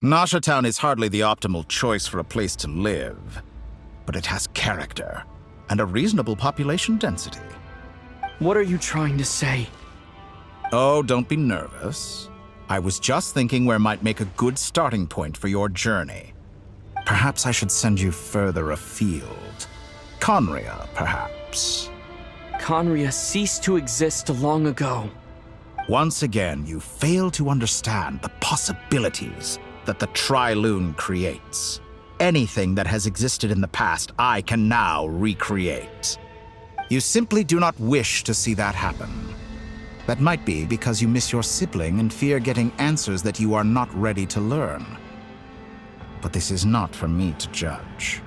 Nasha Town is hardly the optimal choice for a place to live, but it has character and a reasonable population density. What are you trying to say? Oh, don't be nervous. I was just thinking where might make a good starting point for your journey. Perhaps I should send you further afield. Conria, perhaps. Conria ceased to exist long ago. Once again, you fail to understand the possibilities that the Tri-Lune creates. Anything that has existed in the past, I can now recreate. You simply do not wish to see that happen. That might be because you miss your sibling and fear getting answers that you are not ready to learn. But this is not for me to judge.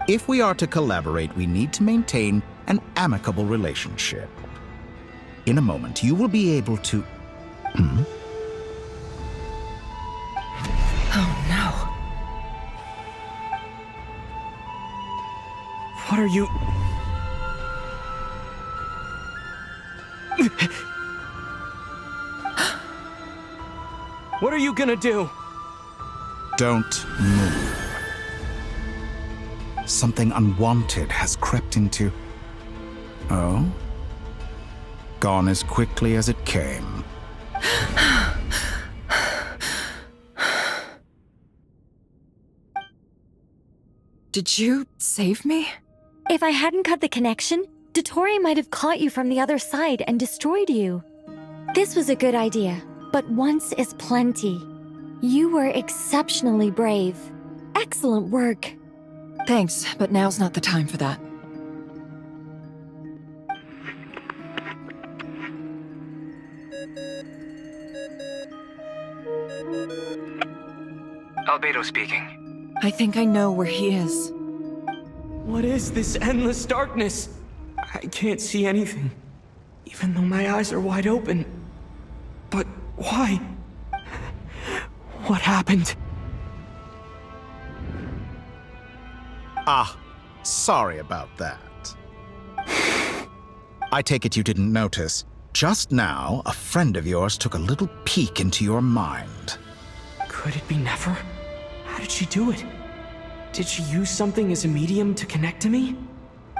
If we are to collaborate, we need to maintain an amicable relationship. In a moment, you will be able to... Oh no. What are you... What are you gonna do? Don't move. Something unwanted has crept into... Oh? Gone as quickly as it came. Did you save me? If I hadn't cut the connection, Dottore might have caught you from the other side and destroyed you. This was a good idea, but once is plenty. You were exceptionally brave. Excellent work. Thanks, but now's not the time for that. Albedo speaking. I think I know where he is. What is this endless darkness? I can't see anything, even though my eyes are wide open. But why? What happened? Ah, sorry about that. I take it you didn't notice. Just now, a friend of yours took a little peek into your mind. Could it be Nefer? How did she do it? Did she use something as a medium to connect to me?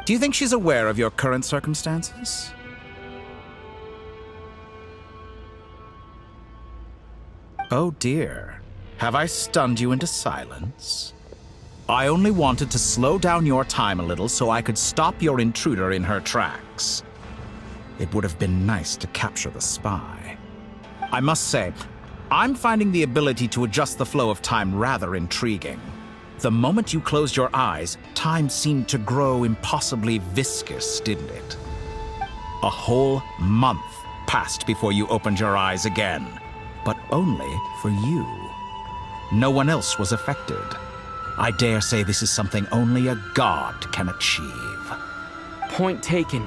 Do you think she's aware of your current circumstances? Oh dear. Have I stunned you into silence? I only wanted to slow down your time a little so I could stop your intruder in her tracks. It would have been nice to capture the spy. I must say, I'm finding the ability to adjust the flow of time rather intriguing. The moment you closed your eyes, time seemed to grow impossibly viscous, didn't it? A whole month passed before you opened your eyes again, but only for you. No one else was affected. I dare say this is something only a god can achieve. Point taken.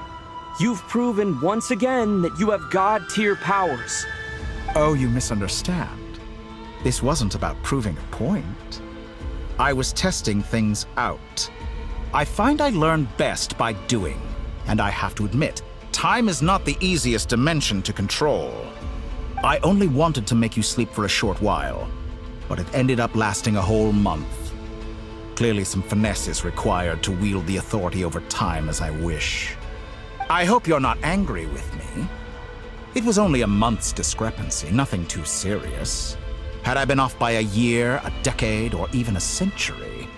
You've proven once again that you have god-tier powers. Oh, you misunderstand. This wasn't about proving a point. I was testing things out. I find I learn best by doing, and I have to admit, time is not the easiest dimension to control. I only wanted to make you sleep for a short while, but it ended up lasting a whole month. Clearly some finesse is required to wield the authority over time as I wish. I hope you're not angry with me. It was only a month's discrepancy, nothing too serious. Had I been off by a year, a decade, or even a century,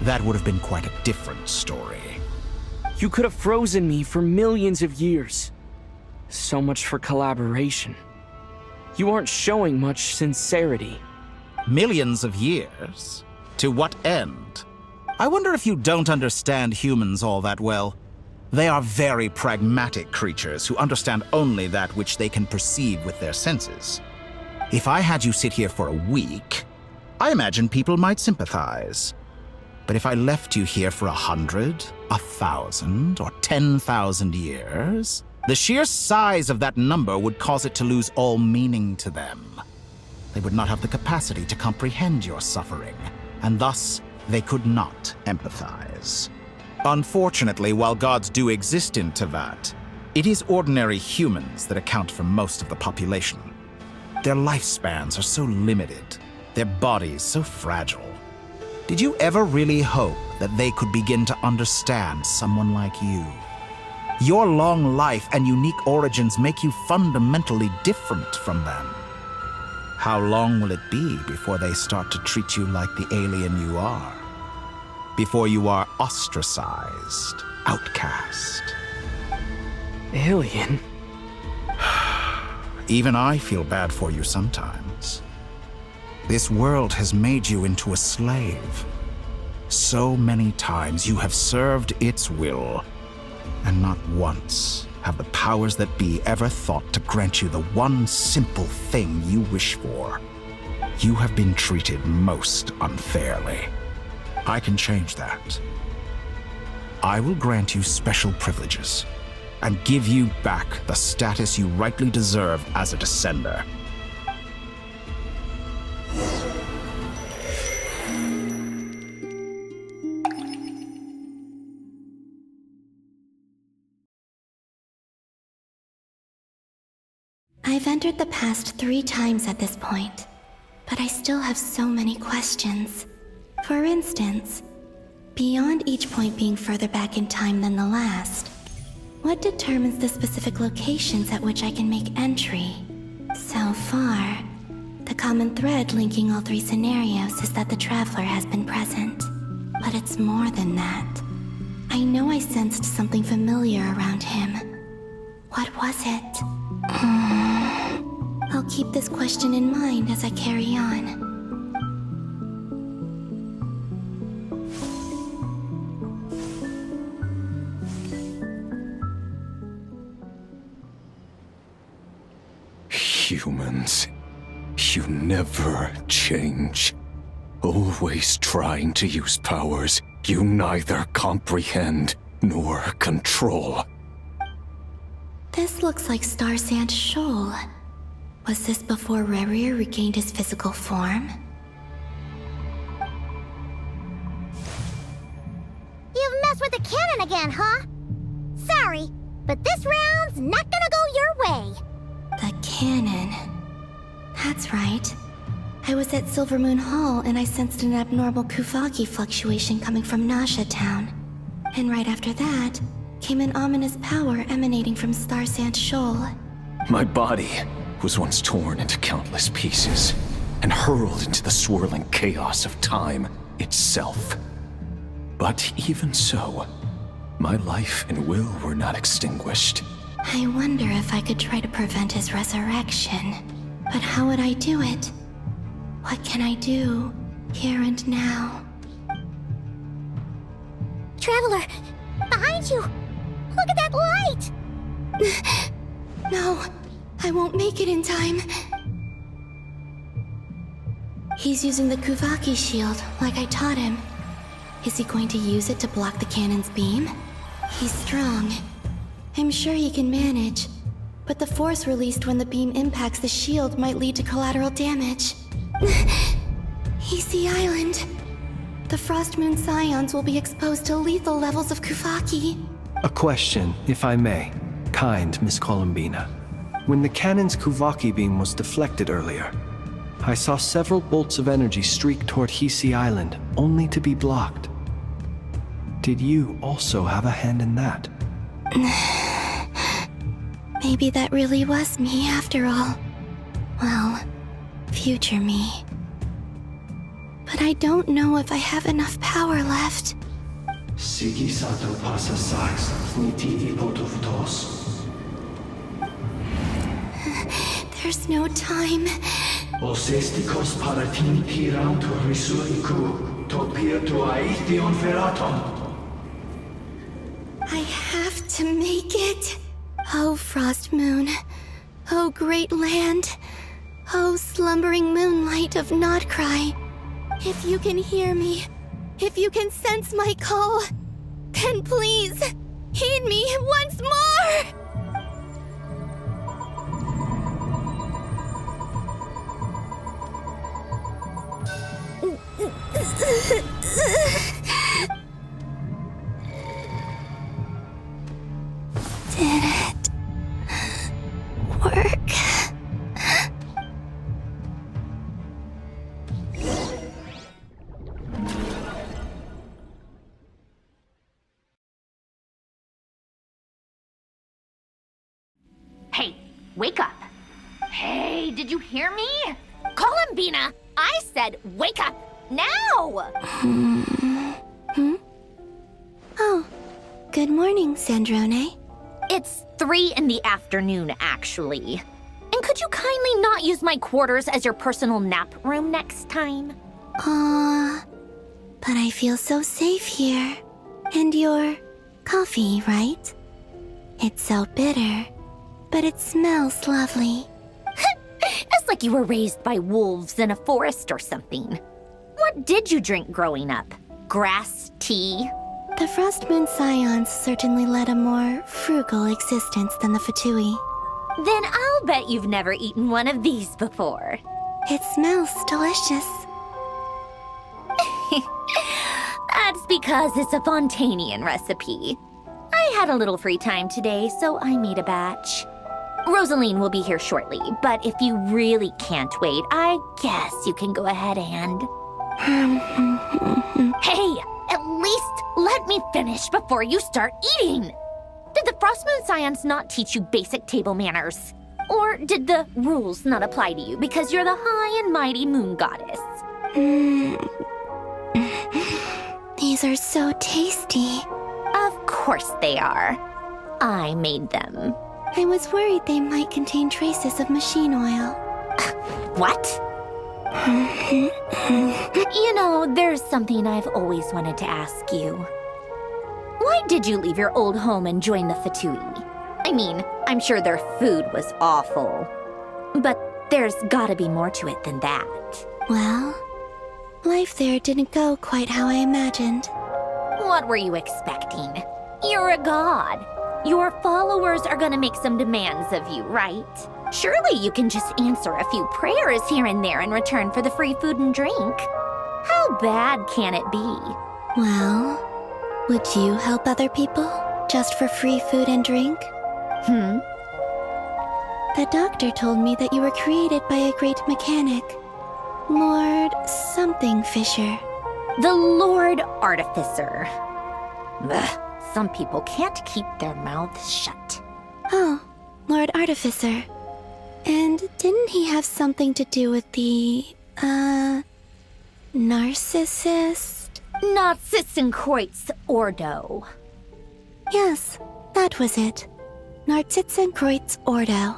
that would have been quite a different story. You could have frozen me for millions of years. So much for collaboration. You aren't showing much sincerity. Millions of years? To what end? I wonder if you don't understand humans all that well. They are very pragmatic creatures who understand only that which they can perceive with their senses. If I had you sit here for a week, I imagine people might sympathize. But if I left you here for 100, 1,000, or 10,000 years, the sheer size of that number would cause it to lose all meaning to them. They would not have the capacity to comprehend your suffering, and thus they could not empathize. Unfortunately, while gods do exist in Tevat, it is ordinary humans that account for most of the population. Their lifespans are so limited, their bodies so fragile. Did you ever really hope that they could begin to understand someone like you? Your long life and unique origins make you fundamentally different from them. How long will it be before they start to treat you like the alien you are? Before you are ostracized, outcast? Alien? Even I feel bad for you sometimes. This world has made you into a slave. So many times you have served its will, and not once have the powers that be ever thought to grant you the one simple thing you wish for. You have been treated most unfairly. I can change that. I will grant you special privileges and give you back the status you rightly deserve as a descender. I've entered the past 3 times at this point, but I still have so many questions. For instance, beyond each point being further back in time than the last, what determines the specific locations at which I can make entry? So far, the common thread linking all 3 scenarios is that the Traveler has been present. But it's more than that. I know I sensed something familiar around him. What was it? I'll keep this question in mind as I carry on. Humans, you never change. Always trying to use powers you neither comprehend nor control. This looks like Star Sand Shoal. Was this before Rerir regained his physical form? You've messed with the cannon again, huh? Sorry, but this round's not gonna go your way. The cannon. That's right. I was at Silvermoon Hall and I sensed an abnormal Kuvaki fluctuation coming from Nasha Town. And right after that, came an ominous power emanating from Star Sand Shoal. My body was once torn into countless pieces and hurled into the swirling chaos of time itself. But even so, my life and will were not extinguished. I wonder if I could try to prevent his resurrection. But how would I do it? What can I do, here and now? Traveler, behind you! Look at that light! No, I won't make it in time. He's using the Kuvaki shield, like I taught him. Is he going to use it to block the cannon's beam? He's strong. I'm sure he can manage. But the force released when the beam impacts the shield might lead to collateral damage. Easy Island. The Frost Moon Scions will be exposed to lethal levels of Kuvaki. A question, if I may. Kind Miss Columbina. When the cannon's Kuvaki beam was deflected earlier, I saw several bolts of energy streak toward Hisi Island, only to be blocked. Did you also have a hand in that? Maybe that really was me after all. Well, future me. But I don't know if I have enough power left. There's no time. I have to make it. Oh, Frost Moon. Oh, great land. Oh, slumbering moonlight of Nodcry. If you can hear me, if you can sense my call, then please, heed me once more! Did it work? Hey, wake up. Hey, did you hear me? Bambina! I said wake up now! Oh, good morning, Sandrone. It's 3 in the afternoon, actually. And could you kindly not use my quarters as your personal nap room next time? But I feel so safe here. And your coffee, right? It's so bitter, but it smells lovely. It's like you were raised by wolves in a forest or something. What did you drink growing up? Grass tea? The Frost Moon Scions certainly led a more frugal existence than the Fatui. Then I'll bet you've never eaten one of these before. It smells delicious. That's because it's a Fontanian recipe. I had a little free time today, so I made a batch. Rosaline will be here shortly, but if you really can't wait, I guess you can go ahead and... Hey, at least let me finish before you start eating! Did the Frost Moon Scions not teach you basic table manners? Or did the rules not apply to you because you're the high and mighty moon goddess? These are so tasty. Of course they are. I made them. I was worried they might contain traces of machine oil. What? You know, there's something I've always wanted to ask you. Why did you leave your old home and join the Fatui? I mean, I'm sure their food was awful. But there's gotta be more to it than that. Well, life there didn't go quite how I imagined. What were you expecting? You're a god. Your followers are gonna make some demands of you, right? Surely you can just answer a few prayers here and there in return for the free food and drink. How bad can it be? Well, would you help other people just for free food and drink? The doctor told me that you were created by a great mechanic, Lord something Fisher. The Lord Artificer. Ugh, some people can't keep their mouths shut. Oh, Lord Artificer. And didn't he have something to do with the, narcissist? Narcissenkreuz Ordo. Yes, that was it. Narcissenkreuz Ordo.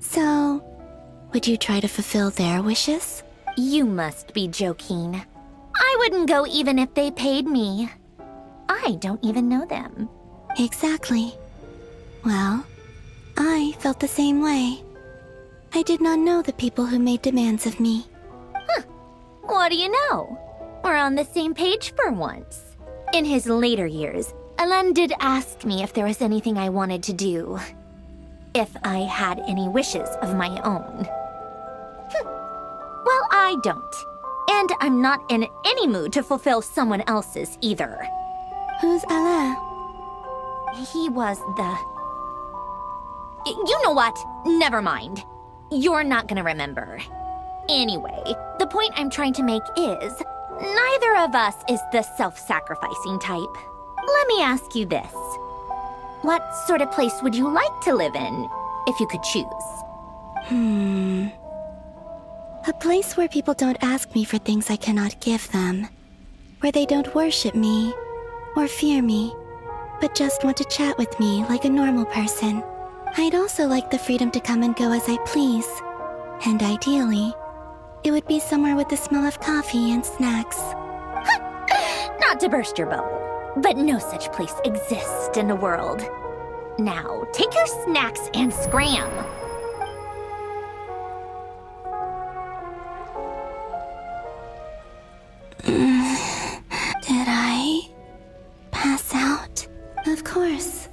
So, would you try to fulfill their wishes? You must be joking. I wouldn't go even if they paid me. I don't even know them. Exactly. Well, I felt the same way. I did not know the people who made demands of me. What do you know? We're on the same page for once. In his later years, Alen did ask me if there was anything I wanted to do. If I had any wishes of my own. Well, I don't. And I'm not in any mood to fulfill someone else's either. Who's Alen? He was the... You know what? Never mind. You're not gonna remember. Anyway, the point I'm trying to make is, neither of us is the self-sacrificing type. Let me ask you this. What sort of place would you like to live in, if you could choose? A place where people don't ask me for things I cannot give them. Where they don't worship me, or fear me, but just want to chat with me like a normal person. I'd also like the freedom to come and go as I please. And ideally, it would be somewhere with the smell of coffee and snacks. Not to burst your bubble, but no such place exists in the world. Now, take your snacks and scram. Did I pass out? Of course.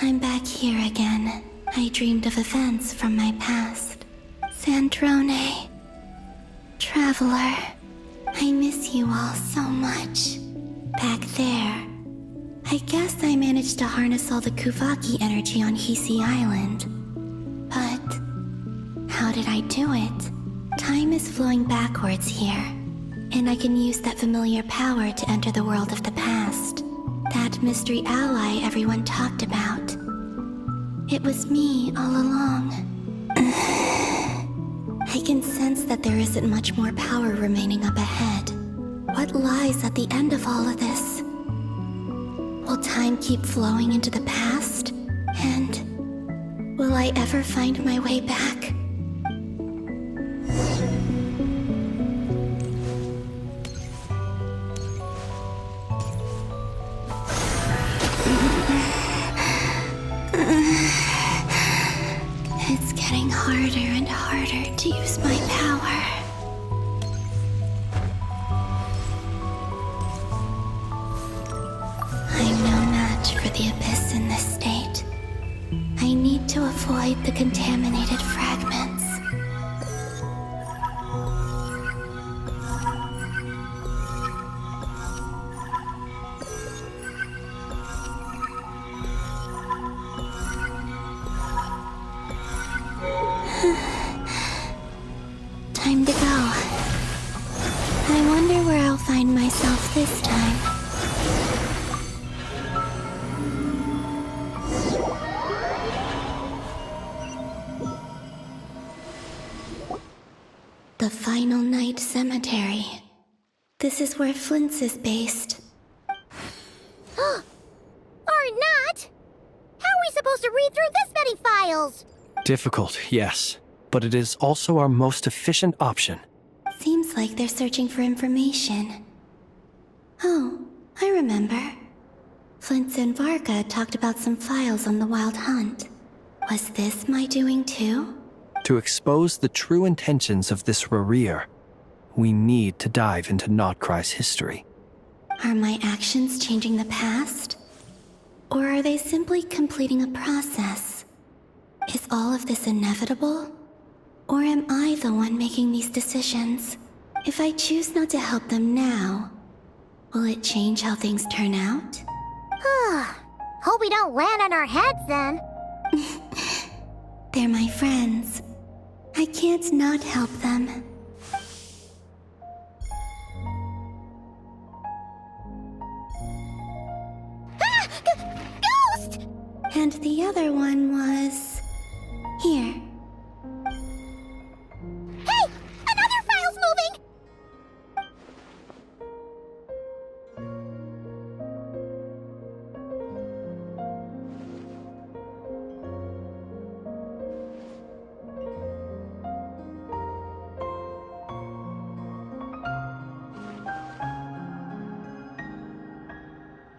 I'm back here again. I dreamed of events from my past. Sandrone. Traveler. I miss you all so much. Back there. I guess I managed to harness all the Kuvaki energy on Hisi Island. But how did I do it? Time is flowing backwards here, and I can use that familiar power to enter the world of the past. That mystery ally everyone talked about. It was me all along. I can sense that there isn't much more power remaining up ahead. What lies at the end of all of this? Will time keep flowing into the past? And will I ever find my way back? It's getting harder and harder to use my power. I'm no match for the Abyss in this state. I need to avoid the contaminated fragments. Time to go. I wonder where I'll find myself this time. The Final Night Cemetery. This is where Flint's is based. Or not! How are we supposed to read through this many files? Difficult, yes. But it is also our most efficient option. Seems like they're searching for information. Oh, I remember. Flint and Varga talked about some files on the Wild Hunt. Was this my doing too? To expose the true intentions of this Rarir, we need to dive into Notcry's history. Are my actions changing the past? Or are they simply completing a process? Is all of this inevitable? Or am I the one making these decisions? If I choose not to help them now, will it change how things turn out? Hope we don't land on our heads then. They're my friends. I can't not help them. Ghost! And the other one was... here. Hey! Another file's moving!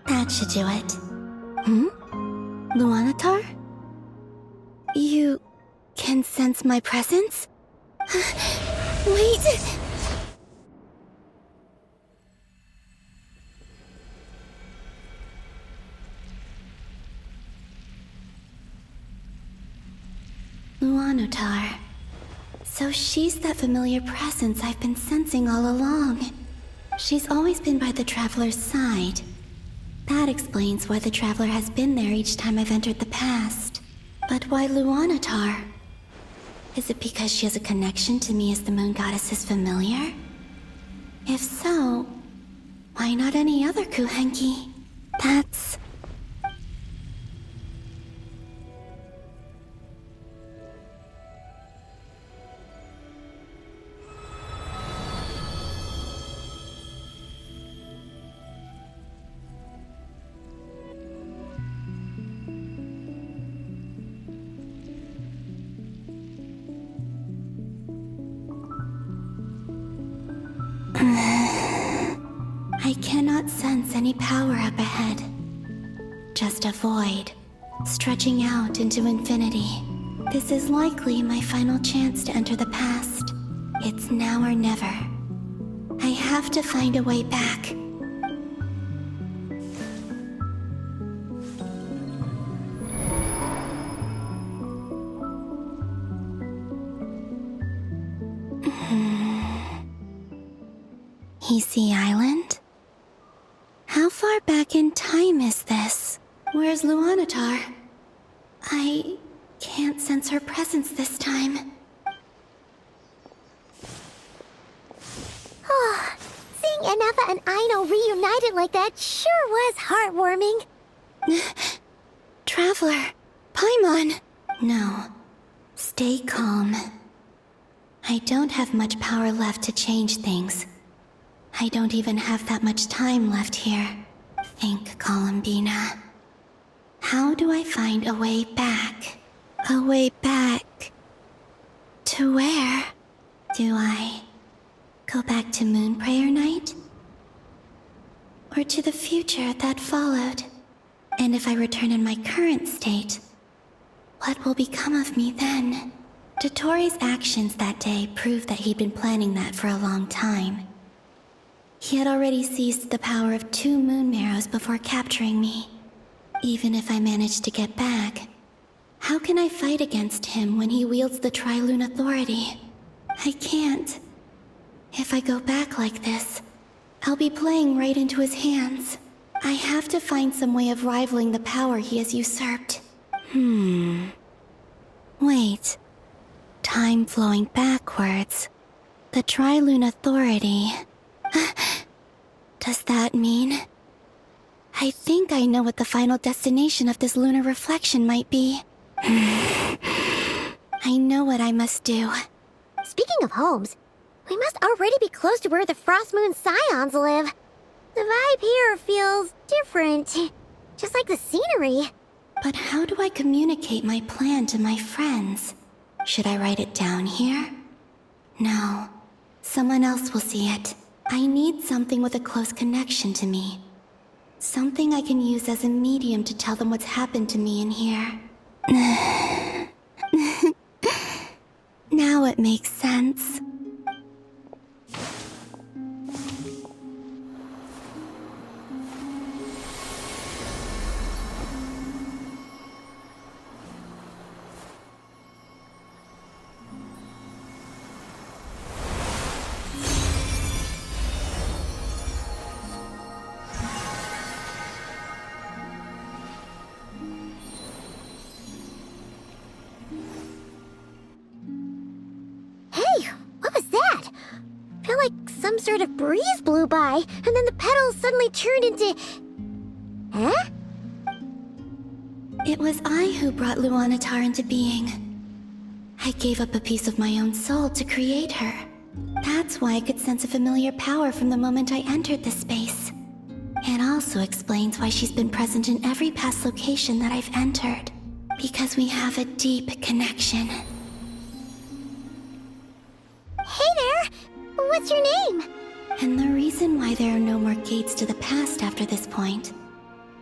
That should do it. Luanatar? You can sense my presence? Wait! Luanatar. So she's that familiar presence I've been sensing all along. She's always been by the Traveler's side. That explains why the Traveler has been there each time I've entered the past. But why Luanatar? Is it because she has a connection to me as the Moon Goddess's familiar? If so, why not any other Kuhenki? That's... I cannot sense any power up ahead. Just a void, stretching out into infinity. This is likely my final chance to enter the past. It's now or never. I have to find a way back. Easy Island? How far back in time is this? Where's Luanatar? I can't sense her presence this time. Seeing Anafa and Aino reunited like that sure was heartwarming. Traveler, Paimon. No. Stay calm. I don't have much power left to change things. I don't even have that much time left here. Think, Columbina. How do I find a way back? A way back? To where? Do I go back to Moonprayer Night? Or to the future that followed? And if I return in my current state, what will become of me then? Dottoro's actions that day proved that he'd been planning that for a long time. He had already seized the power of 2 moon marrows before capturing me. Even if I managed to get back, how can I fight against him when he wields the Tri-Lune Authority? I can't. If I go back like this, I'll be playing right into his hands. I have to find some way of rivaling the power he has usurped. Wait. Time flowing backwards. The Tri-Lune Authority. Does that mean... I think I know what the final destination of this lunar reflection might be. I know what I must do. Speaking of homes, we must already be close to where the Frost Moon Scions live. The vibe here feels different, just like the scenery. But how do I communicate my plan to my friends? Should I write it down here? No. Someone else will see it. I need something with a close connection to me. Something I can use as a medium to tell them what's happened to me in here. Now it makes sense. Some sort of breeze blew by, and then the petals suddenly turned into... Huh? It was I who brought Luanatar into being. I gave up a piece of my own soul to create her. That's why I could sense a familiar power from the moment I entered this space. It also explains why she's been present in every past location that I've entered. Because we have a deep connection. Hey there! What's your name? And the reason why there are no more gates to the past after this point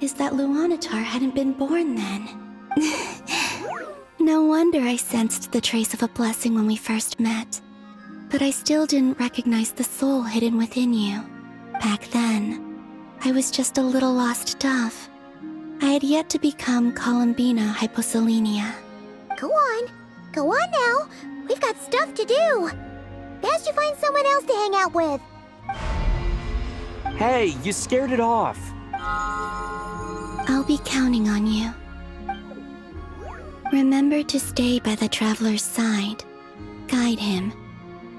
is that Luanatar hadn't been born then. No wonder I sensed the trace of a blessing when we first met. But I still didn't recognize the soul hidden within you. Back then, I was just a little lost dove. I had yet to become Columbina Hyposelenia. Go on now. We've got stuff to do. Best you find someone else to hang out with. Hey, you scared it off. I'll be counting on you. Remember to stay by the traveler's side, guide him,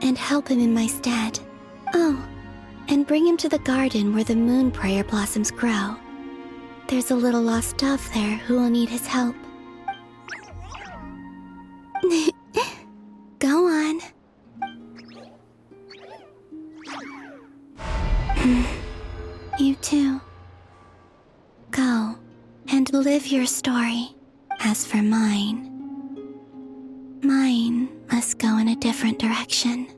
and help him in my stead. Oh, and bring him to the garden where the Moonprayer blossoms grow. There's a little lost dove there who will need his help. Go on. You too. Go and live your story. As for mine must go in a different direction.